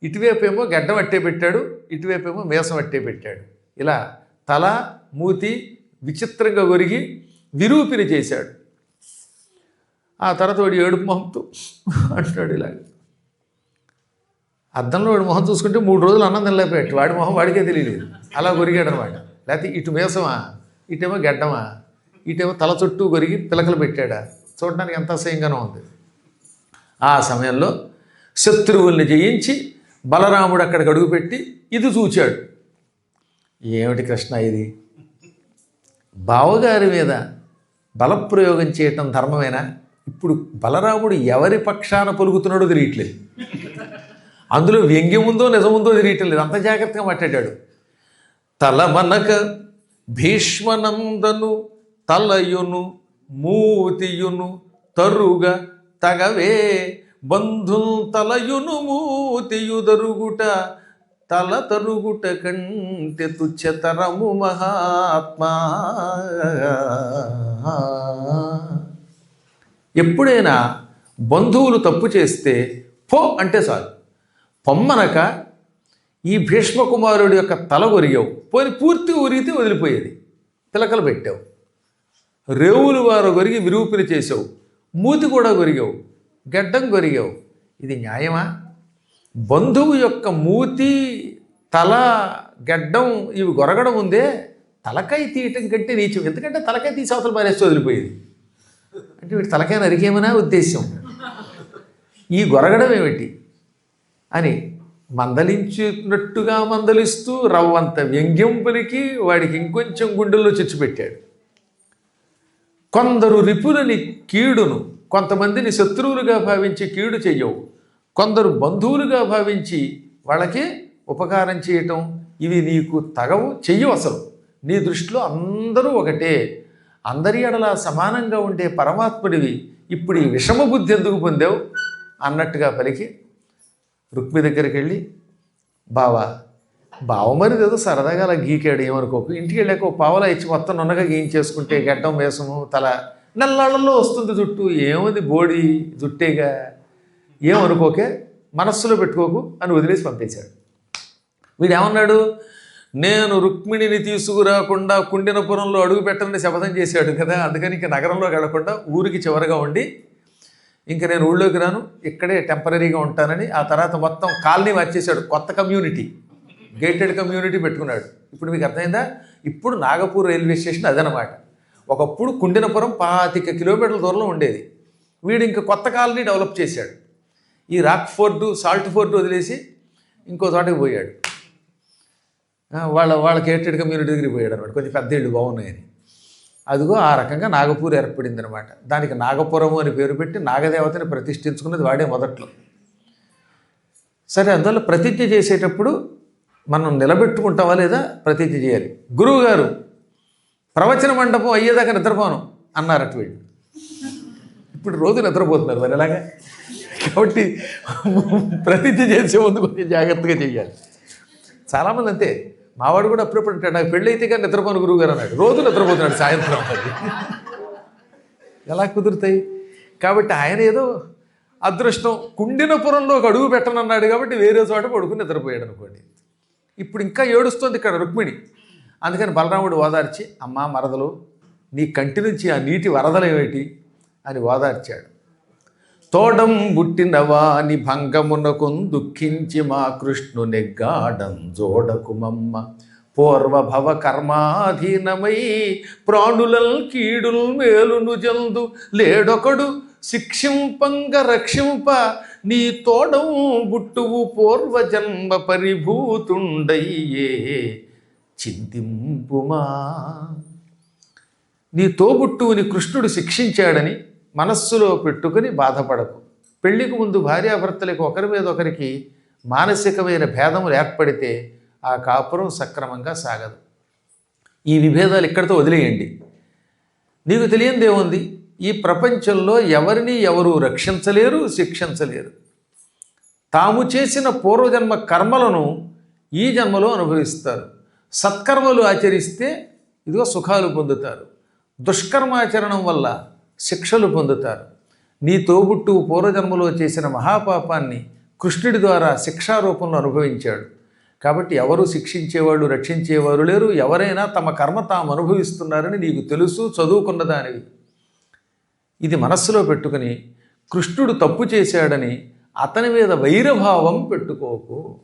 ఇటువైపేమో గెడ్డం అట్టే పెట్టాడు, ఇటువైపేమో మీసం అట్టే పెట్టాడు. ఇలా తల మూతి విచిత్రంగా గొరిగి విరూపిని చేశాడు. ఆ తర్వాత వాడు ఏడుపు మొహంతో అంటున్నాడు ఇలాగ. అద్దంలో వాడి మొహం చూసుకుంటే 3 రోజులు అన్నం తినలేకపోయాడు. వాడి మొహం వాడికే తెలియలేదు. అలా గొరిగాడు అనమాట. లేకపోతే ఇటు మీసమా, ఇటేమో గెడ్డమా, ఇటేమో తల చుట్టూ గొరిగి పిలకలు పెట్టాడా. చూడడానికి ఎంత అసహ్యంగానో ఉంది. ఆ సమయంలో శత్రువుల్ని జయించి బలరాముడు అక్కడికి అడుగుపెట్టి ఇది చూచాడు. ఏమిటి కృష్ణ ఇది? బావగారి మీద బలప్రయోగం చేయటం ధర్మమేనా? ఇప్పుడు బలరాముడు ఎవరి పక్షాన పలుకుతున్నాడో తెలియట్లేదు. అందులో వ్యంగ్యముందో నిజముందో తెలియటం లేదు. అంత జాగ్రత్తగా మాట్లాడాడు. తలమనక భీష్మనందను తలయును మూతియును తరుగా తగవే బంధు తలయును మూతియుదరుగుట తల తరుగుట కంటే తుచ్చతరము మహాత్మా. ఎప్పుడైనా బంధువులు తప్పు చేస్తే పో అంటే చాలు. పొమ్మనక ఈ భీష్మకుమారుడి యొక్క తల కొరిగావు, పోని పూర్తిగా ఉరిగితే వదిలిపోయేది. పిలకలు పెట్టావు, రేవులు వారు కొరిగి విరూపిని చేసావు, మూతి కూడా కొరిగావు, గడ్డం కొరిగావు. ఇది న్యాయమా? బంధువు యొక్క మూతి తల గడ్డం ఇవి గొరగడం ఉందే, తలకాయ తీయటం కంటే నీచం. ఎందుకంటే తలకాయ తీసి అవతల పారేస్తే వదిలిపోయేది. అంటే వీటి తలకాయ నరికేమనా ఉద్దేశం, ఈ గొరగడం ఏమిటి అని మందలించినట్టుగా మందలిస్తూ రవ్వంత వ్యంగ్యం పలికి వాడికి ఇంకొంచెం గుండెల్లో చిచ్చుపెట్టాడు. కొందరు రిపులని కీడును, కొంతమందిని శత్రువులుగా భావించి కీడు చెయ్యవు, కొందరు బంధువులుగా భావించి వాళ్ళకి ఉపకారం చేయటం, ఇవి నీకు తగవు, చెయ్యవు. అసలు నీ దృష్టిలో అందరూ ఒకటే, అందరి ఎడలా సమానంగా ఉండే పరమాత్ముడివి. ఇప్పుడు ఈ విషమ బుద్ధి ఎందుకు పొందావు అన్నట్టుగా పలికి రుక్మి దగ్గరికి వెళ్ళి, బావ మరి ఏదో సరదాగా అలా గీకాడు, ఏమనుకోకు, ఇంటికి వెళ్ళాక పావలా ఇచ్చి మొత్తం నున్నగా గీయించేసుకుంటే గడ్డం వేసము తల నెల్లాళ్ళల్లో వస్తుంది, జుట్టు ఏముంది బోడి జుట్టేగా, ఏమనుకోకే, మనస్సులో పెట్టుకోకు అని వదిలేసి పంపించాడు. వీడు ఏమన్నాడు, నేను రుక్మిణిని తీసుకురాకుండా కుండినపురంలో అడుగు పెట్టనని శపథం చేశాడు కదా, అందుకని ఇంక నగరంలోకి వెళ్లకుండా ఊరికి చివరగా ఉండి ఇంక నేను ఊళ్ళోకి రాను, ఇక్కడే టెంపరీగా ఉంటానని ఆ తర్వాత మొత్తం కాలనీ మార్చేశాడు. కొత్త కమ్యూనిటీ, గేటెడ్ కమ్యూనిటీ పెట్టుకున్నాడు. ఇప్పుడు మీకు అర్థమైందా? ఇప్పుడు నాగపూర్ రైల్వే స్టేషన్ అదనమాట. ఒకప్పుడు కుండినపురం 25 కిలోమీటర్ల దూరంలో ఉండేది. వీడు ఇంక కొత్త కాలనీ డెవలప్ చేశాడు. ఈ రాక్ ఫోర్టు, సాల్ట్ ఫోర్టు వదిలేసి ఇంకో చోటకి పోయాడు. వాళ్ళ గేటెడ్ కమ్యూనిటీ దగ్గరికి పోయాడు అనమాట. కొంచెం పెద్ద ఇళ్ళు బాగున్నాయని. అదిగో ఆ రకంగా నాగపూర్ ఏర్పడింది అనమాట. దానికి నాగపురము అని పేరు పెట్టి నాగదేవతని ప్రతిష్ఠించుకున్నది వాడే మొదట్లో. సరే, అందువల్ల ప్రతిజ్ఞ చేసేటప్పుడు మనం నిలబెట్టుకుంటావా లేదా ప్రతిజ్ఞ చేయాలి. గురువుగారు ప్రవచన మండపం అయ్యేదాకా నిద్రపోను అన్నారట వీళ్ళు. ఇప్పుడు రోజు నిద్రపోతున్నారు మరి ఎలాగా. కాబట్టి ప్రతిజ్ఞ చేసే ముందు కొంచెం జాగ్రత్తగా చేయాలి. చాలామంది అంతే. మావాడు కూడా అప్పుడప్పుడు అంటాడు, నాకు పెళ్ళి అయితే కానీ నిద్రపోను గురువుగారు అన్నాడు. రోజు నిద్రపోతున్నాడు సాయంత్రం. అది ఎలా కుదురుతాయి? కాబట్టి ఆయన ఏదో అదృష్టం కుండినపురంలో ఒక అడుగు పెట్టనన్నాడు కాబట్టి వేరే చోట పడుకుని నిద్రపోయాడు అనుకోండి. ఇప్పుడు ఇంకా ఏడుస్తుంది ఇక్కడ రుక్మిణి. అందుకని బలరాముడు ఓదార్చి, అమ్మా మరదలు, నీ కంటి నుంచి ఆ నీటి వరదలేమిటి అని ఓదార్చాడు. తోడం బుట్టినవాని భంగమునకు దుఃఖించి మా కృష్ణు నెగ్గాడం జోడకుమమ్మ పూర్వభవ కర్మాధీనమై ప్రాణులల్ కీడుల్ మేలును జల్దు లేడొకడు శిక్షింపంగ రక్షింప నీ తోడం బుట్టువు పూర్వజన్మ పరిభూతుండయ్యే చింతింపుమా. నీ తోబుట్టువుని కృష్ణుడు శిక్షించాడని మనస్సులో పెట్టుకుని బాధపడకు. పెళ్లికి ముందు భార్యాభర్తలకు ఒకరి మీద ఒకరికి మానసికమైన భేదములు ఏర్పడితే ఆ కాపురం సక్రమంగా సాగదు. ఈ విభేదాలు ఇక్కడితో వదిలేయండి. నీకు తెలియందేముంది, ఈ ప్రపంచంలో ఎవరిని ఎవరు రక్షించలేరు, శిక్షించలేరు. తాము చేసిన పూర్వజన్మ కర్మలను ఈ జన్మలో అనుభవిస్తారు. సత్కర్మలు ఆచరిస్తే ఇదిగో సుఖాలు పొందుతారు, దుష్కర్మాచరణం వల్ల శిక్షలు పొందుతారు. నీ తోబుట్టు పూర్వజన్మలో చేసిన మహాపాపాన్ని కృష్ణుడి ద్వారా శిక్షారూపంలో అనుభవించాడు. కాబట్టి ఎవరు శిక్షించేవాళ్ళు రక్షించేవారు లేరు. ఎవరైనా తమ కర్మ తాము అనుభవిస్తున్నారని నీకు తెలుసు, చదువుకున్న దానివి. ఇది మనస్సులో పెట్టుకుని కృష్ణుడు తప్పు చేశాడని అతని మీద వైరభావం పెట్టుకోకు.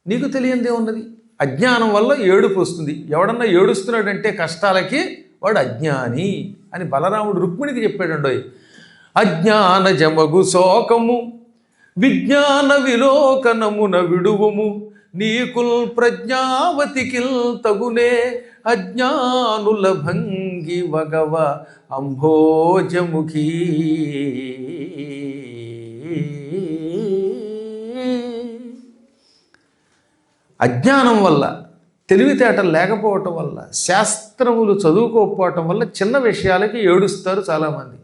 నీకు తెలియందే ఉన్నది. అజ్ఞానం వల్ల ఏడుపు వస్తుంది. ఎవడన్నా ఏడుస్తున్నాడంటే కష్టాలకి వాడు అజ్ఞాని అని బలరాముడు రుక్మిణికి చెప్పాడండోయ్. అజ్ఞాన జమగు శోకము విజ్ఞాన విలోకనమున విడువుము నీకుల్ ప్రజ్ఞావతికిల్ తగునే అజ్ఞానుల భంగి వగవ అంభోజముఖీ. అజ్ఞానం వల్ల, తెలివితేటలు లేకపోవటం వల్ల, శాస్త్రములు చదువుకోకపోవటం వల్ల చిన్న విషయాలకి ఏడుస్తారు చాలామంది.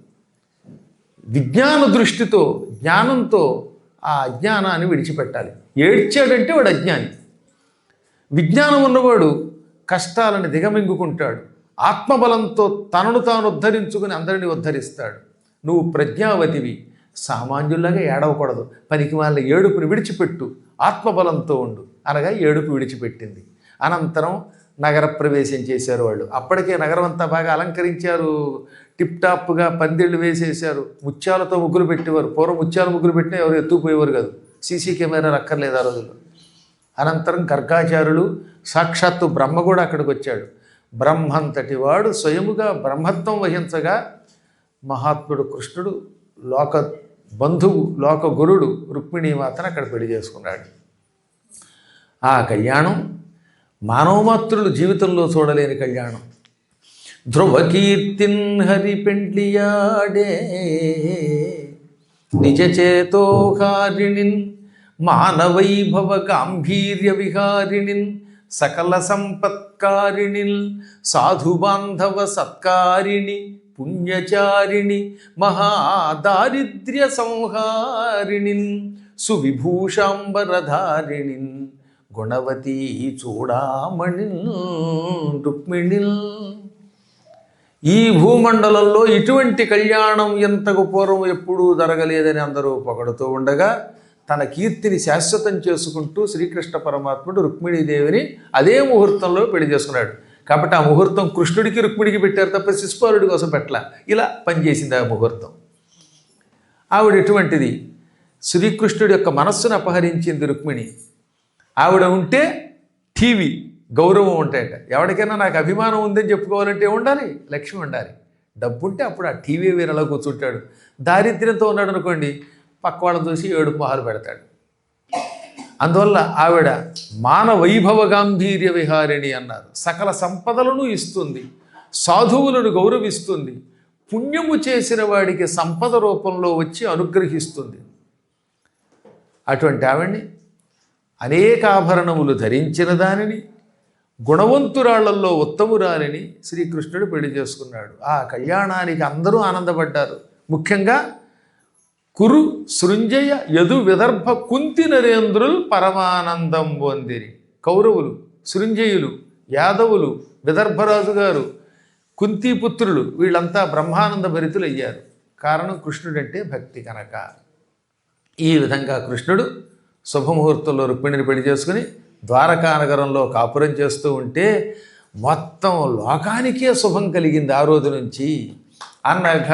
విజ్ఞాన దృష్టితో, జ్ఞానంతో ఆ అజ్ఞానాన్ని విడిచిపెట్టాలి. ఏడ్చాడంటే వాడు అజ్ఞాని. విజ్ఞానం ఉన్నవాడు కష్టాలను దిగమింగుకుంటాడు. ఆత్మబలంతో తనను తాను ఉద్ధరించుకుని అందరినీ ఉద్ధరిస్తాడు. నువ్వు ప్రజ్ఞావతివి, సామాన్యుల్లాగా ఏడవకూడదు. పనికి వాళ్ళ ఏడుపుని విడిచిపెట్టు, ఆత్మబలంతో ఉండు అనగా ఏడుపు విడిచిపెట్టింది. అనంతరం నగర ప్రవేశం చేశారు వాళ్ళు. అప్పటికే నగరం అంతా బాగా అలంకరించారు, టిప్ టాప్గా పందిళ్ళు వేసేశారు, ముత్యాలతో ముగ్గులు పెట్టేవారు. పూర్వం ముత్యాల ముగ్గులు పెట్టినా ఎవరు ఎత్తుకుపోయేవారు కాదు. సీసీ కెమెరాలు అక్కర్లేదు ఆ రోజుల్లో. అనంతరం గర్గాచార్యులు, సాక్షాత్తు బ్రహ్మ కూడా అక్కడికి వచ్చాడు. బ్రహ్మంతటి వాడు స్వయముగా బ్రహ్మత్వం వహించగా మహాత్ముడు కృష్ణుడు లోక బంధువు, లోక గురుడు రుక్మిణీమాతను అక్కడ పెళ్లి చేసుకున్నాడు. ఆ కళ్యాణం మానవమాత్రులు జీవితంలో చూడలేని కళ్యాణం. ధ్రువకీర్తిన్ హరి పెండ్లియాడే నిజచేతోహారిణిన్ మానవైభవ గాంభీర్య విహారిణిన్ సకల సంపత్కారిణిల్ సాధుబాంధవ సత్కారిణి పుణ్యచారిణి మహాదారిద్ర్య సంహారిణిన్ సువిభూషాంబరధారిణిన్ గుణవతీ చూడామణిన్ రుక్మిణిల్. ఈ భూమండలంలో ఇటువంటి కళ్యాణం ఎంతకు పూర్వం ఎప్పుడూ జరగలేదని అందరూ పొగడుతూ ఉండగా తన కీర్తిని శాశ్వతం చేసుకుంటూ శ్రీకృష్ణ పరమాత్ముడు రుక్మిణీదేవిని అదే ముహూర్తంలో పెళ్లి చేసుకున్నాడు. కాబట్టి ఆ ముహూర్తం కృష్ణుడికి రుక్మిణికి పెట్టారు తప్ప శిశుపాలుడి కోసం పెట్టల. ఇలా పనిచేసింది ఆ ముహూర్తం. ఆవిడ ఎటువంటిది? శ్రీకృష్ణుడి యొక్క మనస్సును అపహరించింది రుక్మిణి. ఆవిడ ఉంటే టీవీ గౌరవం ఉంటాయట. ఎవరికైనా నాకు అభిమానం ఉందని చెప్పుకోవాలంటే ఉండాలి, లక్ష్మి ఉండాలి. డబ్బు ఉంటే అప్పుడు ఆ టీవీ వేరేలా కూర్చుంటాడు. దారిద్ర్యంతో ఉన్నాడు అనుకోండి, పక్క వాళ్ళని చూసి ఏడుపు మొహాలు పెడతాడు. అందువల్ల ఆవిడ మాన వైభవ గాంభీర్య విహారిణి అన్నారు. సకల సంపదలను ఇస్తుంది, సాధువులను గౌరవిస్తుంది, పుణ్యము చేసిన వాడికి సంపద రూపంలో వచ్చి అనుగ్రహిస్తుంది. అటువంటి ఆవిడ్ని, అనేక ఆభరణములు ధరించిన దానిని, గుణవంతురాళ్లలో ఉత్తమురాలిని శ్రీకృష్ణుడు పెళ్లి చేసుకున్నాడు. ఆ కళ్యాణానికి అందరూ ఆనందపడ్డారు. ముఖ్యంగా కురు సృంజయ యదు విదర్భ కుంతి నరేంద్రులు పరమానందం పొందిరి. కౌరవులు, సృంజయులు, యాదవులు, విదర్భరాజు గారు, కుంతీపుత్రులు వీళ్ళంతా బ్రహ్మానంద భరితులు అయ్యారు. కారణం కృష్ణుడంటే భక్తి కనుక. ఈ విధంగా కృష్ణుడు శుభముహూర్తంలో రుక్మిణిని పెళ్లి చేసుకుని ద్వారకానగరంలో కాపురం చేస్తూ ఉంటే మొత్తం లోకానికే శుభం కలిగింది. ఆ రోజు నుంచి అనఘ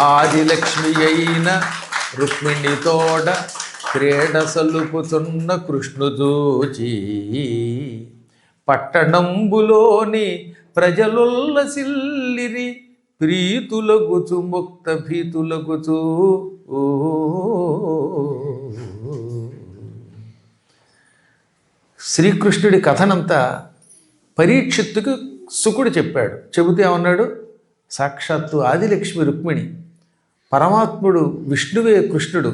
ఆదిలక్ష్మి అయిన రుక్మిణితోడ క్రీడ సలుపుతున్న కృష్ణుజూచి పట్టణంబులోని ప్రజలుల్లసిల్లిరి ప్రీతులగుచు ముక్త భీతులగుచు. శ్రీకృష్ణుడి కథనంతా పరీక్షిత్తుకు శుకుడు చెప్పాడు. చెబితే ఏమన్నాడు? సాక్షాత్తు ఆదిలక్ష్మి రుక్మిణి, పరమాత్ముడు విష్ణువే కృష్ణుడు.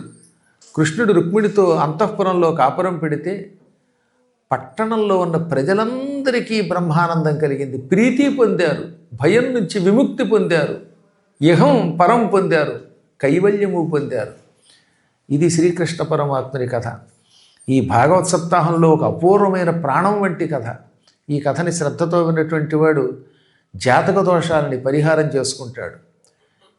కృష్ణుడు రుక్మిణితో అంతఃపురంలో కాపురం పెడితే పట్టణంలో ఉన్న ప్రజలందరికీ బ్రహ్మానందం కలిగింది. ప్రీతి పొందారు, భయం నుంచి విముక్తి పొందారు, ఇహం పరం పొందారు, కైవల్యము పొందారు. ఇది శ్రీకృష్ణ పరమాత్ముని కథ. ఈ భాగవత్ సప్తాహంలో ఒక అపూర్వమైన ప్రాణం వంటి కథ. ఈ కథని శ్రద్ధతో విన్నటువంటి వాడు జాతక దోషాలని పరిహారం చేసుకుంటాడు.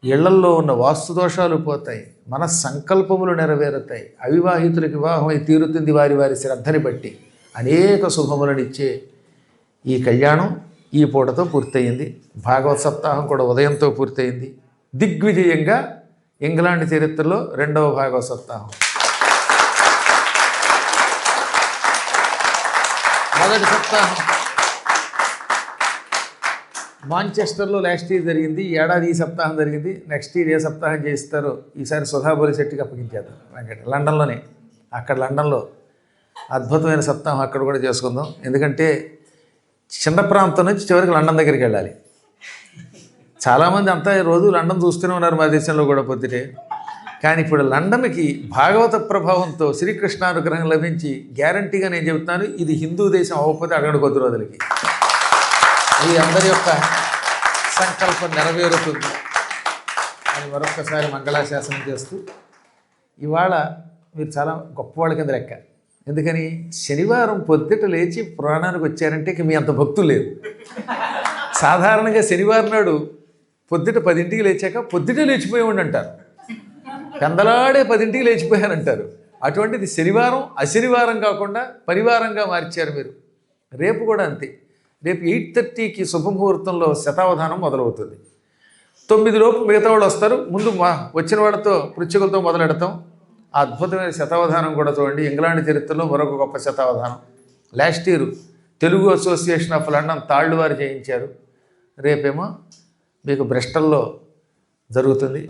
ఇళ్లల్లో ఉన్న వాస్తు దోషాలు పోతాయి, మన సంకల్పములు నెరవేరుతాయి, అవివాహితులకు వివాహమై తీరుతుంది వారి వారి శ్రద్ధని బట్టి. అనేక శుభములనిచ్చే ఈ కళ్యాణం ఈ పూటతో పూర్తయింది. భాగవత సప్తాహం కూడా ఉదయంతో పూర్తయింది. దిగ్విజయంగా ఇంగ్లాండ్ చరిత్రలో 2వ భాగవత సప్తాహం. మొదటి సప్తాహం మాంచెస్టర్లో లాస్ట్ ఇయర్ జరిగింది. ఈ ఏడాది ఈ సప్తాహం జరిగింది. నెక్స్ట్ ఇయర్ ఏ సప్తాహం చేయిస్తారో ఈసారి సుధాబోలి శెట్టికి అప్పగించేద్దాం. వెంకట లండన్లోనే, అక్కడ లండన్లో అద్భుతమైన సప్తాహం అక్కడ కూడా చేసుకుందాం. ఎందుకంటే చిన్న ప్రాంతం నుంచి చివరికి లండన్ దగ్గరికి వెళ్ళాలి. చాలామంది అంతా రోజు లండన్ చూస్తూనే ఉన్నారు మా దేశంలో కూడా పొద్దుటే. కానీ ఇప్పుడు లండన్కి భాగవత ప్రభావంతో శ్రీకృష్ణానుగ్రహం లభించి గ్యారంటీగా నేను చెబుతున్నాను, ఇది హిందూ దేశం అవ్వకపోతే అక్కడ కొద్ది రోజులకి ఈ అందరి యొక్క సంకల్పం నెరవేరుతుంది అని మరొక్కసారి మంగళాశాసనం చేస్తూ, ఇవాళ మీరు చాలా గొప్పవాళ్ళ కింద లెక్క. ఎందుకని శనివారం పొద్దుట లేచి పురాణానికి వచ్చారంటే మీ అంత భక్తులు లేరు. సాధారణంగా శనివారం నాడు పొద్దుట 10ంటికి లేచాక పొద్దుటే లేచిపోయేవాడు అంటారు, పెందలాడే 10ంటికి లేచిపోయారంటారు. అటువంటిది శనివారం అశనివారం కాకుండా పరివారంగా మార్చారు మీరు. రేపు కూడా అంతే. రేపు 8:30కి శుభముహూర్తంలో శతావధానం మొదలవుతుంది. 9 లోపు మిగతా వాళ్ళు వస్తారు. ముందు వచ్చిన వాళ్ళతో పృచ్ఛకులతో మొదలెడతాం. ఆ అద్భుతమైన శతావధానం కూడా చూడండి. ఇంగ్లాండ్ చరిత్రలో మరొక గొప్ప శతావధానం last year Telugu association of London తాళ్ళు వారు చేయించారు. రేపేమో మీకు బ్రిస్టల్లో జరుగుతుంది.